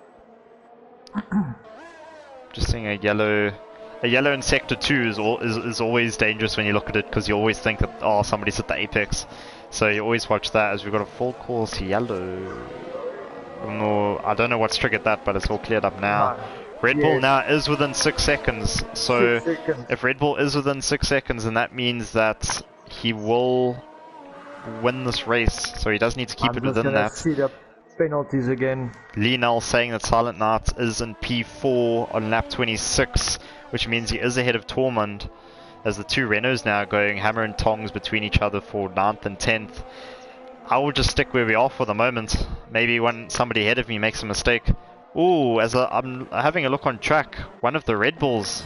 Just seeing a yellow in sector 2 is always dangerous when you look at it, because you always think that, oh, somebody's at the apex, so you always watch that. As we've got a full course yellow. No, I don't know what's triggered that, but it's all cleared up now. Red Bull now is within 6 seconds, so if Red Bull is within 6 seconds, then that means that he will win this race, so he does need to keep it within that. See the penalties again. Lionel saying that Silent Knight is in P4 on lap 26, which means he is ahead of Tormund, as the 2 Renaults now going hammer and tongs between each other for 9th and 10th. I will just stick where we are for the moment. Maybe when somebody ahead of me makes a mistake. Ooh, I'm having a look on track, one of the Red Bulls.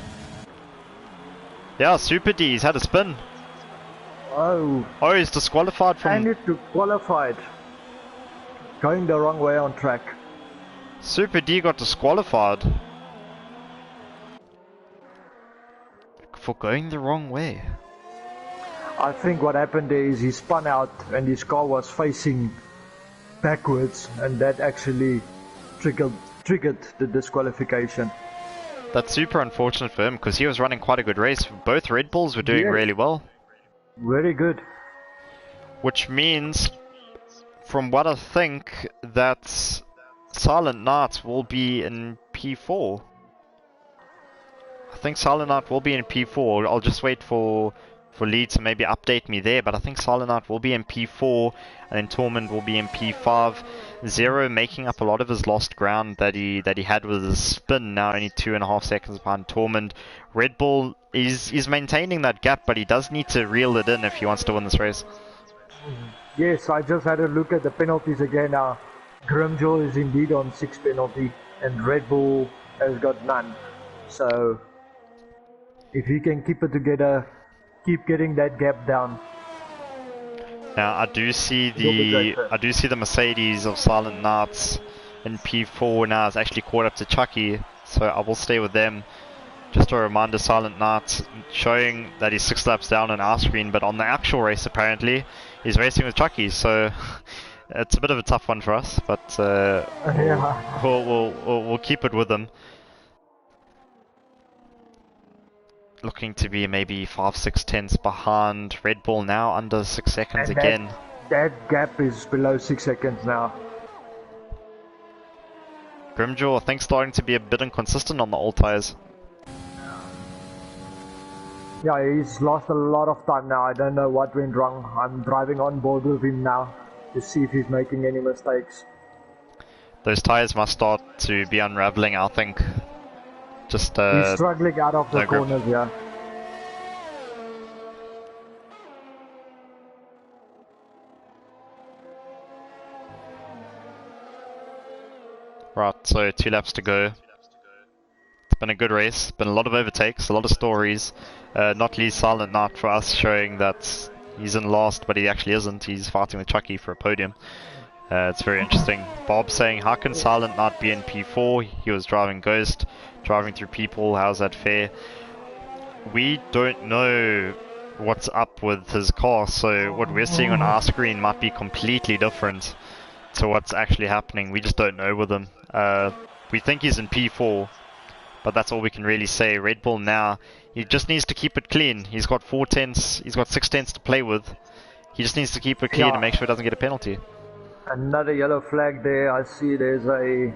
Yeah, Super D, he's had a spin. Oh, he's disqualified from... And it qualified. Going the wrong way on track. Super D got disqualified. For going the wrong way. I think what happened is he spun out and his car was facing backwards, and that actually triggered the disqualification. That's super unfortunate for him, because he was running quite a good race. Both Red Bulls were doing really well. Very good. Which means, from what I think, that Silent Knight will be in P4. I think Silent Knight will be in P4. I'll just wait for Lee to maybe update me there, but I think Silent Knight will be in P4, and then Tormund will be in P5. Zero making up a lot of his lost ground that he had with his spin, now only 2.5 seconds behind Tormund. Red Bull is maintaining that gap, but he does need to reel it in if he wants to win this race. Yes, I just had a look at the penalties again now. Grimjaw is indeed on 6 penalty, and Red Bull has got none. So, if he can keep it together, keep getting that gap down. Now I do see the Mercedes of Silent Knights in P4 now has actually caught up to Chucky, so I will stay with them. Just a reminder, Silent Knight showing that he's 6 laps down on our screen, but on the actual race apparently he's racing with Chucky, so it's a bit of a tough one for us, but we'll keep it with him. Looking to be maybe 5-6 tenths behind Red Bull now, under 6 seconds and again. That gap is below 6 seconds now. Grimjaw, I think, starting to be a bit inconsistent on the old tyres. Yeah, he's lost a lot of time now. I don't know what went wrong. I'm driving on board with him now to see if he's making any mistakes. Those tyres must start to be unraveling, I think. Just he's struggling out of the no grip. corners, yeah. Right, so 2 laps to go. It's been a good race, been a lot of overtakes, a lot of stories. Not least Silent Knight for us, showing that he's in last, but he actually isn't. He's fighting with Chucky for a podium. It's very interesting. Bob saying, how can Silent Knight be in P4? He was driving Ghost, driving through people. How's that fair? We don't know what's up with his car, so what we're seeing on our screen might be completely different to what's actually happening. We just don't know with him. We think he's in P4, but that's all we can really say. Red Bull now, he just needs to keep it clean. He's got 4 tenths, he's got 6 tenths to play with. He just needs to keep it clean and make sure he doesn't get a penalty. Another yellow flag there. I see there's a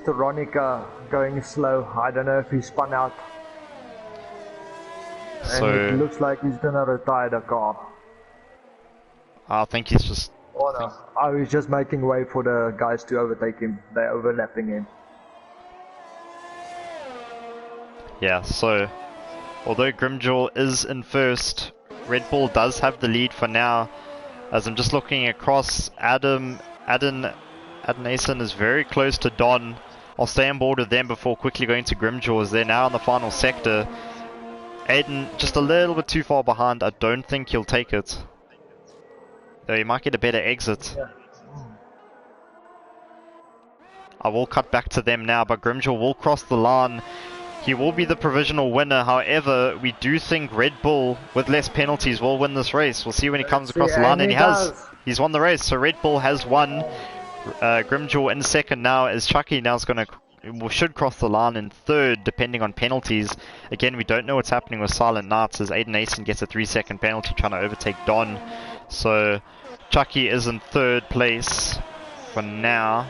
Veronica going slow. I don't know if he spun out. So and it looks like he's gonna retire the car. I think he's just... Oh, he's just making way for the guys to overtake him. They're overlapping him. Yeah, so although Grimjaw is in first, Red Bull does have the lead for now. As I'm just looking across, Aden Asen is very close to Don. I'll stay on board with them before quickly going to Grimjaw, as they're now in the final sector. Aiden just a little bit too far behind. I don't think he'll take it. Though he might get a better exit. Yeah. I will cut back to them now, but Grimjaw will cross the line. He will be the provisional winner. However, we do think Red Bull, with less penalties, will win this race. We'll see when he comes across the line, and he has. He's won the race, so Red Bull has won. Grimjaw in second now, as Chucky now is going to should cross the line in third, depending on penalties. Again, we don't know what's happening with Silent Knights, as Aiden Asen gets a 3-second penalty trying to overtake Don. So Chucky is in third place for now.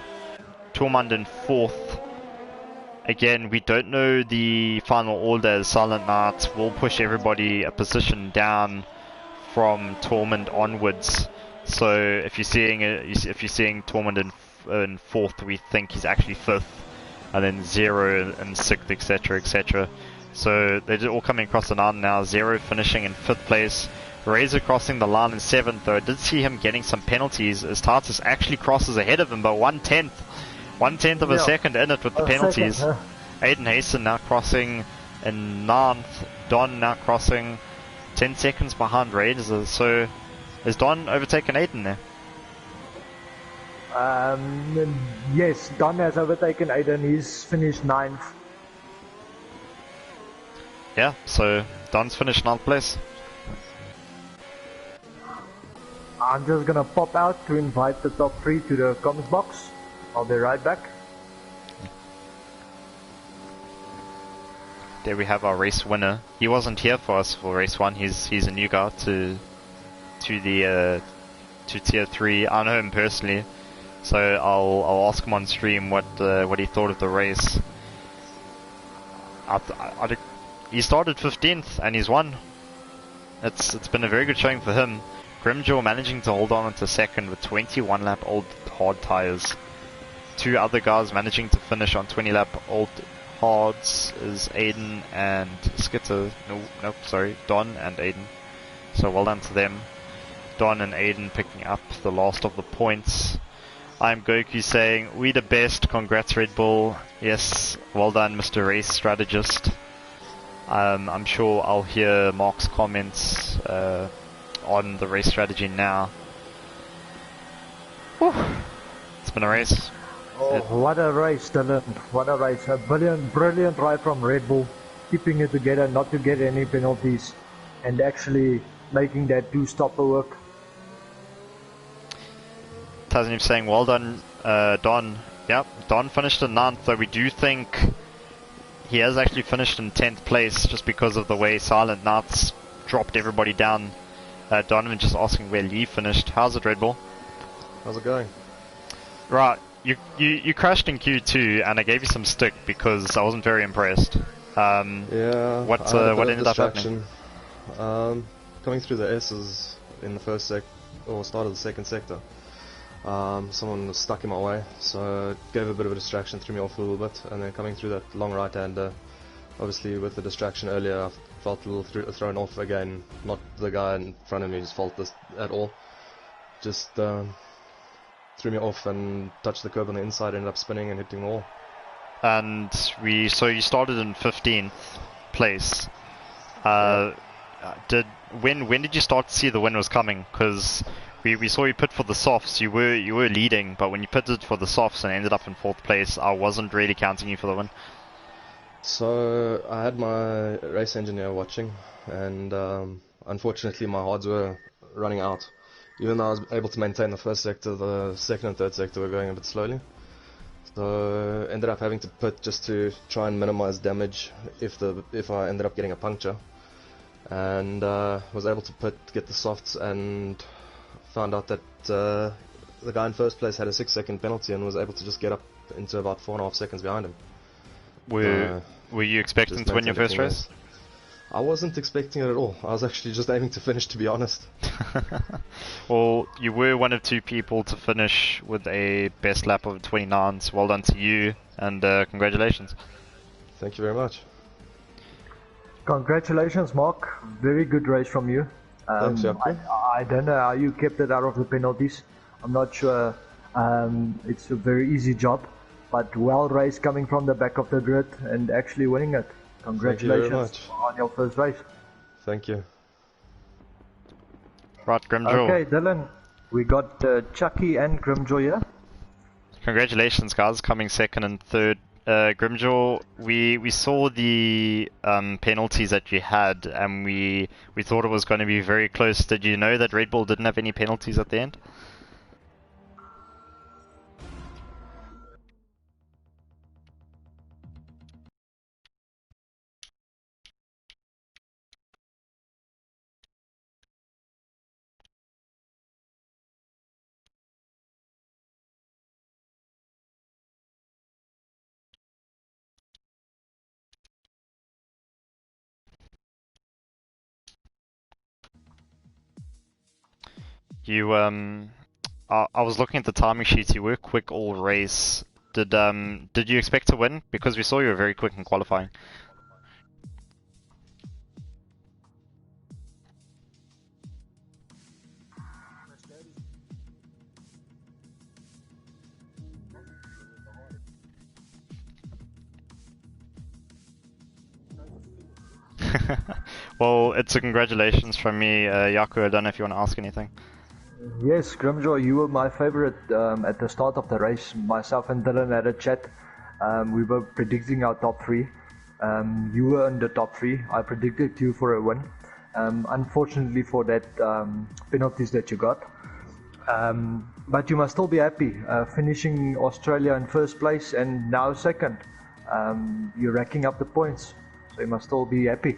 Tormund in fourth. Again, we don't know the final order, as Silent Knight will push everybody a position down from Tormund onwards. So if you're seeing Tormund in fourth, we think he's actually fifth, and then 0 and 6th, etc, etc. So they're all coming across the line now. 0 finishing in 5th place. Razor crossing the line in 7th, though I did see him getting some penalties, as Tartus actually crosses ahead of him by 1/10 of a second in it with the penalties. Aiden Hasten now crossing in 9th. Don now crossing 10 seconds behind Razor. So is Don overtaken Aiden there? Yes, Don has overtaken Aiden. He's finished 9th. Yeah, so Don's finished 9th place. I'm just gonna pop out to invite the top 3 to the comms box. I'll be right back. There we have our race winner. He wasn't here for us for race 1. He's a new guy to tier 3. I know him personally, so I'll ask him on stream what he thought of the race. He started 15th and he's won. It's been a very good showing for him. Grimjaw managing to hold on to second with 21 lap old hard tires. 2 other guys managing to finish on 20 lap old hards is Aiden and Skitter. Don and Aiden. So well done to them. Don and Aiden picking up the last of the points. I'm Goku saying, we the best, congrats Red Bull. Yes, well done Mr. Race Strategist. I'm sure I'll hear Mark's comments on the race strategy now. been a race. Oh, what a race, Dylan. What a race. A brilliant ride from Red Bull. Keeping it together, not to get any penalties. And actually making that two-stopper work. Tasneem saying, well done, Don. Yep, Don finished in 9th, though we do think he has actually finished in 10th place just because of the way Silent Knights dropped everybody down. Donovan just asking where Lee finished. How's it, Red Bull? How's it going? Right, you crashed in Q2 and I gave you some stick because I wasn't very impressed. Yeah, what ended up happening? Coming through the S's in the first start of the second sector. Someone was stuck in my way, so it gave a bit of a distraction, threw me off a little bit, and then coming through that long right-hander, obviously with the distraction earlier, I felt a little thrown off again. Not the guy in front of me's fault at all. Just threw me off and touched the curb on the inside, ended up spinning and hitting the wall. And so you started in 15th place. When did you start to see the win was coming? Because we saw you pit for the softs. You were leading, but when you pitted for the softs and ended up in 4th place, I wasn't really counting you for the win. So I had my race engineer watching, and unfortunately my hards were running out. Even though I was able to maintain the first sector, the second and third sector were going a bit slowly. So ended up having to pit just to try and minimize damage if I ended up getting a puncture. And was able to get the softs, and found out that the guy in first place had a 6-second penalty and was able to just get up into about 4.5 seconds behind him. Were you expecting to win your first race? I wasn't expecting it at all. I was actually just aiming to finish, to be honest. Well, you were one of 2 people to finish with a best lap of 29, so well done to you, and congratulations. Thank you very much. Congratulations, Mark. Very good race from you. Thanks, Jaco. I don't know how you kept it out of the penalties. I'm not sure. It's a very easy job, but well raced coming from the back of the grid and actually winning it. Congratulations on your first race. Thank you. Right, Grimjaw. Okay, Dylan, we got Chucky and Grimjaw here. Congratulations, guys, coming 2nd and 3rd. Grimjaw, we saw the penalties that you had, and we thought it was going to be very close. Did you know that Red Bull didn't have any penalties at the end? You I was looking at the timing sheets. You were quick all race. Did you expect to win? Because we saw you were very quick in qualifying. Well, it's a congratulations from me, Jaco. I don't know if you want to ask anything. Yes, Grimjaw, you were my favorite at the start of the race. Myself and Dylan had a chat. We were predicting our top 3. You were in the top 3. I predicted you for a win. Unfortunately for that penalties that you got. But you must still be happy finishing Australia in first place and now second. You're racking up the points, so you must still be happy.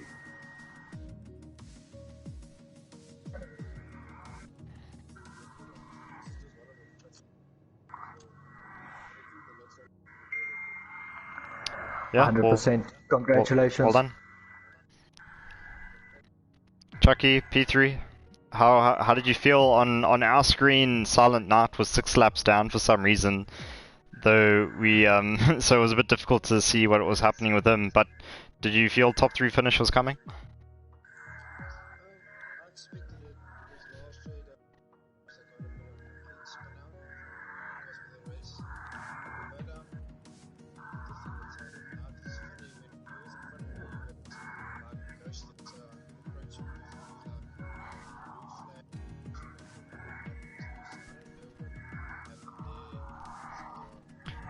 Yeah, 100%. Congratulations. Well done. Chucky, P3, how did you feel on our screen? Silent Knight was 6 laps down for some reason, though we so it was a bit difficult to see what was happening with him. But did you feel top 3 finish was coming?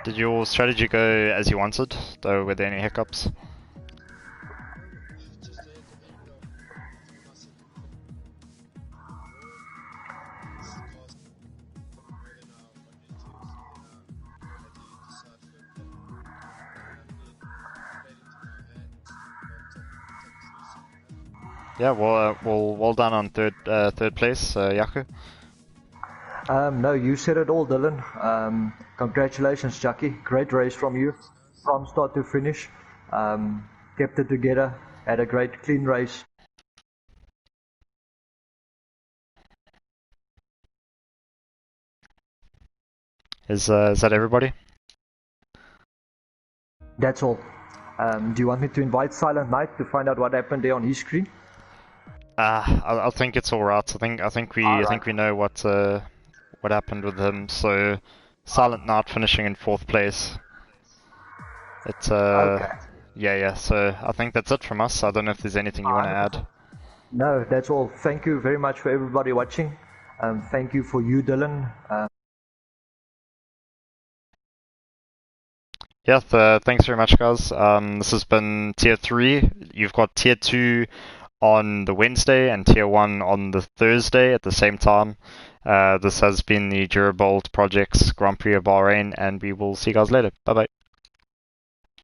Did your strategy go as you wanted, though? Were there any hiccups? Yeah, well done on third place, Yaku. No, you said it all, Dylan. Congratulations, Jackie. Great race from you, from start to finish. Kept it together. Had a great, clean race. Is that everybody? That's all. Do you want me to invite Silent Knight to find out what happened there on his screen? I think it's all right. I think we know what happened with him. So, Silent Knight finishing in 4th place. It's Okay. yeah. So I think that's it from us. I don't know if there's anything you want to add. No, that's all. Thank you very much for everybody watching. Thank you for you, Dylan. Yeah, thanks very much, guys. This has been Tier 3. You've got Tier 2 on the Wednesday and Tier 1 on the Thursday at the same time. This has been the Durabolt Projects Grand Prix of Bahrain, and we will see you guys later. Bye-bye.